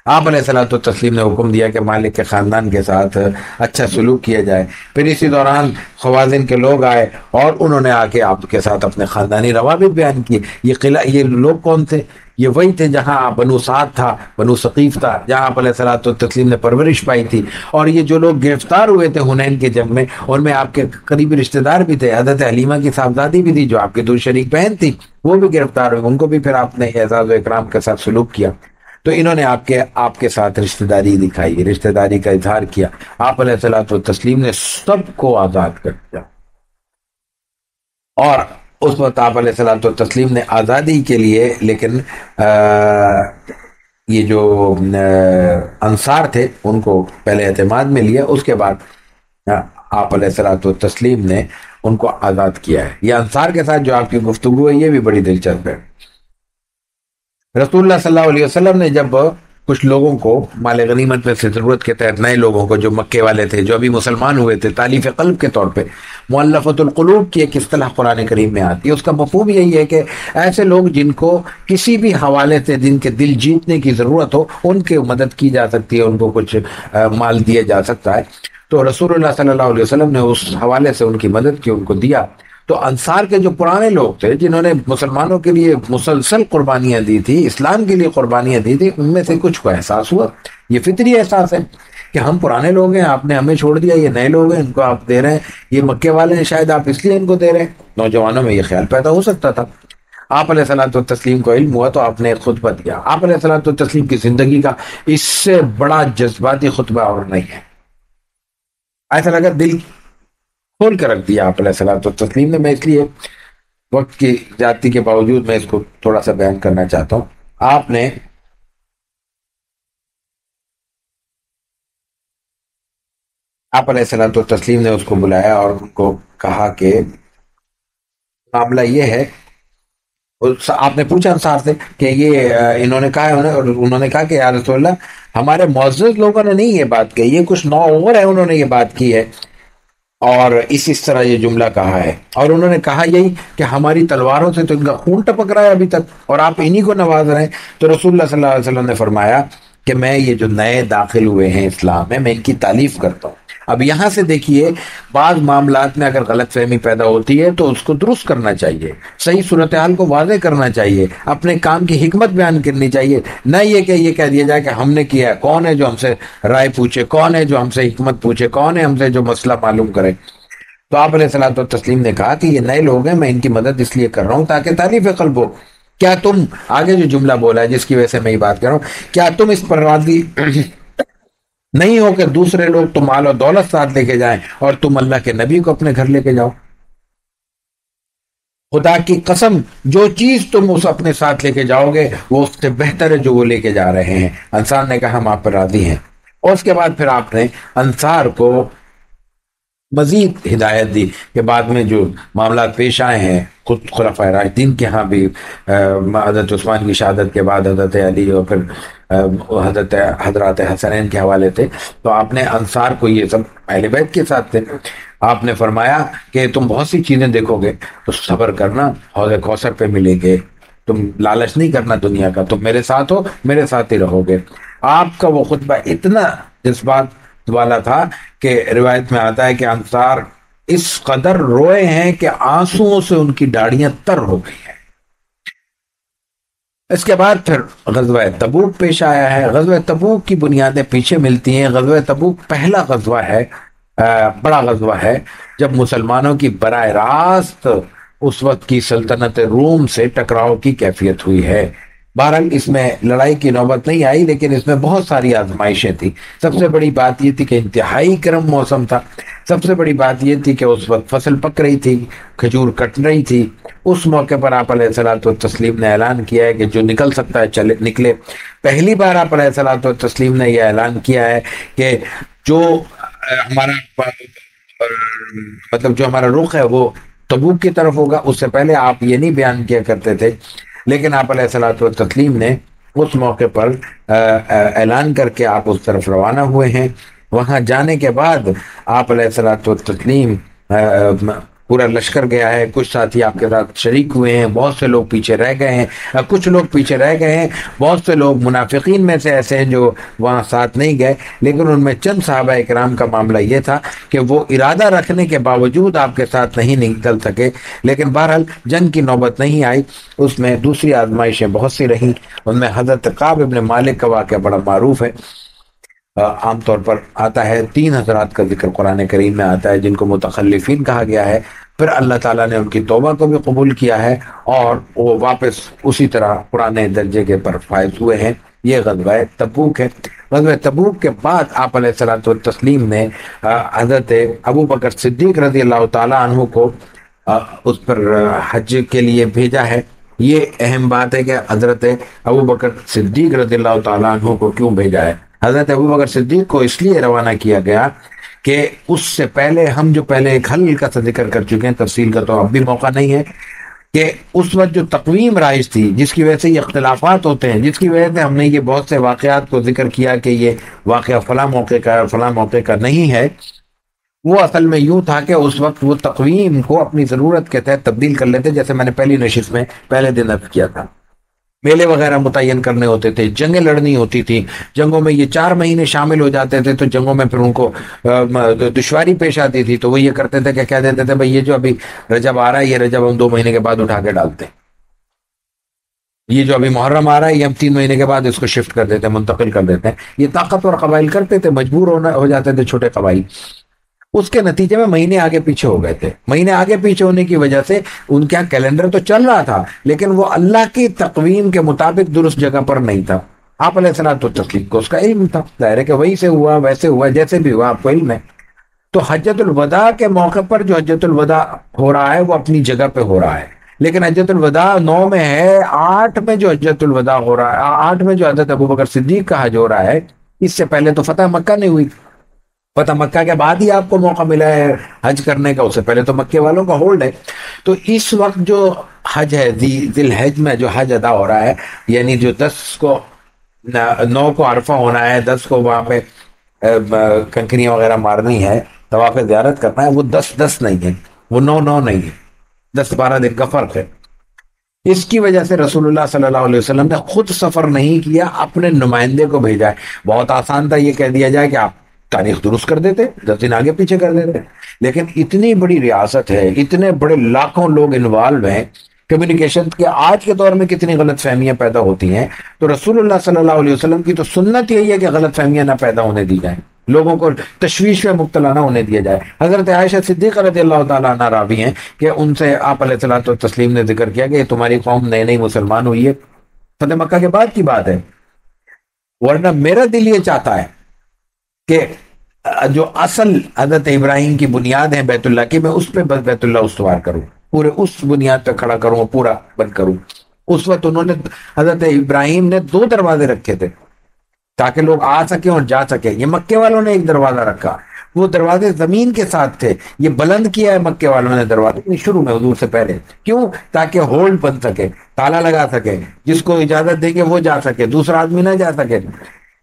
آپ علیہ الصلوۃ والتسلیم نے حکم دیا کہ مالک کے خاندان کے ساتھ اچھا سلوک کیا جائے۔ پھر اسی دوران خوازن کے لوگ آئے، اور انہوں نے آ کے آپ کے ساتھ اپنے خاندانی روابط بیان کیے۔ یہ لوگ کون تھے؟ یہ وہی تھے جہاں بنو سعد تھا، بنو ثقیف تھا، جہاں آپ علیہ الصلوۃ والتسلیم نے پرورش پائی تھی۔ اور یہ جو لوگ گرفتار ہوئے تھے حنین کے جنگ میں، ان میں آپ کے قریبی رشتہ دار بھی تھے، حضرت حلیمہ کی صاحبزادی بھی تھی جو آپ کی دور شریک بہن تھی، وہ بھی گرفتار ہوئے، ان کو بھی پھر آپ نے اعزاز و اکرام کے ساتھ سلوک کیا۔ تو انہوں نے آپ کے ساتھ رشتہ داری دکھائی، رشتہ داری کا اظہار کیا۔ آپ علیہ الصلوۃ والتسلیم نے سب کو آزاد کر دیا، اور اس وقت آپ علیہ الصلوۃ والتسلیم نے آزادی کے لیے، لیکن یہ جو انصار تھے ان کو پہلے اعتماد میں لیا، اس کے بعد آپ علیہ الصلوۃ والتسلیم نے ان کو آزاد کیا ہے۔ یہ انصار کے ساتھ جو آپ کی گفتگو ہے یہ بھی بڑی دلچسپ ہے۔ رسول اللہ صلی اللہ علیہ وسلم نے جب کچھ لوگوں کو مال غنیمت میں سے ضرورت کے تحت، نئے لوگوں کو جو مکے والے تھے، جو ابھی مسلمان ہوئے تھے، تالیف قلب کے طور پہ، مؤلفۃ القلوب کی ایک اصطلاح قرآن کریم میں آتی ہے، اس کا مفہوم یہی ہے کہ ایسے لوگ جن کو کسی بھی حوالے سے جن کے دل جیتنے کی ضرورت ہو، ان کی مدد کی جا سکتی ہے، ان کو کچھ مال دیا جا سکتا ہے۔ تو رسول اللہ صلی اللہ علیہ وسلم نے اس حوالے سے ان کی مدد کی، ان کو دیا۔ تو انصار کے جو پرانے لوگ تھے جنہوں نے مسلمانوں کے لیے مسلسل قربانیاں دی تھی، اسلام کے لیے قربانیاں دی تھی، ان میں سے کچھ کو احساس ہوا، یہ فطری احساس ہے کہ ہم پرانے لوگ ہیں، آپ نے ہمیں چھوڑ دیا، یہ نئے لوگ ہیں، ان کو آپ دے رہے ہیں، یہ مکے والے ہیں، شاید آپ اس لیے ان کو دے رہے ہیں۔ نوجوانوں میں یہ خیال پیدا ہو سکتا تھا۔ آپ علیہ الصلوۃ والتسلیم کو علم ہوا تو آپ نے ایک خطبہ دیا۔ آپ علیہ الصلوۃ والتسلیم کی زندگی کا اس سے بڑا جذباتی خطبہ اور نہیں ہے، ایسا لگا دل کھول کر رکھ دیا آپ علیہ الصلوۃ والتسلیم نے۔ میں اس لیے وقت کی زیادتی کے باوجود میں اس کو تھوڑا سا بیان کرنا چاہتا ہوں۔ آپ نے آپ علیہ الصلوۃ والتسلیم نے اس کو بلایا اور ان کو کہا کہ معاملہ یہ ہے، آپ نے پوچھا انصار سے کہ یہ انہوں نے کہا ہے، اور انہوں نے کہا کہ یا رسول اللہ، ہمارے معزز لوگوں نے نہیں یہ بات کہی، یہ کچھ نو اور ہے انہوں نے یہ بات کی ہے، اور اس طرح یہ جملہ کہا ہے، اور انہوں نے کہا یہی کہ ہماری تلواروں سے تو ان کا خون ٹپک رہا ہے ابھی تک، اور آپ انہی کو نواز رہے ہیں۔ تو رسول اللہ صلی اللہ علیہ وسلم نے فرمایا کہ میں یہ جو نئے داخل ہوئے ہیں اسلام میں ان کی تعریف کرتا ہوں۔ اب یہاں سے دیکھیے، بعض معاملات میں اگر غلط فہمی پیدا ہوتی ہے تو اس کو درست کرنا چاہیے، صحیح صورتحال کو واضح کرنا چاہیے، اپنے کام کی حکمت بیان کرنی چاہیے، نہ یہ کہ یہ کہہ دیا جائے کہ ہم نے کیا ہے، کون ہے جو ہم سے رائے پوچھے، کون ہے جو ہم سے حکمت پوچھے، کون ہے ہم سے جو مسئلہ معلوم کرے۔ تو آپ علیہ الصلوۃ والتسلیم نے کہا کہ یہ نئے لوگ ہیں، میں ان کی مدد اس لیے کر رہا ہوں تاکہ تالیف قلب ہو۔ کیا تم، آگے جو جملہ بولا ہے جس کی وجہ سے میں یہ بات کر رہا ہوں، کیا تم اس پر راضی نہیں ہو کہ دوسرے لوگ تو مال و دولت ساتھ لے کے جائیں اور تم اللہ کے نبی کو اپنے گھر لے کے جاؤ؟ خدا کی قسم، جو چیز تم اس اپنے ساتھ لے کے جاؤ گے وہ اس سے بہتر ہے جو وہ لے کے جا رہے ہیں۔ انصار نے کہا ہم آپ پر راضی ہیں، اور اس کے بعد پھر آپ نے انصار کو مزید ہدایت دی کہ بعد میں جو معاملات پیش آئے ہیں خود خلفائے راشدین کے ہاں بھی، حضرت عثمان کی شہادت کے بعد حضرت علی اور پھر حضرات حسنین کے حوالے تھے، تو آپ نے انصار کو، یہ سب اہل بیت کے ساتھ تھے، آپ نے فرمایا کہ تم بہت سی چیزیں دیکھو گے تو صبر کرنا، حوض کوثر پہ ملے گے، تم لالچ نہیں کرنا دنیا کا، تم میرے ساتھ ہو، میرے ساتھ ہی رہو گے۔ آپ کا وہ خطبہ اتنا جذبات والا تھا کہ روایت میں آتا ہے کہ انصار اس قدر روئے ہیں کہ آنسوؤں سے ان کی داڑیاں تر ہو گئی ہیں۔ اس کے بعد پھر غزوہ تبوک پیش آیا ہے۔ غزوہ تبوک کی بنیادیں پیچھے ملتی ہیں۔ غزوہ تبوک پہلا غزوہ ہے، بڑا غزوہ ہے، جب مسلمانوں کی براہ راست اس وقت کی سلطنت روم سے ٹکراؤ کی کیفیت ہوئی ہے۔ بہرحال اس میں لڑائی کی نوبت نہیں آئی، لیکن اس میں بہت ساری آزمائشیں تھیں۔ سب سے بڑی بات یہ تھی کہ انتہائی گرم موسم تھا۔ سب سے بڑی بات یہ تھی کہ اس وقت فصل پک رہی تھی، کھجور کٹ رہی تھی۔ اس موقع پر آپ علیہ الصلوۃ والتسلیم نے اعلان کیا ہے کہ جو نکل سکتا ہے چلے نکلے۔ پہلی بار آپ علیہ الصلوۃ والتسلیم نے یہ اعلان کیا ہے کہ جو ہمارا مطلب جو ہمارا رخ ہے وہ تبوک کی طرف ہوگا۔ اس سے پہلے آپ یہ نہیں بیان کیا کرتے تھے، لیکن آپ علیہ الصلوۃ والتسلیم نے اس موقع پر اعلان کر کے آپ اس طرف روانہ ہوئے ہیں۔ وہاں جانے کے بعد آپ علیہ الصلوۃ والتسلیم پورا لشکر گیا ہے، کچھ ساتھی آپ کے ساتھ شریک ہوئے ہیں، بہت سے لوگ پیچھے رہ گئے ہیں، کچھ لوگ پیچھے رہ گئے ہیں، بہت سے لوگ منافقین میں سے ایسے ہیں جو وہاں ساتھ نہیں گئے، لیکن ان میں چند صحابہ اکرام کا معاملہ یہ تھا کہ وہ ارادہ رکھنے کے باوجود آپ کے ساتھ نہیں نکل سکے۔ لیکن بہرحال جنگ کی نوبت نہیں آئی، اس میں دوسری آزمائشیں بہت سی رہیں۔ ان میں حضرت کعب ابن مالک کا واقعہ بڑا معروف ہے۔ عام طور پر آتا ہے 3 حضرات کا ذکر قرآن کریم میں آتا ہے جن کو متخلفین کہا گیا ہے، پھر اللہ تعالیٰ نے ان کی توبہ کو بھی قبول کیا ہے اور وہ واپس اسی طرح پرانے درجے کے پر فائز ہوئے ہیں۔ یہ غزوہ تبوک ہے۔ غزوہ تبوک کے بعد آپ علیہ الصلوۃ والتسلیم نے حضرت ابو بکر صدیق رضی اللہ تعالیٰ عنہ کو اس پر حج کے لیے بھیجا ہے۔ یہ اہم بات ہے کہ حضرت ابو بکر صدیق رضی اللہ تعالیٰ عنہ کو کیوں بھیجا ہے۔ حضرت ابو بکر صدیق کو اس لیے روانہ کیا گیا کہ اس سے پہلے ہم جو پہلے ایک ہلکا سا ذکر کر چکے ہیں، تفصیل کا تو اب بھی موقع نہیں ہے، کہ اس وقت جو تقویم رائج تھی جس کی وجہ سے یہ اختلافات ہوتے ہیں، جس کی وجہ سے ہم نے یہ بہت سے واقعات کو ذکر کیا کہ یہ واقعہ فلاں موقع کا فلاں موقع کا نہیں ہے، وہ اصل میں یوں تھا کہ اس وقت وہ تقویم کو اپنی ضرورت کے تحت تبدیل کر لیتے، جیسے میں نے پہلی نشست میں پہلے دن عرض کیا تھا۔ میلے وغیرہ متعین کرنے ہوتے تھے، جنگیں لڑنی ہوتی تھی، جنگوں میں یہ 4 مہینے شامل ہو جاتے تھے، تو جنگوں میں پھر ان کو دشواری پیش آتی تھی، تو وہ یہ کرتے تھے کہ کہہ دیتے تھے بھئی یہ جو ابھی رجب آ رہا ہے یہ رجب ہم 2 مہینے کے بعد اٹھا کے ڈالتے ہیں، یہ جو ابھی محرم آ رہا ہے یہ ہم 3 مہینے کے بعد اس کو شفٹ کر دیتے ہیں، منتقل کر دیتے ہیں۔ یہ طاقتور قبائل کرتے تھے، مجبور ہو جاتے تھے چھوٹے قبائل، اس کے نتیجے میں مہینے آگے پیچھے ہو گئے تھے۔ مہینے آگے پیچھے ہونے کی وجہ سے ان کا کیلنڈر تو چل رہا تھا لیکن وہ اللہ کی تقویم کے مطابق درست جگہ پر نہیں تھا۔ آپ علیہ الصلوۃ والتسلیم کو اس کا علم تھا، ظاہر ہے کہ وہی سے ہوا ویسے ہوا جیسے بھی ہوا، آپ کو علم ہے۔ تو حجۃ الوداع کے موقع پر جو حجۃ الوداع ہو رہا ہے وہ اپنی جگہ پہ ہو رہا ہے، لیکن حجۃ الوداع 9 میں ہے، 8 میں جو حجۃ الوداع ہو رہا ہے، 8 میں جو حضرت ابو بکر صدیق کا حج ہو رہا ہے، اس سے پہلے تو فتح مکہ نہیں ہوئی۔ فتح مکہ کے بعد ہی آپ کو موقع ملا ہے حج کرنے کا، اس سے پہلے تو مکے والوں کا ہولڈ ہے۔ تو اس وقت جو حج ہے، ذی الحج میں جو حج ادا ہو رہا ہے، یعنی جو 9 کو عرفہ ہونا ہے، 10 کو وہاں پہ کنکریاں وغیرہ مارنی ہے، طواف زیارت کرنا ہے، وہ 10 نہیں ہے، وہ 9 نہیں ہے، 10-12 دن کا فرق ہے۔ اس کی وجہ سے رسول اللہ صلی اللہ علیہ وسلم نے خود سفر نہیں کیا، اپنے نمائندے کو بھیجا ہے۔ بہت آسان تھا یہ کہہ دیا جائے کہ آپ تاریخ درست کر دیتے، 10 دن آگے پیچھے کر دیتے، لیکن اتنی بڑی ریاست ہے، اتنے بڑے لاکھوں لوگ انوالو ہیں کمیونیکیشن کے، آج کے دور میں کتنی غلط فہمیاں پیدا ہوتی ہیں، تو رسول اللہ صلی اللہ علیہ وسلم کی تو سنت یہی ہے کہ غلط فہمیاں نہ پیدا ہونے دی جائیں، لوگوں کو تشویش میں مبتلا نہ ہونے دیا جائے۔ حضرت عائشہ صدیقہ رضی اللہ تعالیٰ عنہ راوی ہیں کہ ان سے آپ علیہ الصلوۃ والتسلیم نے ذکر کیا کہ یہ تمہاری قوم نئے نئی مسلمان ہوئی ہے، فتح مکہ کے بعد کی بات ہے، ورنہ میرا دل یہ چاہتا ہے کہ جو اصل حضرت ابراہیم کی بنیاد ہے بیت اللہ کی، میں اس پہ بس بیت اللہ استوار کروں، پورے اس بنیاد پہ کھڑا کروں، پورا بند کروں۔ اس وقت انہوں نے، حضرت ابراہیم نے 2 دروازے رکھے تھے تاکہ لوگ آ سکیں اور جا سکیں، یہ مکے والوں نے ایک دروازہ رکھا، وہ دروازے زمین کے ساتھ تھے، یہ بلند کیا ہے مکے والوں نے دروازے شروع میں حضور سے پہلے، کیوں؟ تاکہ ہولڈ بن سکے، تالا لگا سکے، جس کو اجازت دیں گے وہ جا سکے، دوسرا آدمی نہ جا سکے،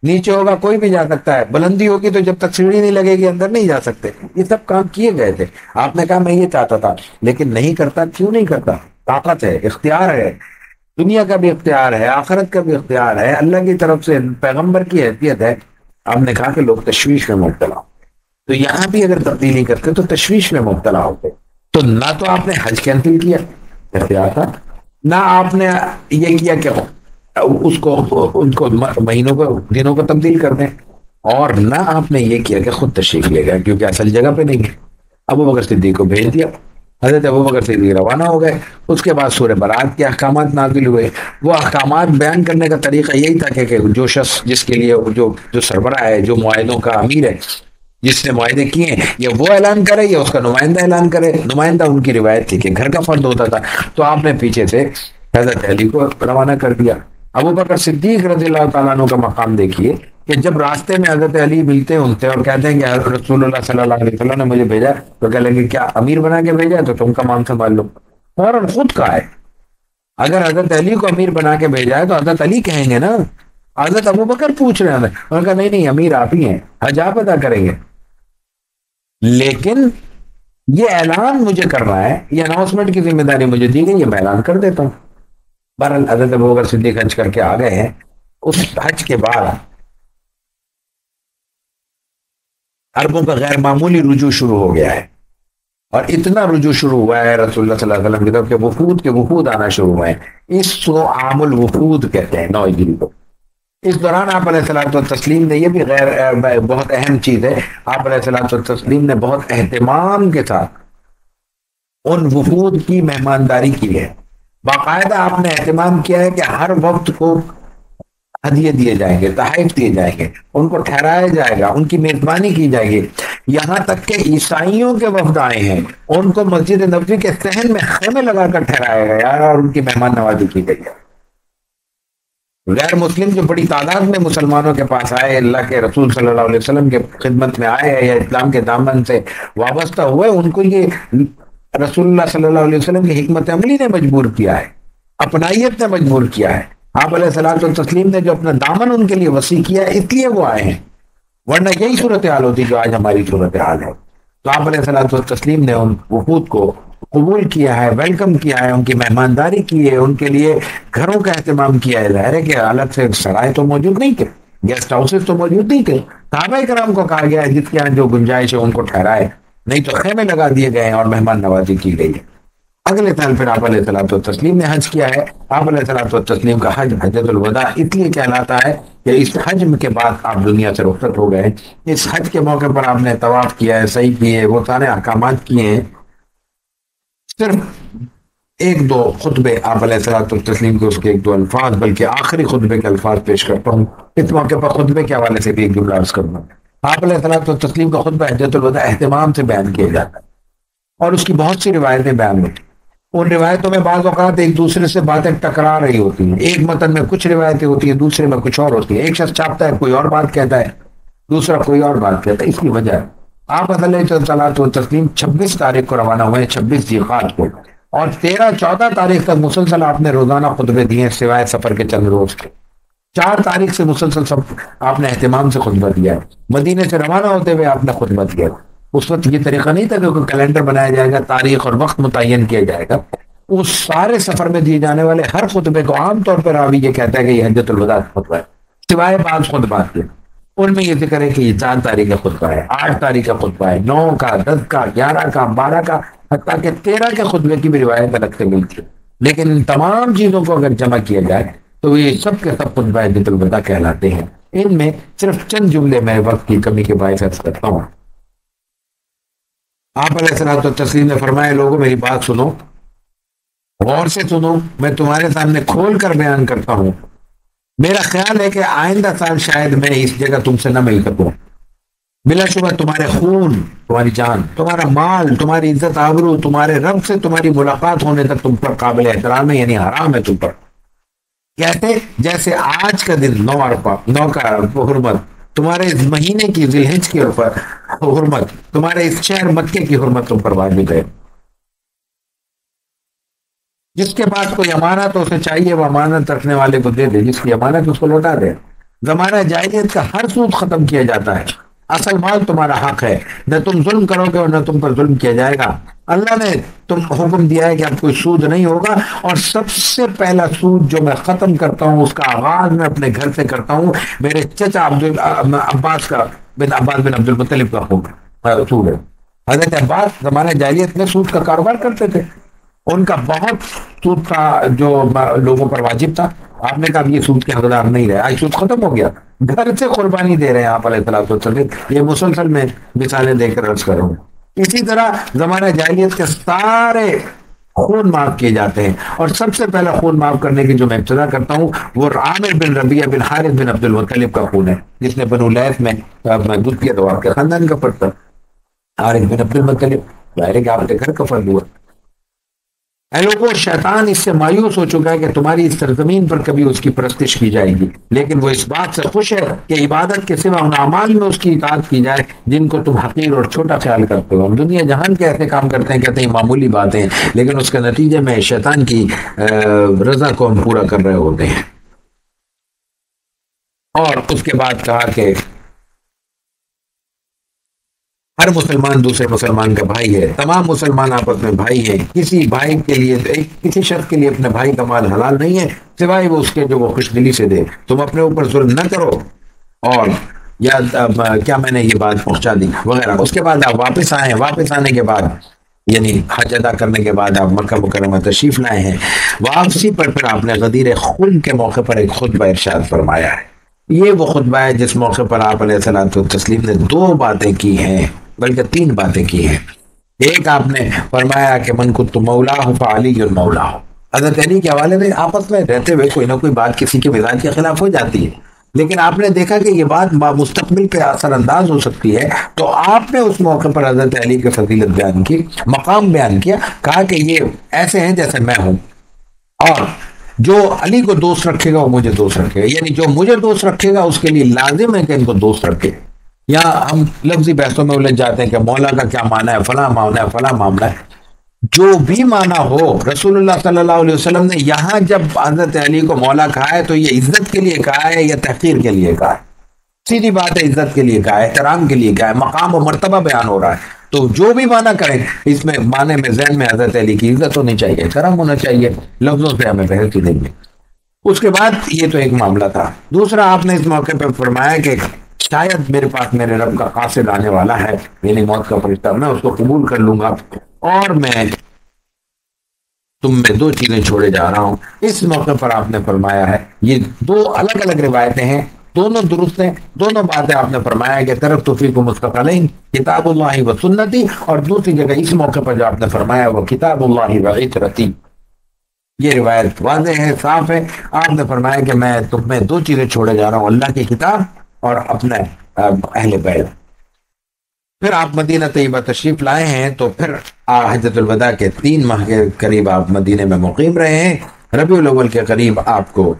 نیچے ہوگا کوئی بھی جا سکتا ہے، بلندی ہوگی تو جب تک سیڑھی نہیں لگے گی اندر نہیں جا سکتے۔ یہ سب کام کیے گئے تھے۔ آپ نے کہا میں یہ چاہتا تھا، لیکن نہیں کرتا، کیوں نہیں کرتا؟ طاقت ہے، اختیار ہے، دنیا کا بھی اختیار ہے، آخرت کا بھی اختیار ہے، اللہ کی طرف سے پیغمبر کی حیثیت ہے۔ آپ نے کہا کہ لوگ تشویش میں مبتلا، تو یہاں بھی اگر تبدیلی کرتے تو تشویش میں مبتلا ہوتے، تو نہ تو آپ نے حج کینسل کیا، اختیار تھا، نہ آپ نے یہ کیا کہ اس کو ان کو مہینوں کو دنوں کو تبدیل کر دیں، اور نہ آپ نے یہ کیا کہ خود تشریف لے گئے، کیونکہ اصل جگہ پہ نہیں گئے۔ ابو بکر صدیق کو بھیج دیا، حضرت ابو بکر صدیق روانہ ہو گئے، اس کے بعد سورہ برات کے احکامات نازل ہوئے۔ وہ احکامات بیان کرنے کا طریقہ یہی تھا کہ جو شخص جس کے لیے جو سربراہ ہے، جو معاہدوں کا امیر ہے، جس نے معاہدے کیے ہیں، یا وہ اعلان کرے یا اس کا نمائندہ اعلان کرے۔ نمائندہ ان کی روایت تھی کہ گھر کا فرد ہوتا تھا، تو آپ نے پیچھے سے حضرت علی کو روانہ کر دیا۔ ابو بکر صدیق رضی اللہ تعالیٰ عنہ کا مقام دیکھیے کہ جب راستے میں حضرت علی ملتے ہوتے اور کہتے ہیں کہ رسول اللہ صلی اللہ علیہ وسلم نے مجھے بھیجا، تو کہہ لیں گے کیا امیر بنا کے بھیجا ہے تو تم کا مان سنبھال لو، فوراً خود کہا ہے۔ اگر حضرت علی کو امیر بنا کے بھیجا ہے تو حضرت علی کہیں گے نا، حضرت ابو بکر پوچھ رہے ہیں، انہوں نے کہا نہیں امیر آپ ہی ہیں، حج آپ ادا کریں گے، لیکن یہ اعلان مجھے کرنا ہے، یہ اناؤنسمنٹ کی ذمہ داری مجھے دی گئی ہے، میں اعلان کر دیتا ہوں۔ بہرحال حضرت ابو بکر صدیق حج کر کے آ گئے ہیں۔ اس حج کے بعد عربوں کا غیر معمولی رجوع شروع ہو گیا ہے، اور اتنا رجوع شروع ہوا ہے رسول اللہ صلی اللہ علیہ وسلم کی طرف کہ وفود آنا شروع ہوئے ہیں۔ اس کو عام الوفود کہتے ہیں، 9 ہجری کو۔ اس دوران آپ علیہ الصلوۃ والتسلیم نے، یہ بھی بہت اہم چیز ہے، آپ علیہ الصلوۃ والتسلیم نے بہت اہتمام کے ساتھ ان وفود کی مہمانداری کی ہے۔ باقاعدہ آپ نے اہتمام کیا ہے کہ ہر وقت کو ہدیے دیے جائیں گے، تحائف دیے جائیں گے، ان کو ٹھہرایا جائے گا، ان کی میزبانی کی جائے گی، یہاں تک کہ عیسائیوں کے وفد آئے ہیں ان کو مسجد نبوی کے صحن میں خیمے لگا کر ٹھہرایا گیا اور ان کی مہمان نوازی کی گئی ہے۔ غیر مسلم جو بڑی تعداد میں مسلمانوں کے پاس آئے، اللہ کے رسول صلی اللہ علیہ وسلم کے خدمت میں آئے یا اسلام کے دامن سے وابستہ ہوئے، ان کو یہ رسول اللہ صلی اللہ علیہ وسلم کی حکمت عملی نے مجبور کیا ہے، اپنائیت نے مجبور کیا ہے۔ آپ علیہ الصلوۃ والتسلیم نے جو اپنا دامن ان کے لیے وسیع کیا ہے، اس لیے وہ آئے ہیں، ورنہ یہی صورتحال ہوتی جو آج ہماری صورتحال ہے۔ تو آپ علیہ الصلوۃ والتسلیم نے ان وفود کو قبول کیا ہے، ویلکم کیا ہے، ان کی مہمانداری کی ہے، ان کے لیے گھروں کا اہتمام کیا ہے۔ ظاہر ہے کہ الگ سے سرائے تو موجود نہیں تھے، گیسٹ ہاؤسز تو موجود نہیں تھے، صحابہ کرام کو کہا گیا ہے جس کے یہاں جو گنجائش ہے ان کو ٹھہرائے، نہیں تو خیمے لگا دیے گئے ہیں اور مہمان نوازی کی گئی ہے۔ اگلے سال پھر آپ علیہ الصلوۃ والتسلیم نے حج کیا ہے۔ آپ علیہ الصلوۃ والتسلیم کا حج حجۃ الوداع اس لیے کہلاتا ہے کہ اس حج کے بعد آپ دنیا سے رخصت ہو گئے۔ اس حج کے موقع پر آپ نے طواف کیا ہے، سعی کیے، وہ سارے احکامات کیے ہیں۔ صرف 1-2 خطبے آپ علیہ الصلوۃ والتسلیم کے، اس کے 1-2 الفاظ، بلکہ آخری خطبے کے الفاظ پیش کرتا ہوں۔ اس موقع پر خطبے کے حوالے سے بھی ایک جملہ عرض کروں گا۔ آپ علیہ الصلوۃ والتسلیم کا خطبہ حجۃ الوداع اہتمام سے بیان کیا جاتا ہے، اور اس کی بہت سی روایتیں بیان ہوتی ہیں۔ ان روایتوں میں بعض اوقات ایک دوسرے سے باتیں ٹکرا رہی ہوتی ہیں، ایک متن میں کچھ روایتیں ہوتی ہیں، دوسرے میں کچھ اور ہوتی ہیں، ایک شخص چھاپتا ہے کوئی اور بات کہتا ہے، دوسرا کوئی اور بات کہتا ہے۔ اس کی وجہ ہے آپ علیہ الصلوۃ والتسلیم 26 تاریخ کو روانہ ہوئے ہیں، 26 ذی-القعدہ کو، اور 13-14 تاریخ تک مسلسل آپ نے روزانہ خطبے دیے ہیں سوائے سفر کے چند روز کے۔ 4 تاریخ سے مسلسل سب آپ نے اہتمام سے خطبہ دیا ہے۔ مدینے سے روانہ ہوتے ہوئے آپ نے خطبہ دیا۔ اس وقت یہ طریقہ نہیں تھا کہ کوئی کیلنڈر بنایا جائے گا، تاریخ اور وقت متعین کیا جائے گا۔ اس سارے سفر میں دیے جانے والے ہر خطبے کو عام طور پر راوی یہ کہتا ہے کہ یہ حجۃ الوداع کا خطبہ ہے، سوائے بعض خطبات کے ان میں یہ ذکر ہے کہ یہ 4 تاریخ کا خطبہ ہے، 8 تاریخ کا خطبہ ہے، 9 کا، 10 کا، 11 کا، 12 کا، حتیٰ کہ 13 کے خطبے کی بھی روایت الگ سے ملتی ہے۔ لیکن ان تمام چیزوں کو اگر جمع کیا جائے تو یہ سب کے سب خطبہ حجۃ الوداع کہلاتے ہیں۔ ان میں صرف چند جملے میں وقت کی کمی کے باعث عرض کرتا ہوں۔ آپ علیہ الصلوۃ والتسلیم نے فرمایا، لوگوں میری بات سنو، غور سے سنو، میں تمہارے سامنے کھول کر بیان کرتا ہوں۔ میرا خیال ہے کہ آئندہ سال شاید میں اس جگہ تم سے نہ مل سکوں۔ بلا شبہ تمہارے خون، تمہاری جان، تمہارا مال، تمہاری عزت آبرو، تمہارے رب سے تمہاری ملاقات ہونے تک تم پر قابل احترام ہے، یعنی حرام ہے تم پر۔ کہتے جیسے آج کا دن 9 عرفہ، 9 کا حرمت، تمہارے اس مہینے کی ذی الحجہ کی حرمت، تمہارے اس شہر مکے کی حرمت تم پر واجب ہے۔ جس کے پاس کوئی امانت اسے چاہیے وہ امانت رکھنے والے کو دے دے، جس کی امانت اس کو لوٹا دے۔ زمانہ جاہلیت کا ہر سود ختم کیا جاتا ہے، اصل مال تمہارا حق ہے، نہ تم ظلم کرو گے اور نہ تم پر ظلم کیا جائے گا۔ اللہ نے تم حکم دیا ہے کہ اب کوئی سود نہیں ہوگا، اور سب سے پہلا سود جو میں ختم کرتا ہوں اس کا آغاز میں اپنے گھر سے کرتا ہوں، میرے چچا عباس بن عبد المطلب کا سود ہے۔ حضرت عباس زمانہ جاہلیت میں سود کا کاروبار کرتے تھے، ان کا بہت سود تھا جو لوگوں پر واجب تھا۔ آپ نے کہا یہ سود کے حقدار نہیں رہے، آج سود ختم ہو گیا، گھر سے قربانی دے رہے ہیں آپ علیہ الصلوۃ والسلام۔ یہ مسلسل میں مثالیں دے کر عرض کروں۔ اسی طرح زمانہ جاہلیت کے سارے خون معاف کیے جاتے ہیں، اور سب سے پہلا خون معاف کرنے کی جو میں ابتدا کرتا ہوں وہ عامر بن ربیعہ بن حارث بن عبد المطلب کا خون ہے، جس نے بنو لیث میں دودھ کیا تو آپ کے خاندان کا پڑتا۔ حارث بن عبد المطلب ظاہر ہے کہ آپ کے گھر کا فرد ہوا۔ اے لوگوں، شیطان اس سے مایوس ہو چکا ہے کہ تمہاری اس سرزمین پر کبھی اس کی پرستش کی جائے گی، لیکن وہ اس بات سے خوش ہے کہ عبادت کے سوا ان اعمال میں اس کی اطاعت کی جائے جن کو تم حقیر اور چھوٹا خیال کرتے ہو۔ ہم دنیا جہان کے ایسے کام کرتے ہیں، کہتے ہیں معمولی باتیں، لیکن اس کے نتیجے میں شیطان کی رضا کو ہم پورا کر رہے ہوتے ہیں۔ اور اس کے بعد کہا کہ ہر مسلمان دوسرے مسلمان کا بھائی ہے، تمام مسلمان آپس میں بھائی ہیں، کسی بھائی کے لیے کسی شخص کے لیے اپنے بھائی کا مال حلال نہیں ہے سوائے وہ اس کے جو وہ خوش دلی سے دے۔ تم اپنے اوپر ظلم نہ کرو، اور یا کیا میں نے یہ بات پہنچا دی وغیرہ۔ اس کے بعد آپ واپس آئے ہیں، واپس آنے کے بعد یعنی حج ادا کرنے کے بعد آپ مکہ مکرمہ تشریف لائے ہیں، واپسی پر پھر آپ نے غدیر خون کے موقع پر ایک خطبہ ارشاد فرمایا ہے۔ یہ وہ خطبہ ہے جس موقع پر آپ علیہ الصلوۃ والتسلیم نے 2 باتیں کی ہیں، بلکہ 3 باتیں کی ہیں۔ ایک آپ نے فرمایا کہ من کنت مولاہ فعلی مولاہ، حضرت علی کے حوالے میں آپس میں رہتے ہوئے کوئی نہ کوئی بات کسی کے مزاج کے خلاف ہو جاتی ہے، لیکن آپ نے دیکھا کہ یہ بات مستقبل پہ اثر انداز ہو سکتی ہے، تو آپ نے اس موقع پر حضرت علی کی فضیلت بیان کی، مقام بیان کیا، کہا کہ یہ ایسے ہیں جیسے میں ہوں، اور جو علی کو دوست رکھے گا وہ مجھے دوست رکھے گا، یعنی جو مجھے دوست رکھے گا اس کے لیے لازم ہے کہ ان کو دوست رکھے۔ یا ہم لفظی بحثوں میں الجھ جاتے ہیں کہ مولا کا کیا معنی ہے، فلاں معنی ہے، فلاں معاملہ ہے۔ جو بھی معنی ہو، رسول اللہ صلی اللہ علیہ وسلم نے یہاں جب حضرت علی کو مولا کہا ہے تو یہ عزت کے لیے کہا ہے یا تحقیر کے لیے کہا ہے؟ سیدھی بات ہے، عزت کے لیے کہا ہے، احترام کے لیے کہا ہے، مقام و مرتبہ بیان ہو رہا ہے۔ تو جو بھی معنی کریں اس میں معنی میں ذہن میں حضرت علی کی عزت ہونی چاہیے، احترام ہونا چاہیے، لفظوں سے ہمیں بحث ہی نہیں ہے۔ اس کے بعد یہ تو ایک معاملہ تھا۔ دوسرا آپ نے اس موقع پہ فرمایا کہ شاید میرے پاس میرے رب کا قاصد آنے والا ہے، یعنی موت کا فرشتہ، میں اس کو قبول کر لوں گا، اور میں تم میں 2 چیزیں چھوڑے جا رہا ہوں۔ اس موقع پر آپ نے فرمایا ہے، یہ 2 الگ الگ روایتیں ہیں، دونوں درست ہیں، دونوں باتیں آپ نے فرمایا کہ ترکت فیکم مستقلین کتاب اللہ و سنتی، اور دوسری جگہ اس موقع پر جو آپ نے فرمایا وہ کتاب اللہ و عترتی۔ یہ روایت واضح ہے، صاف ہے۔ آپ نے فرمایا کہ میں تم میں 2 چیزیں چھوڑے جا رہا ہوں، اللہ کی کتاب اور اپنے اہل بیت۔ پھر آپ مدینہ طیبہ تشریف لائے ہیں، تو پھر حجۃ الوداع کے 3 ماہ کے قریب آپ مدینے میں مقیم رہے ہیں۔ ربیع الاول کے قریب آپ کو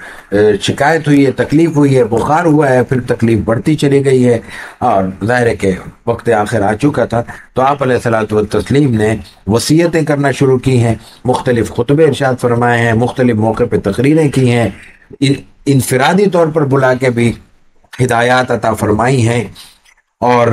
شکایت ہوئی ہے، تکلیف ہوئی ہے، بخار ہوا ہے، پھر تکلیف بڑھتی چلی گئی ہے، اور ظاہر ہے کہ وقت آخر آ چکا تھا، تو آپ علیہ الصلوۃ والتسلیم نے وصیتیں کرنا شروع کی ہیں، مختلف خطبے ارشاد فرمائے ہیں، مختلف موقع پہ تقریریں کی ہیں، انفرادی طور پر بلا کے بھی ہدایات عطا فرمائی ہیں، اور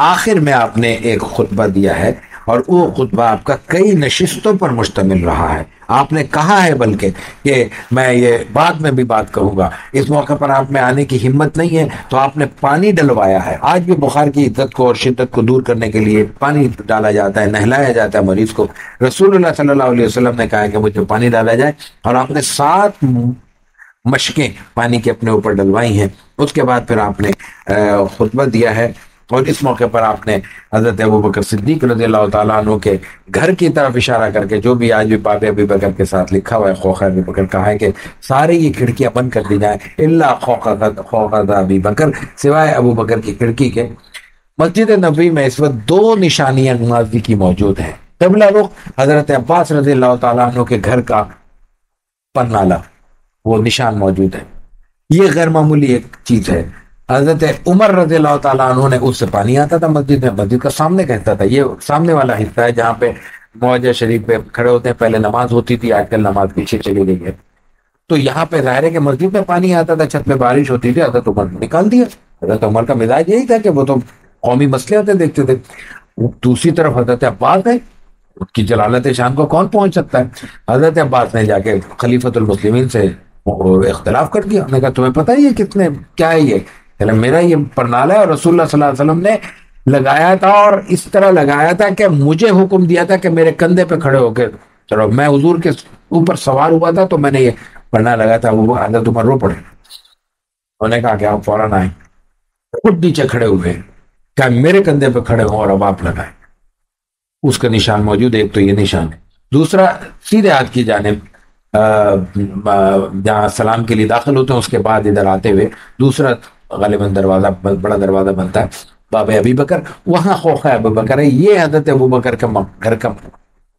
آخر میں آپ نے ایک خطبہ دیا ہے، اور وہ خطبہ آپ کا کئی نشستوں پر مشتمل رہا ہے. آپ نے کہا ہے بلکہ کہ میں یہ بعد میں بھی بات کہوں گا. اس موقع پر آپ میں آنے کی ہمت نہیں ہے تو آپ نے پانی ڈلوایا ہے. آج بھی بخار کی عدت کو اور شدت کو دور کرنے کے لیے پانی ڈالا جاتا ہے، نہلایا جاتا ہے مریض کو. رسول اللہ صلی اللہ علیہ وسلم نے کہا ہے کہ مجھے پانی ڈالا جائے، اور آپ نے 7 مشکیں پانی کے اپنے اوپر ڈلوائی ہیں. اس کے بعد پھر آپ نے خطبہ دیا ہے، اور اس موقع پر آپ نے حضرت ابوبکر صدیق رضی اللہ تعالیٰ عنہ کے گھر کی طرف اشارہ کر کے، جو بھی آج بھی باب ابی بکر کے ساتھ لکھا ہوا ہے خوخ ابی بکر، کہا ہے کہ ساری یہ کھڑکیاں بند کر دی جائیں الا خوخ ابی بکر، سوائے ابو بکر کی کھڑکی کے. مسجد نبوی میں اس وقت 2 نشانیاں نمازی کی موجود ہیں. قبلہ رخ حضرت عباس رضی اللہ تعالیٰ عنہ کے گھر کا پنالا، وہ نشان موجود ہے. یہ غیر معمولی ایک چیز ہے. حضرت عمر رضی اللہ تعالیٰ عنہ نے اس سے پانی آتا تھا مسجد میں، مسجد کا سامنے کا حصہ تھا. یہ سامنے والا حصہ ہے جہاں پہ معجہ شریف پہ کھڑے ہوتے ہیں. پہلے نماز ہوتی تھی، آج کل نماز پیچھے چلی گئی ہے. تو یہاں پہ ظاہر ہے کہ مسجد میں پانی آتا تھا، چھت پہ بارش ہوتی تھی، حضرت عمر نے نکال دیا. حضرت عمر کا مزاج یہی تھا کہ وہ تو قومی مسئلے ہوتے دیکھتے تھے. دوسری طرف حضرت عباس ہے، اس کی جلالت شان کو کون پہنچ سکتا ہے. حضرت عباس نے جا کے خلیفۃ المسلمین سے اختلاف کر دیا. انہوں نے کہا تمہیں پتہ ہے یہ کتنے کیا ہے، یہ میرا یہ پرنالا ہے اور رسول اللہ صلی اللہ علیہ وسلم نے لگایا تھا، اور اس طرح لگایا تھا کہ مجھے حکم دیا تھا کہ میرے کندھے پہ کھڑے ہو کے چلو. میں حضور کے اوپر سوار ہوا تھا تو میں نے یہ پرنالا لگایا تھا. وہ حضرت عمر رو پڑے. انہوں نے کہا کہ آپ فوراً آئیں. خود نیچے کھڑے ہوئے کہ میرے کندھے پہ کھڑے ہوں اور اب آپ لگائیں. اس کا نشان موجود ہے. ایک تو یہ نشان ہے. دوسرا سیدھے ہاتھ کی جانب جہاں سلام کے لیے داخل ہوتے ہیں اس کے بعد ادھر آتے ہوئے دوسرا غالباً دروازہ، بڑا دروازہ بنتا ہے باب ابی بکر، وہاں خوخ ابو بکر ہے. یہ حضرت ابو بکر کا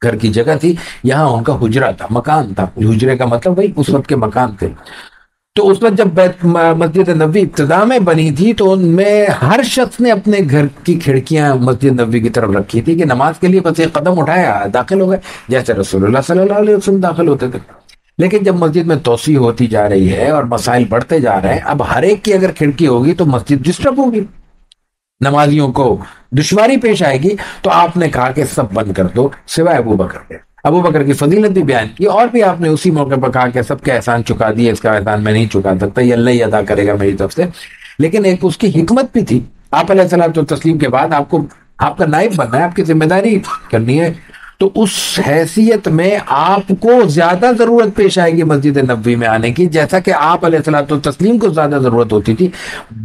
گھر کی جگہ تھی. یہاں ان کا حجرہ تھا، مکان تھا. حجرے کا مطلب وہی اس وقت کے مکان تھے. تو اس وقت جب مسجد نبوی ابتدا میں بنی تھی تو ان میں ہر شخص نے اپنے گھر کی کھڑکیاں مسجد نبوی کی طرف رکھی تھی کہ نماز کے لیے بس ایک قدم اٹھایا داخل ہو گئے، جیسے رسول اللہ صلی اللہ علیہ وسلم داخل ہوتے تھے. لیکن جب مسجد میں توسیع ہوتی جا رہی ہے اور مسائل بڑھتے جا رہے ہیں، اب ہر ایک کی اگر کھڑکی ہوگی تو مسجد ڈسٹرب ہوگی، نمازیوں کو دشواری پیش آئے گی. تو آپ نے کہا کہ سب بند کر دو سوائے ابو بکر کے. ابو بکر کی فضیلت بھی بیان کی، اور بھی آپ نے اسی موقع پر کہا کہ سب کے احسان چکا دیے، اس کا احسان میں نہیں چکا سکتا، یہ اللہ ہی ادا کرے گا میری طرف سے. لیکن ایک اس کی حکمت بھی تھی. آپ علیہ الصلوۃ والتسلیم کے بعد آپ کا نائب بننا ہے، آپ کی ذمہ داری کرنی ہے. تو اس حیثیت میں آپ کو زیادہ ضرورت پیش آئے گی مسجد نبوی میں آنے کی، جیسا کہ آپ علیہ الصلوۃ والتسلیم کو زیادہ ضرورت ہوتی تھی.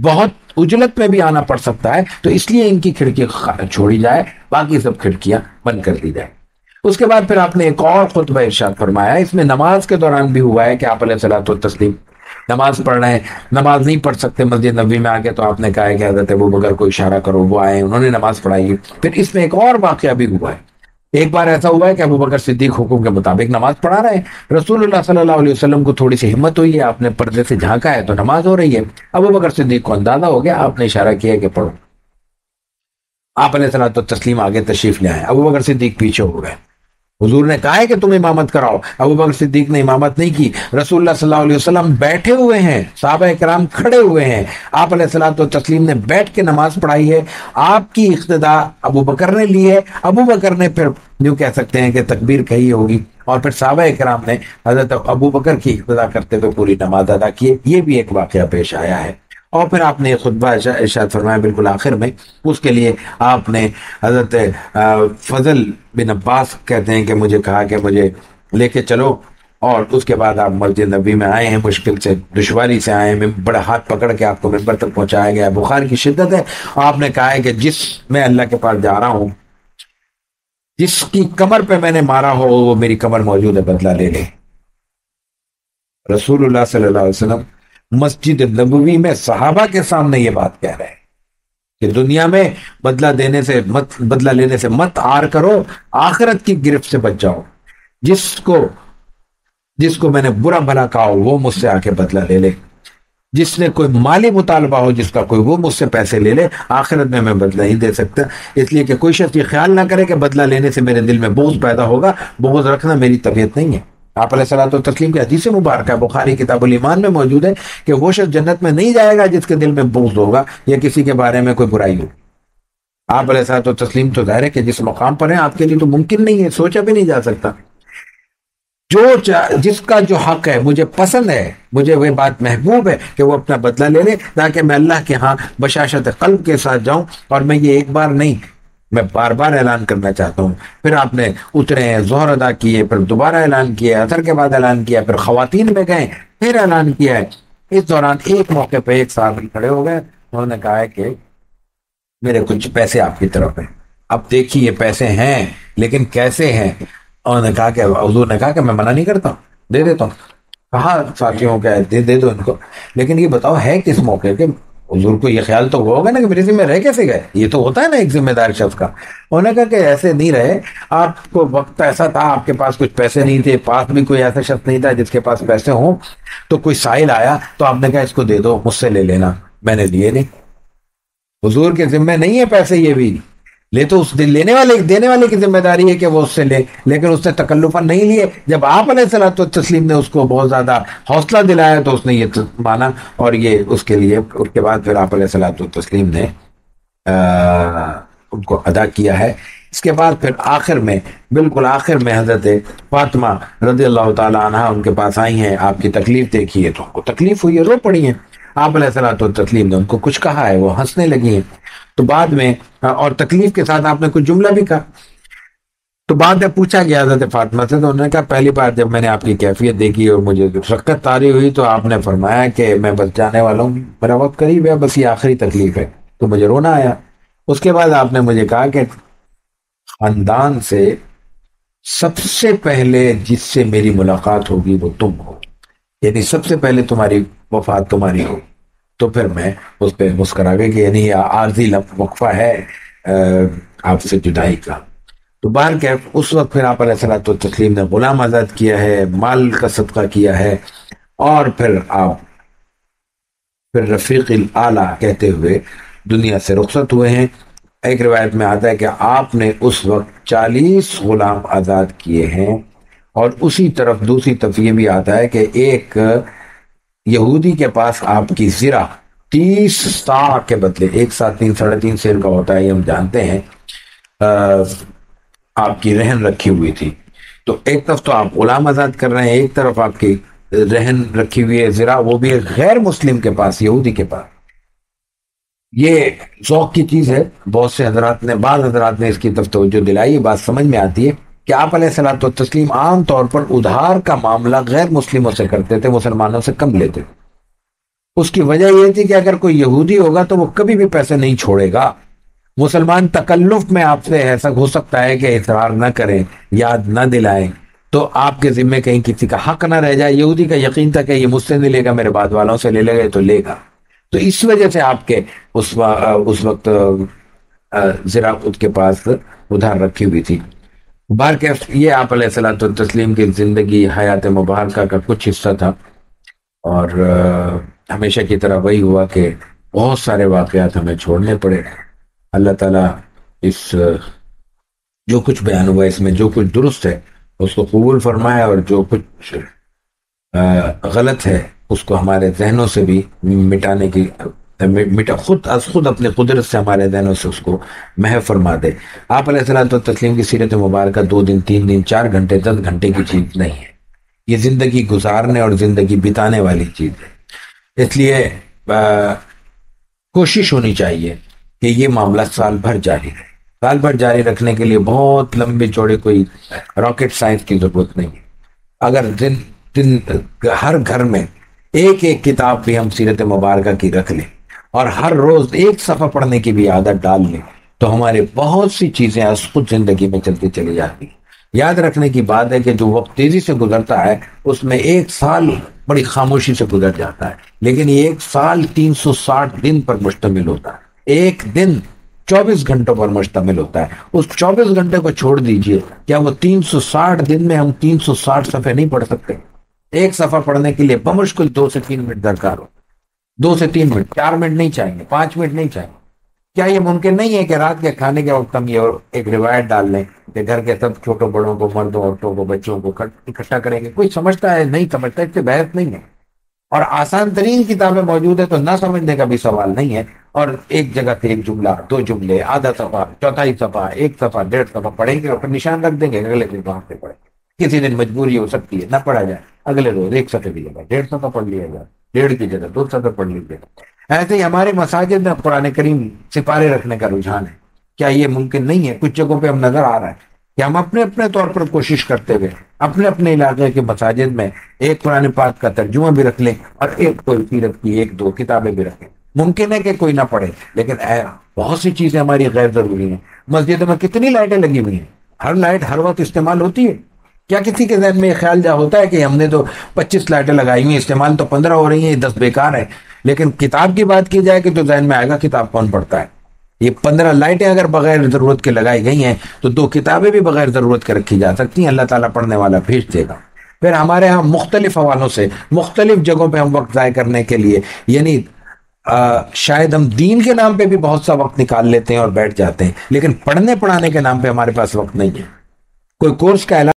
بہت عجلت میں بھی آنا پڑ سکتا ہے، تو اس لیے ان کی کھڑکی چھوڑی جائے، باقی سب کھڑکیاں بند کر دی جائے. اس کے بعد پھر آپ نے ایک اور خطبہ ارشاد فرمایا. اس میں نماز کے دوران بھی ہوا ہے کہ آپ علیہ الصلوۃ والتسلیم نماز پڑھ رہے ہیں، نماز نہیں پڑھ سکتے مسجد نبوی میں آ کے، تو آپ نے کہا ہے کہ حضرت ابو بکر کو اشارہ کرو، وہ آئے، انہوں نے نماز پڑھائی. پھر اس میں ایک اور واقعہ بھی ہوا ہے. ایک بار ایسا ہوا ہے کہ ابو بکر صدیق حکم کے مطابق نماز پڑھا رہے ہیں. رسول اللہ صلی اللہ علیہ وسلم کو تھوڑی سی ہمت ہوئی ہے، آپ نے پردے سے جھانکا ہے تو نماز ہو رہی ہے. ابو بکر صدیق کو اندازہ ہو گیا، آپ نے اشارہ کیا کہ پڑھو. آپ علیہ الصلوۃ والتسلیم آگے تشریف لے آئے. ابو بکر صدیق پیچھے ہو گئے. حضور نے کہا ہے کہ تم امامت کراؤ. ابو بکر صدیق نے امامت نہیں کی. رسول اللہ صلی اللہ علیہ وسلم بیٹھے ہوئے ہیں، صحابہ کرام کھڑے ہوئے ہیں. آپ علیہ الصلوۃ والتسلیم نے بیٹھ کے نماز پڑھائی ہے. آپ کی اقتدا ابو بکر نے لی ہے. ابو بکر نے پھر یوں کہہ سکتے ہیں کہ تکبیر کہی ہوگی، اور پھر صحابہ کرام نے حضرت ابو بکر کی اقتدا کرتے ہوئے پوری نماز ادا کی. یہ بھی ایک واقعہ پیش آیا ہے. اور پھر آپ نے خطبہ ارشاد فرمایا بالکل آخر میں. اس کے لیے آپ نے حضرت فضل بن عباس کہتے ہیں کہ مجھے کہا کہ مجھے لے کے چلو، اور اس کے بعد آپ مسجد نبوی میں آئے ہیں، مشکل سے دشواری سے آئے ہیں، بڑا ہاتھ پکڑ کے آپ کو ممبر تک پہنچایا گیا. بخار کی شدت ہے. آپ نے کہا ہے کہ جس میں اللہ کے پاس جا رہا ہوں، جس کی کمر پہ میں نے مارا ہو وہ میری کمر موجود ہے، بدلہ لے لے. رسول اللہ صلی اللہ علیہ وسلم مسجد نبوی میں صحابہ کے سامنے یہ بات کہہ رہے ہیں کہ دنیا میں بدلہ لینے سے مت آر کرو، آخرت کی گرفت سے بچ جاؤ. جس کو میں نے برا بھلا کہا ہو وہ مجھ سے آ کے بدلہ لے لے. جس نے کوئی مالی مطالبہ ہو جس کا کوئی، وہ مجھ سے پیسے لے لے. آخرت میں بدلہ نہیں دے سکتا. اس لیے کہ کوئی شخص یہ خیال نہ کرے کہ بدلہ لینے سے میرے دل میں بغض پیدا ہوگا. بغض رکھنا میری طبیعت نہیں ہے. آپ علیہ الصلوۃ والتسلیم کی حدیث مبارکہ بخاری کتاب الایمان میں موجود ہے کہ وہ شخص جنت میں نہیں جائے گا جس کے دل میں بغض ہوگا یا کسی کے بارے میں کوئی برائی ہو. آپ علیہ الصلوۃ والتسلیم تو ظاہر ہے کہ جس مقام پر ہیں آپ کے لیے تو ممکن نہیں ہے، سوچا بھی نہیں جا سکتا۔ جس کا جو حق ہے مجھے پسند ہے، مجھے وہ بات محبوب ہے کہ وہ اپنا بدلہ لے لے، تاکہ میں اللہ کے ہاں بشاشت قلب کے ساتھ جاؤں، اور میں یہ ایک بار نہیں، میں بار بار اعلان کرنا چاہتا ہوں۔ پھر آپ نے اترے، ظہر ادا کیے، پھر دوبارہ اعلان کیا، اثر کے بعد اعلان کیا، پھر خواتین میں گئے، پھر اعلان کیا ہے۔ اس دوران ایک موقع پہ ایک صاحب کھڑے ہو گئے، انہوں نے کہا ہے کہ میرے کچھ پیسے آپ کی طرف ہیں، اب دیکھیے یہ پیسے ہیں لیکن کیسے ہیں؟ انہوں نے کہا کہ حضور نے کہا کہ میں منع نہیں کرتا ہوں، دے دیتا ہوں۔ کہا ساتھیوں کا دے دو ان کو، لیکن یہ بتاؤ ہے کس موقع کے؟ حضور کو یہ خیال تو ہوگا نا کہ میرے ذمہ رہ کیسے گئے، یہ تو ہوتا ہے نا ایک ذمہ دار شخص کا۔ انہوں نے کہا کہ ایسے نہیں رہے، آپ کو وقت ایسا تھا آپ کے پاس کچھ پیسے نہیں تھے، پاس بھی کوئی ایسا شخص نہیں تھا جس کے پاس پیسے ہوں، تو کوئی سائل آیا تو آپ نے کہا اس کو دے دو، مجھ سے لے لینا، میں نے لیے نہیں۔ حضور کے ذمہ نہیں ہے پیسے، یہ بھی لے تو اس لینے والے دینے والے کی ذمہ داری ہے کہ وہ اس سے لے، لیکن اس نے تکلفاً نہیں لیے۔ جب آپ علیہ الصلوۃ والتسلیم نے اس کو بہت زیادہ حوصلہ دلایا تو اس نے یہ مانا، اور یہ اس کے لیے اس کے بعد پھر آپ علیہ الصلوۃ والتسلیم نے ان کو ادا کیا ہے۔ اس کے بعد پھر آخر میں، بالکل آخر میں، حضرت فاطمہ رضی اللہ تعالی عنہ ان کے پاس آئی ہیں، آپ کی تکلیف دیکھی ہے تو ان کو تکلیف ہوئی ہے، رو پڑی ہیں۔ آپ علیہ الصلوۃ والتسلیم نے ان کو کچھ کہا ہے، وہ ہنسنے لگی ہیں۔ تو بعد میں، اور تکلیف کے ساتھ آپ نے کچھ جملہ بھی کہا، تو بعد میں پوچھا گیا حضرت فاطمہ سے، تو انہوں نے کہا پہلی بار جب میں نے آپ کی کیفیت دیکھی اور مجھے شفقت طاری ہوئی تو آپ نے فرمایا کہ میں بس جانے والا ہوں، میرا وقت قریب ہے، بس یہ آخری تکلیف ہے، تو مجھے رونا آیا۔ اس کے بعد آپ نے مجھے کہا کہ خاندان سے سب سے پہلے جس سے میری ملاقات ہوگی وہ تم ہو، یعنی سب سے پہلے تمہاری وفات تمہاری ہو۔ تو پھر میں اس پہ مسکرا گئی کہ یعنی یہ عارضی وقفہ ہے آپ سے جدائی کا۔ تو باہر کے اس وقت پھر آپ علیہ الصلوۃ والتسلیم نے غلام آزاد کیا ہے، مال کا صدقہ کیا ہے، اور پھر آپ پھر رفیق الاعلیٰ کہتے ہوئے دنیا سے رخصت ہوئے ہیں۔ ایک روایت میں آتا ہے کہ آپ نے اس وقت 40 غلام آزاد کیے ہیں، اور اسی طرف دوسری طرف یہ بھی آتا ہے کہ ایک یہودی کے پاس آپ کی زرہ 30 سا کے بدلے، ایک سا 3 ساڑھے 3 سیر کا ہوتا ہے یہ ہم جانتے ہیں، آپ کی رہن رکھی ہوئی تھی۔ تو ایک طرف تو آپ غلام آزاد کر رہے ہیں، ایک طرف آپ کی رہن رکھی ہوئی ہے زرہ، وہ بھی غیر مسلم کے پاس، یہودی کے پاس۔ یہ ذوق کی چیز ہے، بہت سے حضرات نے، بعض حضرات نے اس کی طرف توجہ دلائی، یہ بات سمجھ میں آتی ہے کہ آپ علیہ الصلوۃ والتسلیم عام طور پر ادھار کا معاملہ غیر مسلموں سے کرتے تھے، مسلمانوں سے کم لیتے تھے۔ اس کی وجہ یہ تھی کہ اگر کوئی یہودی ہوگا تو وہ کبھی بھی پیسے نہیں چھوڑے گا۔ مسلمان تکلف میں آپ سے ایسا ہو سکتا ہے کہ اصرار نہ کریں، یاد نہ دلائیں، تو آپ کے ذمے کہیں کسی کا حق نہ رہ جائے۔ یہودی کا یقین تھا کہ یہ مجھ سے نہیں لے گا، میرے بعد والوں سے لے لے گا تو لے گا، تو اس وجہ سے آپ کے اس وقت زرہ خود کے پاس ادھار رکھی ہوئی تھی۔ بہر کے یہ آپ علیہ الصلوۃ والتسلیم کی زندگی، حیات مبارکہ کا کچھ حصہ تھا، اور ہمیشہ کی طرح وہی ہوا کہ بہت سارے واقعات ہمیں چھوڑنے پڑے۔ اللہ تعالیٰ اس جو کچھ بیان ہوا اس میں جو کچھ درست ہے اس کو قبول فرمائے، اور جو کچھ غلط ہے اس کو ہمارے ذہنوں سے بھی مٹانے کی خود از خود اپنے قدرت سے ہمارے ذہنوں سے اس کو محو فرما دے۔ آپ علیہ الصلوۃ والتسلیم کی سیرت مبارکہ 2 دن 3 دن 4 گھنٹے 10 گھنٹے کی چیز نہیں ہے، یہ زندگی گزارنے اور زندگی بتانے والی چیز ہے۔ اس لیے کوشش ہونی چاہیے کہ یہ معاملہ سال بھر جاری رہے۔ سال بھر جاری رکھنے کے لیے بہت لمبے چوڑے کوئی راکٹ سائنس کی ضرورت نہیں ہے۔ اگر دن ہر گھر میں ایک ایک کتاب بھی ہم سیرت مبارکہ کی رکھ لیں، اور ہر روز ایک صفحہ پڑھنے کی بھی عادت ڈال لیں، تو ہماری بہت سی چیزیں از خود زندگی میں چلتی چلی جاتی ہیں۔ یاد رکھنے کی بات ہے کہ جو وقت تیزی سے گزرتا ہے اس میں 1 سال بڑی خاموشی سے گزر جاتا ہے، لیکن یہ 1 سال 360 دن پر مشتمل ہوتا ہے، ایک دن 24 گھنٹوں پر مشتمل ہوتا ہے۔ اس 24 گھنٹے کو چھوڑ دیجئے، کیا وہ 360 دن میں ہم 360 صفحے نہیں پڑھ سکتے؟ ایک صفحہ پڑھنے کے لیے بمشکل 2 سے 3 منٹ درکار ہو، 2 سے 3 منٹ، 4 منٹ نہیں چاہیے، 5 منٹ نہیں چاہیے۔ کیا یہ ممکن نہیں ہے کہ رات کے کھانے کے وقت ہم یہ ایک روایت ڈال لیں کہ گھر کے سب چھوٹوں بڑوں کو، مردوں عورتوں کو، بچوں کو اکٹھا کریں گے؟ کوئی سمجھتا ہے نہیں سمجھتا، اس سے بحث نہیں ہے۔ اور آسان ترین کتابیں موجود ہے تو نہ سمجھنے کا بھی سوال نہیں ہے، اور ایک جگہ سے ایک جملہ، دو جملے، آدھا صفحہ، چوتھائی صفحہ، ایک صفحہ، 1.5 صفحہ پڑھیں گے اور پھر نشان رکھ دیں گے اگلے دن وہاں سے پڑھیں گے۔ کسی دن مجبوری ہو سکتی ہے نہ پڑھا جائے، اگلے روز ایک صفحے کی جگہ 1.5 صفحہ پڑھ لیا جائے، 1.5 کی جگہ 2 صفحے پڑھ لیجیے۔ ایسے ہی ہمارے مساجد میں قرآن کریم سپارے رکھنے کا رجحان ہے۔ کیا یہ ممکن نہیں ہے؟ کچھ جگہوں پہ ہم نظر آ رہا ہے کہ ہم اپنے اپنے طور پر کوشش کرتے ہوئے اپنے اپنے علاقے کے مساجد میں ایک قرآن پاک کا ترجمہ بھی رکھ لیں اور ایک کوئی سیرت کی 1 2 کتابیں بھی رکھیں۔ ممکن ہے کہ کوئی نہ پڑھے، لیکن بہت سی چیزیں ہماری غیر ضروری ہیں۔ مسجدوں میں کتنی لائٹیں لگی ہوئی ہیں، ہر لائٹ ہر وقت استعمال ہوتی ہے؟ کیا کسی کے ذہن میں یہ خیال جا ہوتا ہے کہ ہم نے تو 25 لائٹیں لگائی ہوئی ہیں، استعمال تو 15 ہو رہی ہیں، 10 بیکار ہے؟ لیکن کتاب کی بات کی جائے کہ تو ذہن میں آئے گا کتاب کون پڑھتا ہے؟ یہ 15 لائٹیں اگر بغیر ضرورت کے لگائی گئی ہیں تو 2 کتابیں بھی بغیر ضرورت کے رکھی جا سکتی ہیں، اللہ تعالیٰ پڑھنے والا بھیج دے گا۔ پھر ہمارے ہاں مختلف حوالوں سے مختلف جگہوں پہ ہم وقت ضائع کرنے کے لیے، یعنی شاید ہم دین کے نام پہ بھی بہت سا وقت نکال لیتے ہیں اور بیٹھ جاتے ہیں، لیکن پڑھنے پڑھانے کے نام پہ ہمارے پاس وقت نہیں ہے۔ کوئی کورس کا اعلان